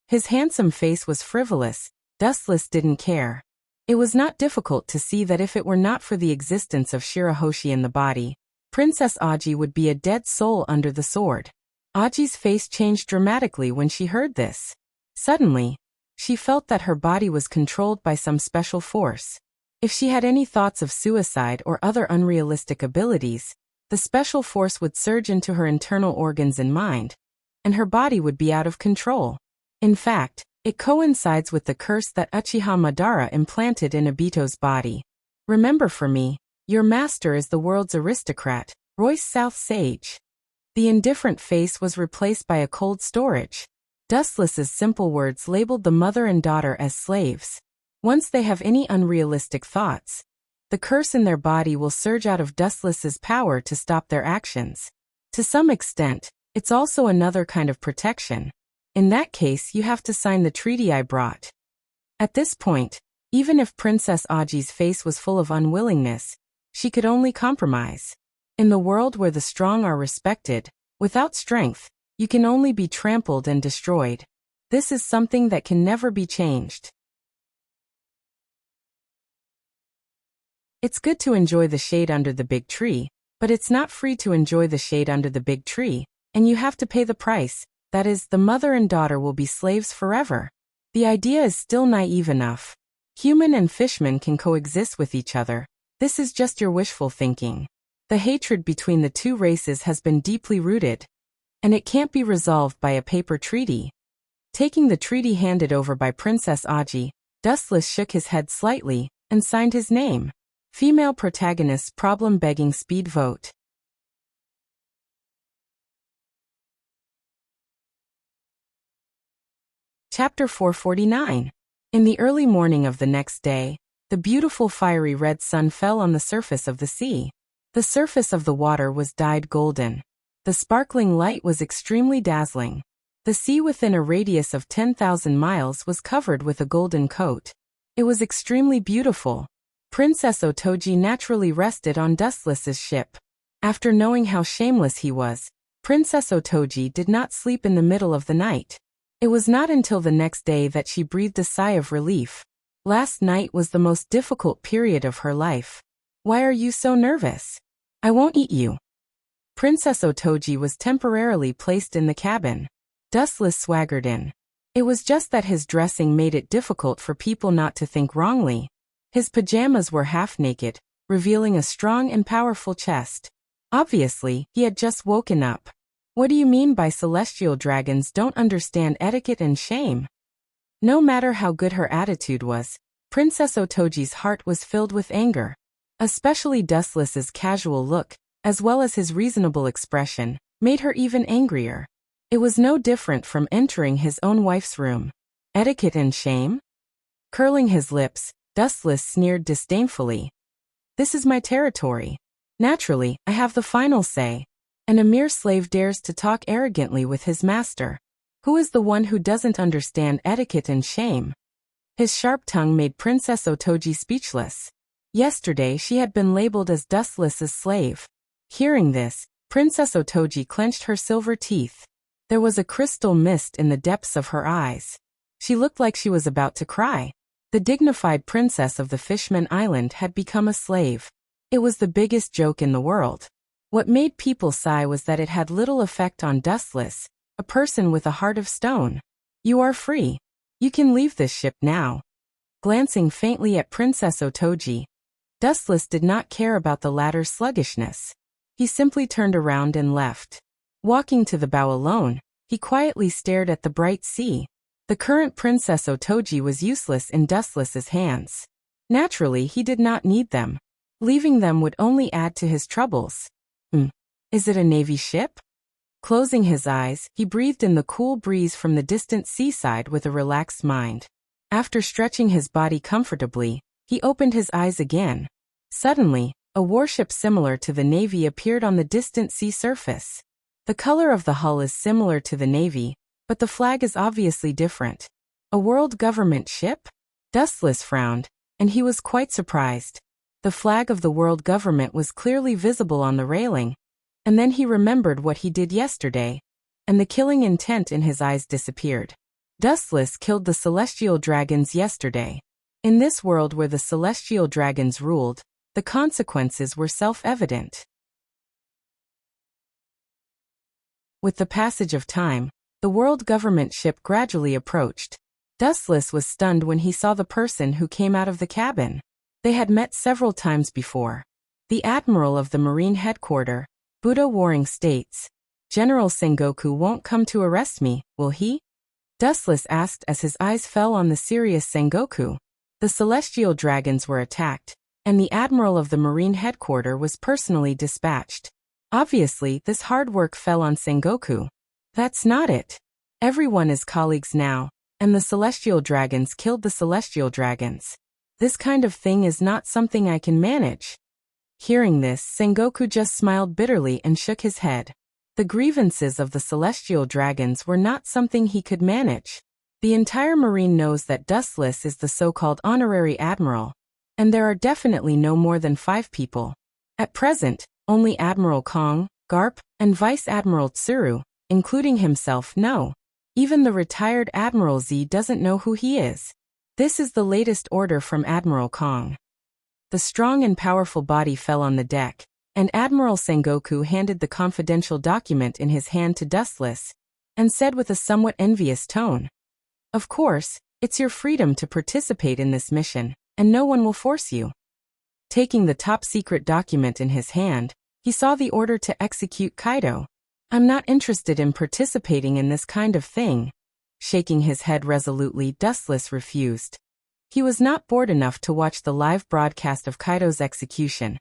His handsome face was frivolous. Dustless didn't care. It was not difficult to see that if it were not for the existence of Shirahoshi in the body, Princess Aji would be a dead soul under the sword. Aji's face changed dramatically when she heard this. Suddenly, she felt that her body was controlled by some special force. If she had any thoughts of suicide or other unrealistic abilities, the special force would surge into her internal organs and mind, and her body would be out of control. In fact, it coincides with the curse that Uchiha Madara implanted in Obito's body. "Remember, for me, your master is the world's aristocrat, Royce South Sage." The indifferent face was replaced by a cold storage. Dustless's simple words labeled the mother and daughter as slaves. Once they have any unrealistic thoughts, the curse in their body will surge out of Dustless's power to stop their actions. To some extent, it's also another kind of protection. In that case, you have to sign the treaty I brought. At this point, even if Princess Aji's face was full of unwillingness, she could only compromise. In the world where the strong are respected, without strength, you can only be trampled and destroyed. This is something that can never be changed. It's good to enjoy the shade under the big tree, but it's not free to enjoy the shade under the big tree, and you have to pay the price. That is, the mother and daughter will be slaves forever. The idea is still naive enough. Human and fishman can coexist with each other. This is just your wishful thinking. The hatred between the two races has been deeply rooted, and it can't be resolved by a paper treaty. Taking the treaty handed over by Princess Aji, Dustless shook his head slightly and signed his name. Female protagonist's problem-begging speed vote. Chapter 449. In the early morning of the next day, the beautiful fiery red sun fell on the surface of the sea. The surface of the water was dyed golden. The sparkling light was extremely dazzling. The sea within a radius of 10,000 miles was covered with a golden coat. It was extremely beautiful. Princess Otoji naturally rested on Dustless's ship. After knowing how shameless he was, Princess Otoji did not sleep in the middle of the night. It was not until the next day that she breathed a sigh of relief. Last night was the most difficult period of her life. "Why are you so nervous?" "I won't eat you." Princess Otoji was temporarily placed in the cabin. Dustless swaggered in. It was just that his dressing made it difficult for people not to think wrongly. His pajamas were half naked, revealing a strong and powerful chest. Obviously, he had just woken up. What do you mean by celestial dragons don't understand etiquette and shame? No matter how good her attitude was, Princess Otoji's heart was filled with anger. Especially Dustless's casual look, as well as his reasonable expression, made her even angrier. It was no different from entering his own wife's room. Etiquette and shame? Curling his lips, Dustless sneered disdainfully. "This is my territory. Naturally, I have the final say. And a mere slave dares to talk arrogantly with his master. Who is the one who doesn't understand etiquette and shame?" His sharp tongue made Princess Otoji speechless. Yesterday she had been labeled as Dustless's slave. Hearing this, Princess Otoji clenched her silver teeth. There was a crystal mist in the depths of her eyes. She looked like she was about to cry. The dignified princess of the Fishman Island had become a slave. It was the biggest joke in the world. What made people sigh was that it had little effect on Dustless, a person with a heart of stone. "You are free. You can leave this ship now. Glancing faintly at Princess Otoji, Dustless did not care about the latter's sluggishness. He simply turned around and left. Walking to the bow alone, he quietly stared at the bright sea. The current Princess Otoji was useless in Dustless's hands. Naturally, he did not need them. Leaving them would only add to his troubles. Is it a Navy ship? Closing his eyes, he breathed in the cool breeze from the distant seaside with a relaxed mind. After stretching his body comfortably, he opened his eyes again. Suddenly, a warship similar to the Navy appeared on the distant sea surface. The color of the hull is similar to the Navy, but the flag is obviously different. A world government ship? Dustless frowned, and he was quite surprised. The flag of the world government was clearly visible on the railing, and then he remembered what he did yesterday, and the killing intent in his eyes disappeared. Dustless killed the celestial dragons yesterday. In this world where the celestial dragons ruled, the consequences were self-evident. With the passage of time, the world government ship gradually approached. Dustless was stunned when he saw the person who came out of the cabin. They had met several times before. The admiral of the Marine headquarters, Buddha Warring states, "General Sengoku won't come to arrest me, will he?" Dustless asked as his eyes fell on the serious Sengoku. The celestial dragons were attacked, and the admiral of the Marine headquarters was personally dispatched. Obviously, this hard work fell on Sengoku. That's not it. Everyone is colleagues now, and the celestial dragons killed the celestial dragons. This kind of thing is not something I can manage. Hearing this, Sengoku just smiled bitterly and shook his head. The grievances of the celestial dragons were not something he could manage. The entire Marine knows that Dustless is the so-called honorary admiral, and there are definitely no more than 5 people. At present, only Admiral Kong, Garp, and Vice Admiral Tsuru, including himself, know. Even the retired Admiral Z doesn't know who he is. This is the latest order from Admiral Kong. The strong and powerful body fell on the deck, and Admiral Sengoku handed the confidential document in his hand to Dustless, and said with a somewhat envious tone, "Of course, it's your freedom to participate in this mission, and no one will force you." Taking the top-secret document in his hand, he saw the order to execute Kaido. "I'm not interested in participating in this kind of thing." Shaking his head resolutely, Dustless refused. He was not bored enough to watch the live broadcast of Kaido's execution,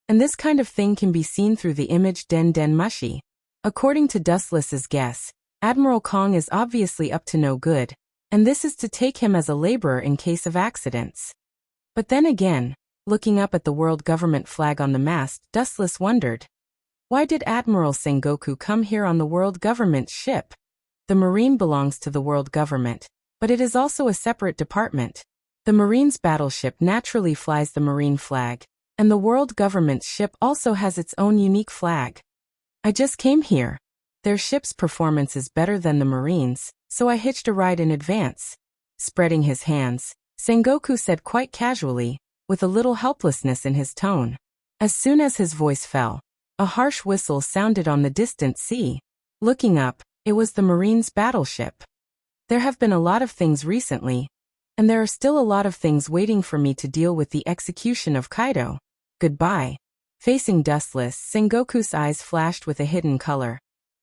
and this kind of thing can be seen through the image Den Den Mushi. According to Dustless's guess, Admiral Kong is obviously up to no good, and this is to take him as a laborer in case of accidents. But then again, looking up at the world government flag on the mast, Dustless wondered, why did Admiral Sengoku come here on the world government ship? The Marine belongs to the world government, but it is also a separate department. The Marine's battleship naturally flies the Marine flag, and the world government's ship also has its own unique flag. I just came here. Their ship's performance is better than the Marine's, so I hitched a ride in advance. Spreading his hands, Sengoku said quite casually, with a little helplessness in his tone. As soon as his voice fell, a harsh whistle sounded on the distant sea. Looking up, it was the Marine's battleship. There have been a lot of things recently, and there are still a lot of things waiting for me to deal with the execution of Kaido. Goodbye. Facing Dustless, Sengoku's eyes flashed with a hidden color.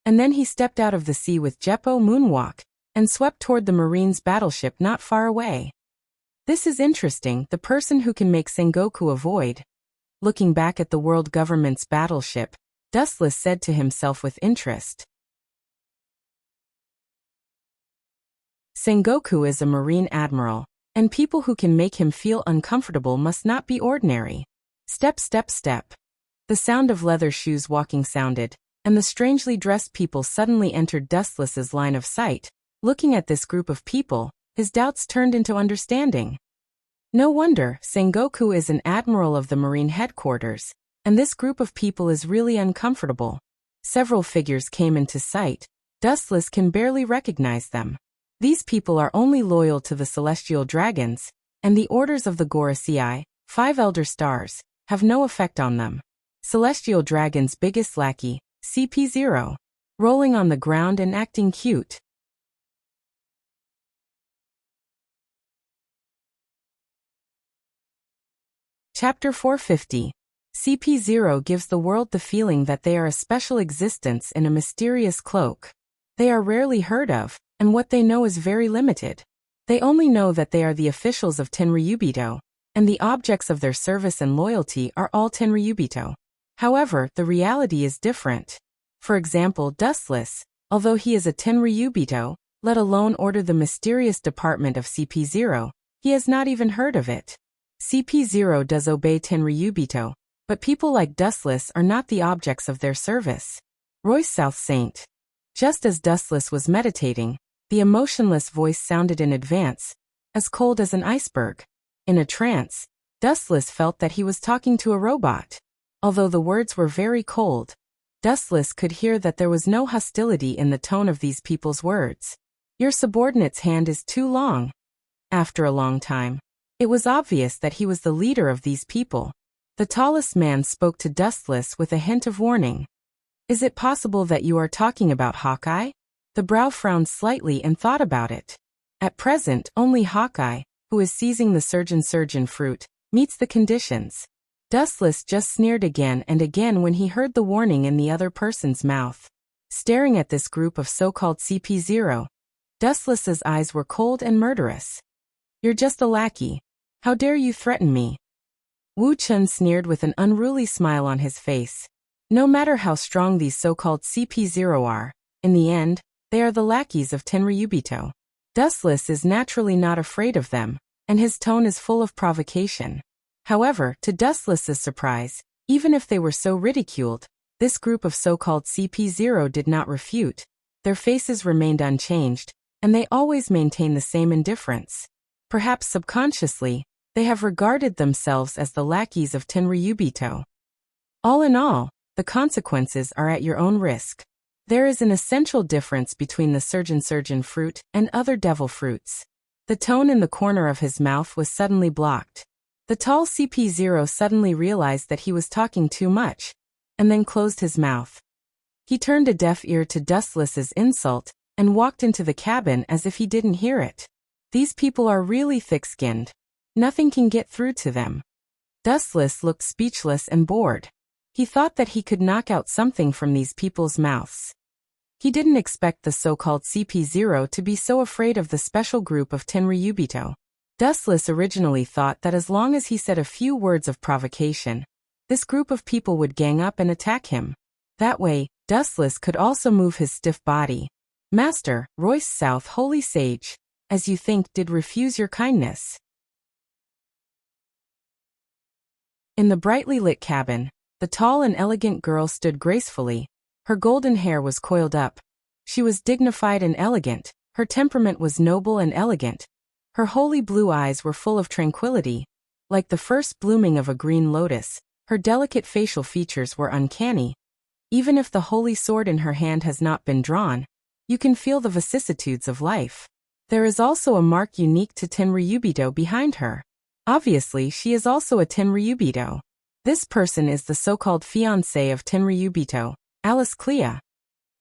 And then he stepped out of the sea with Jeppo Moonwalk, and swept toward the Marine's battleship not far away. This is interesting, the person who can make Sengoku avoid. Looking back at the world government's battleship, Dustless said to himself with interest. Sengoku is a Marine admiral, and people who can make him feel uncomfortable must not be ordinary. Step, step, step. The sound of leather shoes walking sounded, and the strangely dressed people suddenly entered Dustless's line of sight. Looking at this group of people, his doubts turned into understanding. No wonder, Sengoku is an admiral of the Marine headquarters, and this group of people is really uncomfortable. Several figures came into sight. Dustless can barely recognize them. These people are only loyal to the celestial dragons, and the orders of the Gorosei, 5 elder stars, have no effect on them. Celestial dragon's biggest lackey, CP0, rolling on the ground and acting cute. Chapter 450. CP0 gives the world the feeling that they are a special existence in a mysterious cloak. They are rarely heard of, and what they know is very limited. They only know that they are the officials of Tenryubito, and the objects of their service and loyalty are all Tenryubito. However, the reality is different. For example, Dustless, although he is a Tenryubito, let alone order the mysterious department of CP0, he has not even heard of it. CP0 does obey Tenryubito, but people like Dustless are not the objects of their service. Royce South Saint. Just as Dustless was meditating, the emotionless voice sounded in advance, as cold as an iceberg. In a trance, Dustless felt that he was talking to a robot. Although the words were very cold, Dustless could hear that there was no hostility in the tone of these people's words. Your subordinate's hand is too long. After a long time, it was obvious that he was the leader of these people. The tallest man spoke to Dustless with a hint of warning. Is it possible that you are talking about Hawkeye? The brow frowned slightly and thought about it. At present, only Hawkeye, who is seizing the surgeon fruit, meets the conditions. Dustless just sneered again and again when he heard the warning in the other person's mouth. Staring at this group of so-called CP0, Dustless's eyes were cold and murderous. You're just a lackey. How dare you threaten me? Wu Chun sneered with an unruly smile on his face. No matter how strong these so-called CP0 are, in the end, they are the lackeys of Tenryubito. Dustless is naturally not afraid of them, and his tone is full of provocation. However, to Dustless's surprise, even if they were so ridiculed, this group of so-called CP0 did not refute. Their faces remained unchanged, and they always maintain the same indifference. Perhaps subconsciously, they have regarded themselves as the lackeys of Tenryubito. All in all, the consequences are at your own risk. There is an essential difference between the surgeon fruit and other devil fruits. The tone in the corner of his mouth was suddenly blocked. The tall CP0 suddenly realized that he was talking too much, and then closed his mouth. He turned a deaf ear to Dustless's insult and walked into the cabin as if he didn't hear it. These people are really thick-skinned. Nothing can get through to them. Dustless looked speechless and bored. He thought that he could knock out something from these people's mouths. He didn't expect the so-called CP0 to be so afraid of the special group of Tenryubito. Dustless originally thought that as long as he said a few words of provocation, this group of people would gang up and attack him. That way, Dustless could also move his stiff body. Master, Royce South Holy Sage, as you think, did refuse your kindness. In the brightly lit cabin, the tall and elegant girl stood gracefully. Her golden hair was coiled up. She was dignified and elegant. Her temperament was noble and elegant. Her holy blue eyes were full of tranquility. Like the first blooming of a green lotus, her delicate facial features were uncanny. Even if the holy sword in her hand has not been drawn, you can feel the vicissitudes of life. There is also a mark unique to Tenryubito behind her. Obviously, she is also a Tenryubito. This person is the so-called fiancée of Tenryubito, Alice Clea.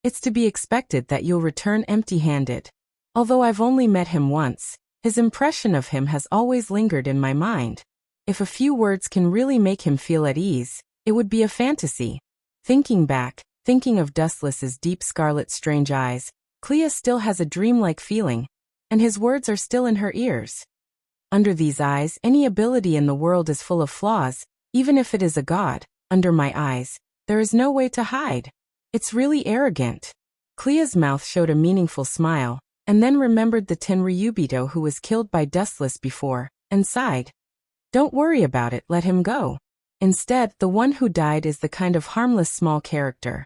It's to be expected that you'll return empty-handed. Although I've only met him once, his impression of him has always lingered in my mind. If a few words can really make him feel at ease, it would be a fantasy. Thinking back, thinking of Dustless's deep scarlet strange eyes, Clea still has a dreamlike feeling, and his words are still in her ears. Under these eyes, any ability in the world is full of flaws, even if it is a god. Under my eyes, there is no way to hide. It's really arrogant. Clea's mouth showed a meaningful smile, and then remembered the Tenryubito who was killed by Dustless before, and sighed. Don't worry about it, let him go. Instead, the one who died is the kind of harmless small character.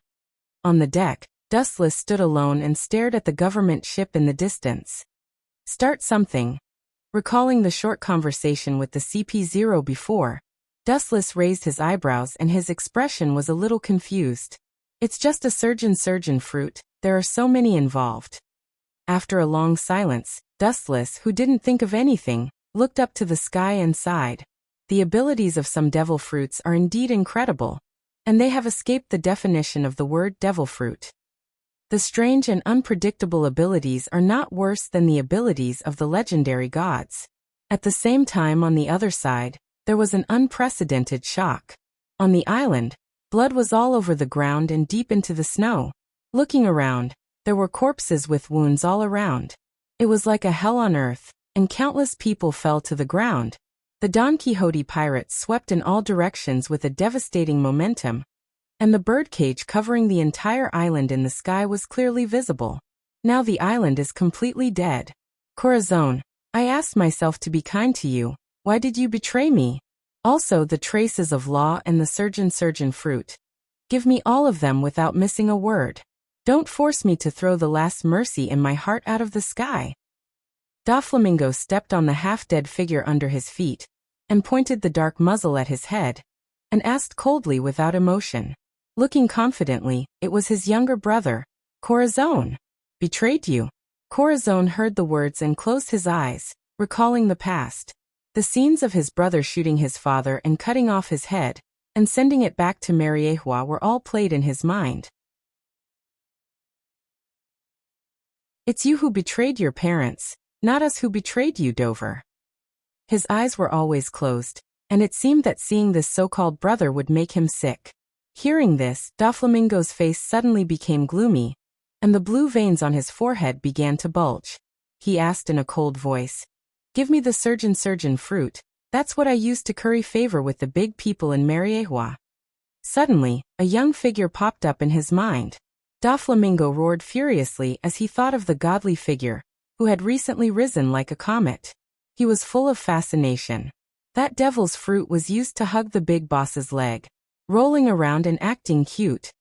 On the deck, Dustless stood alone and stared at the government ship in the distance. Start something. Recalling the short conversation with the CP0 before, Dustless raised his eyebrows and his expression was a little confused. It's just a surgeon fruit, there are so many involved. After a long silence, Dustless, who didn't think of anything, looked up to the sky and sighed. The abilities of some devil fruits are indeed incredible, and they have escaped the definition of the word devil fruit. The strange and unpredictable abilities are not worse than the abilities of the legendary gods. At the same time, on the other side, there was an unprecedented shock. On the island, blood was all over the ground and deep into the snow. Looking around, there were corpses with wounds all around. It was like a hell on earth, and countless people fell to the ground. The Don Quixote pirates swept in all directions with a devastating momentum, and the birdcage covering the entire island in the sky was clearly visible. Now the island is completely dead. Corazon, I asked myself to be kind to you. Why did you betray me? Also the traces of law and the surgeon fruit. Give me all of them without missing a word. Don't force me to throw the last mercy in my heart out of the sky. Doflamingo stepped on the half-dead figure under his feet, and pointed the dark muzzle at his head, and asked coldly without emotion. Looking confidently, it was his younger brother, Corazon. Betrayed you? Corazon heard the words and closed his eyes, recalling the past. The scenes of his brother shooting his father and cutting off his head, and sending it back to Mariehua were all played in his mind. It's you who betrayed your parents, not us who betrayed you, Dover. His eyes were always closed, and it seemed that seeing this so-called brother would make him sick. Hearing this, Doflamingo's face suddenly became gloomy, and the blue veins on his forehead began to bulge. He asked in a cold voice, "Give me the surgeon fruit, that's what I used to curry favor with the big people in Mariehua." Suddenly, a young figure popped up in his mind. Doflamingo roared furiously as he thought of the godly figure, who had recently risen like a comet. He was full of fascination. That devil's fruit was used to hug the big boss's leg, rolling around and acting cute.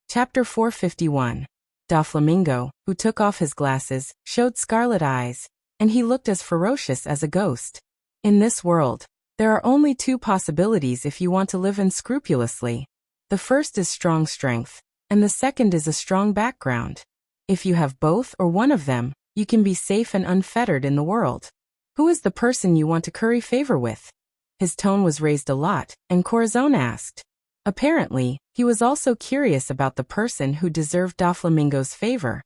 Chapter 451. Doflamingo, who took off his glasses, showed scarlet eyes, and he looked as ferocious as a ghost. In this world, there are only two possibilities if you want to live unscrupulously. The first is strong strength, and the second is a strong background. If you have both or one of them, you can be safe and unfettered in the world. Who is the person you want to curry favor with? His tone was raised a lot, and Corazon asked. Apparently, he was also curious about the person who deserved Doflamingo's favor.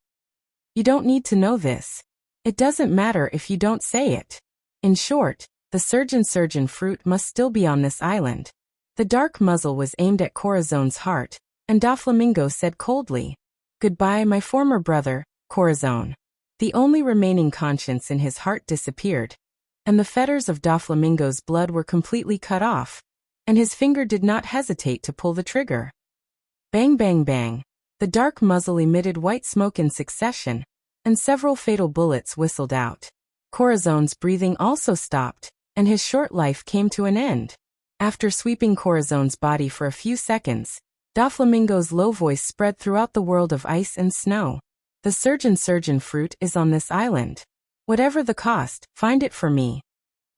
You don't need to know this. It doesn't matter if you don't say it. In short, the surgeon fruit must still be on this island. The dark muzzle was aimed at Corazon's heart, and Doflamingo said coldly, "Goodbye, my former brother, Corazon." The only remaining conscience in his heart disappeared, and the fetters of Doflamingo's blood were completely cut off, and his finger did not hesitate to pull the trigger. Bang bang bang, the dark muzzle emitted white smoke in succession, and several fatal bullets whistled out. Corazon's breathing also stopped, and his short life came to an end. After sweeping Corazon's body for a few seconds, Doflamingo's low voice spread throughout the world of ice and snow. The surgeon fruit is on this island. Whatever the cost, find it for me.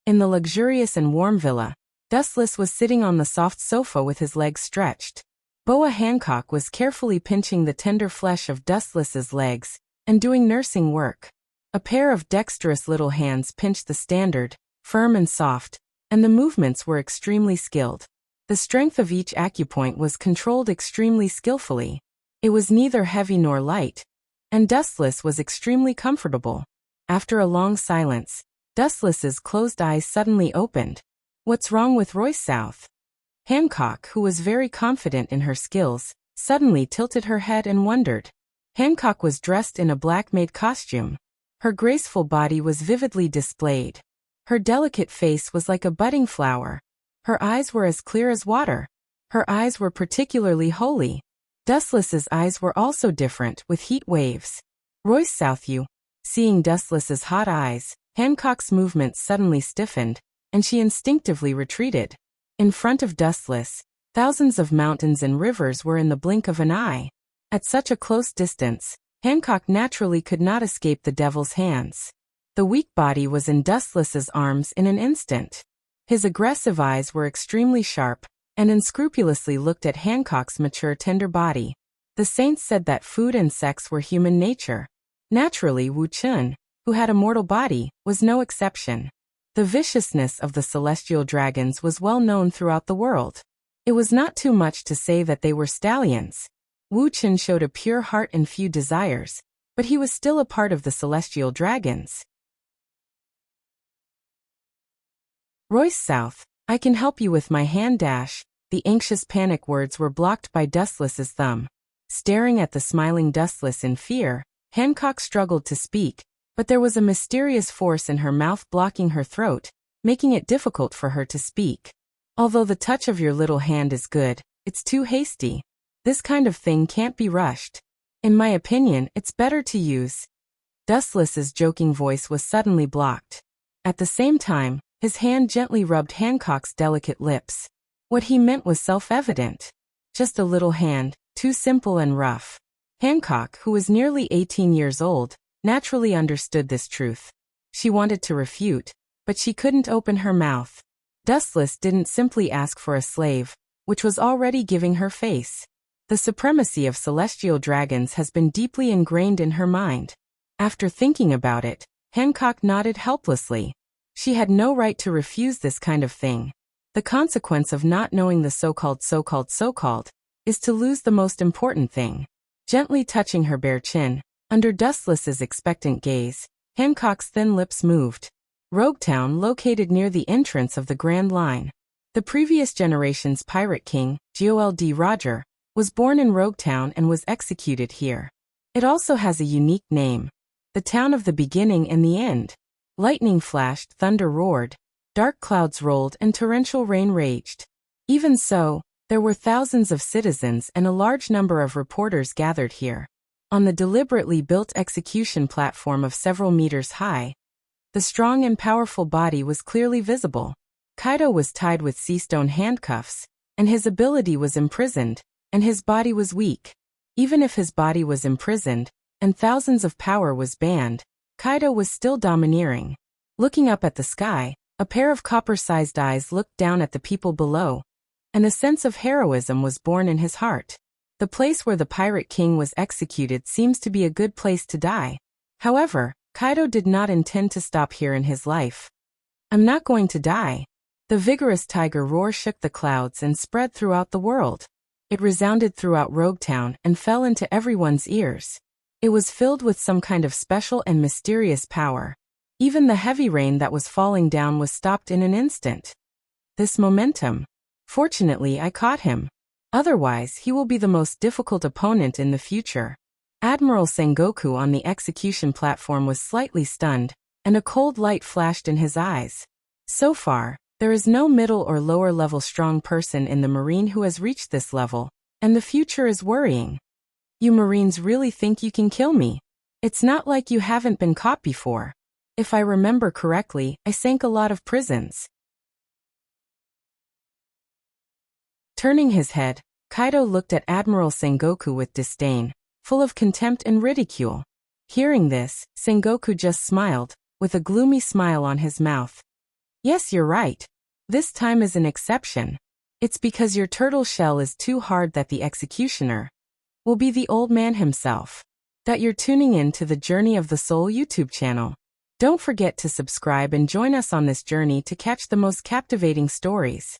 In the luxurious and warm villa, Dustless was sitting on the soft sofa with his legs stretched. Boa Hancock was carefully pinching the tender flesh of Dustless's legs and doing nursing work. A pair of dexterous little hands pinched the standard, firm and soft, and the movements were extremely skilled. The strength of each acupoint was controlled extremely skillfully. It was neither heavy nor light, and Dustless was extremely comfortable. After a long silence, Dustless's closed eyes suddenly opened. What's wrong with Royce South? Hancock, who was very confident in her skills, suddenly tilted her head and wondered. Hancock was dressed in a black maid costume. Her graceful body was vividly displayed. Her delicate face was like a budding flower. Her eyes were as clear as water. Her eyes were particularly holy. Dustless's eyes were also different, with heat waves. Royce Southview. Seeing Dustless's hot eyes, Hancock's movements suddenly stiffened, and she instinctively retreated. In front of Dustless, thousands of mountains and rivers were in the blink of an eye. At such a close distance, Hancock naturally could not escape the devil's hands. The weak body was in Dustless's arms in an instant. His aggressive eyes were extremely sharp, and unscrupulously looked at Hancock's mature tender body. The saints said that food and sex were human nature. Naturally, Wu Chun, who had a mortal body, was no exception. The viciousness of the celestial dragons was well known throughout the world. It was not too much to say that they were stallions. Wu Chun showed a pure heart and few desires, but he was still a part of the celestial dragons. Royce South, I can help you with my hand dash. The anxious panic words were blocked by Dustless's thumb. Staring at the smiling Dustless in fear, Hancock struggled to speak, but there was a mysterious force in her mouth blocking her throat, making it difficult for her to speak. Although the touch of your little hand is good, it's too hasty. This kind of thing can't be rushed. In my opinion, it's better to use. Dustless's joking voice was suddenly blocked. At the same time, his hand gently rubbed Hancock's delicate lips. What he meant was self-evident. Just a little hand, too simple and rough. Hancock, who was nearly 18 years old, naturally understood this truth. She wanted to refute, but she couldn't open her mouth. Dustless didn't simply ask for a slave, which was already giving her face. The supremacy of celestial dragons has been deeply ingrained in her mind. After thinking about it, Hancock nodded helplessly. She had no right to refuse this kind of thing. The consequence of not knowing the so-called is to lose the most important thing. Gently touching her bare chin, under Dustless's expectant gaze, Hancock's thin lips moved. Roguetown, located near the entrance of the Grand Line. The previous generation's pirate king, Gold Roger, was born in Roguetown and was executed here. It also has a unique name, the town of the beginning and the end. Lightning flashed, thunder roared, dark clouds rolled, and torrential rain raged. Even so, there were thousands of citizens and a large number of reporters gathered here. On the deliberately built execution platform of several meters high, the strong and powerful body was clearly visible. Kaido was tied with sea-stone handcuffs, and his ability was imprisoned, and his body was weak. Even if his body was imprisoned, and thousands of power was banned, Kaido was still domineering. Looking up at the sky, a pair of copper-sized eyes looked down at the people below, and a sense of heroism was born in his heart. The place where the Pirate King was executed seems to be a good place to die. However, Kaido did not intend to stop here in his life. I'm not going to die. The vigorous tiger roar shook the clouds and spread throughout the world. It resounded throughout Roguetown and fell into everyone's ears. It was filled with some kind of special and mysterious power. Even the heavy rain that was falling down was stopped in an instant. This momentum. Fortunately, I caught him. Otherwise, he will be the most difficult opponent in the future. Admiral Sengoku on the execution platform was slightly stunned, and a cold light flashed in his eyes. So far, there is no middle or lower level strong person in the Marine who has reached this level, and the future is worrying. You Marines really think you can kill me? It's not like you haven't been caught before. If I remember correctly, I sank a lot of prisons. Turning his head, Kaido looked at Admiral Sengoku with disdain, full of contempt and ridicule. Hearing this, Sengoku just smiled, with a gloomy smile on his mouth. Yes, you're right. This time is an exception. It's because your turtle shell is too hard that the executioner will be the old man himself. That you're tuning in to the Journey of the Soul YouTube channel. Don't forget to subscribe and join us on this journey to catch the most captivating stories.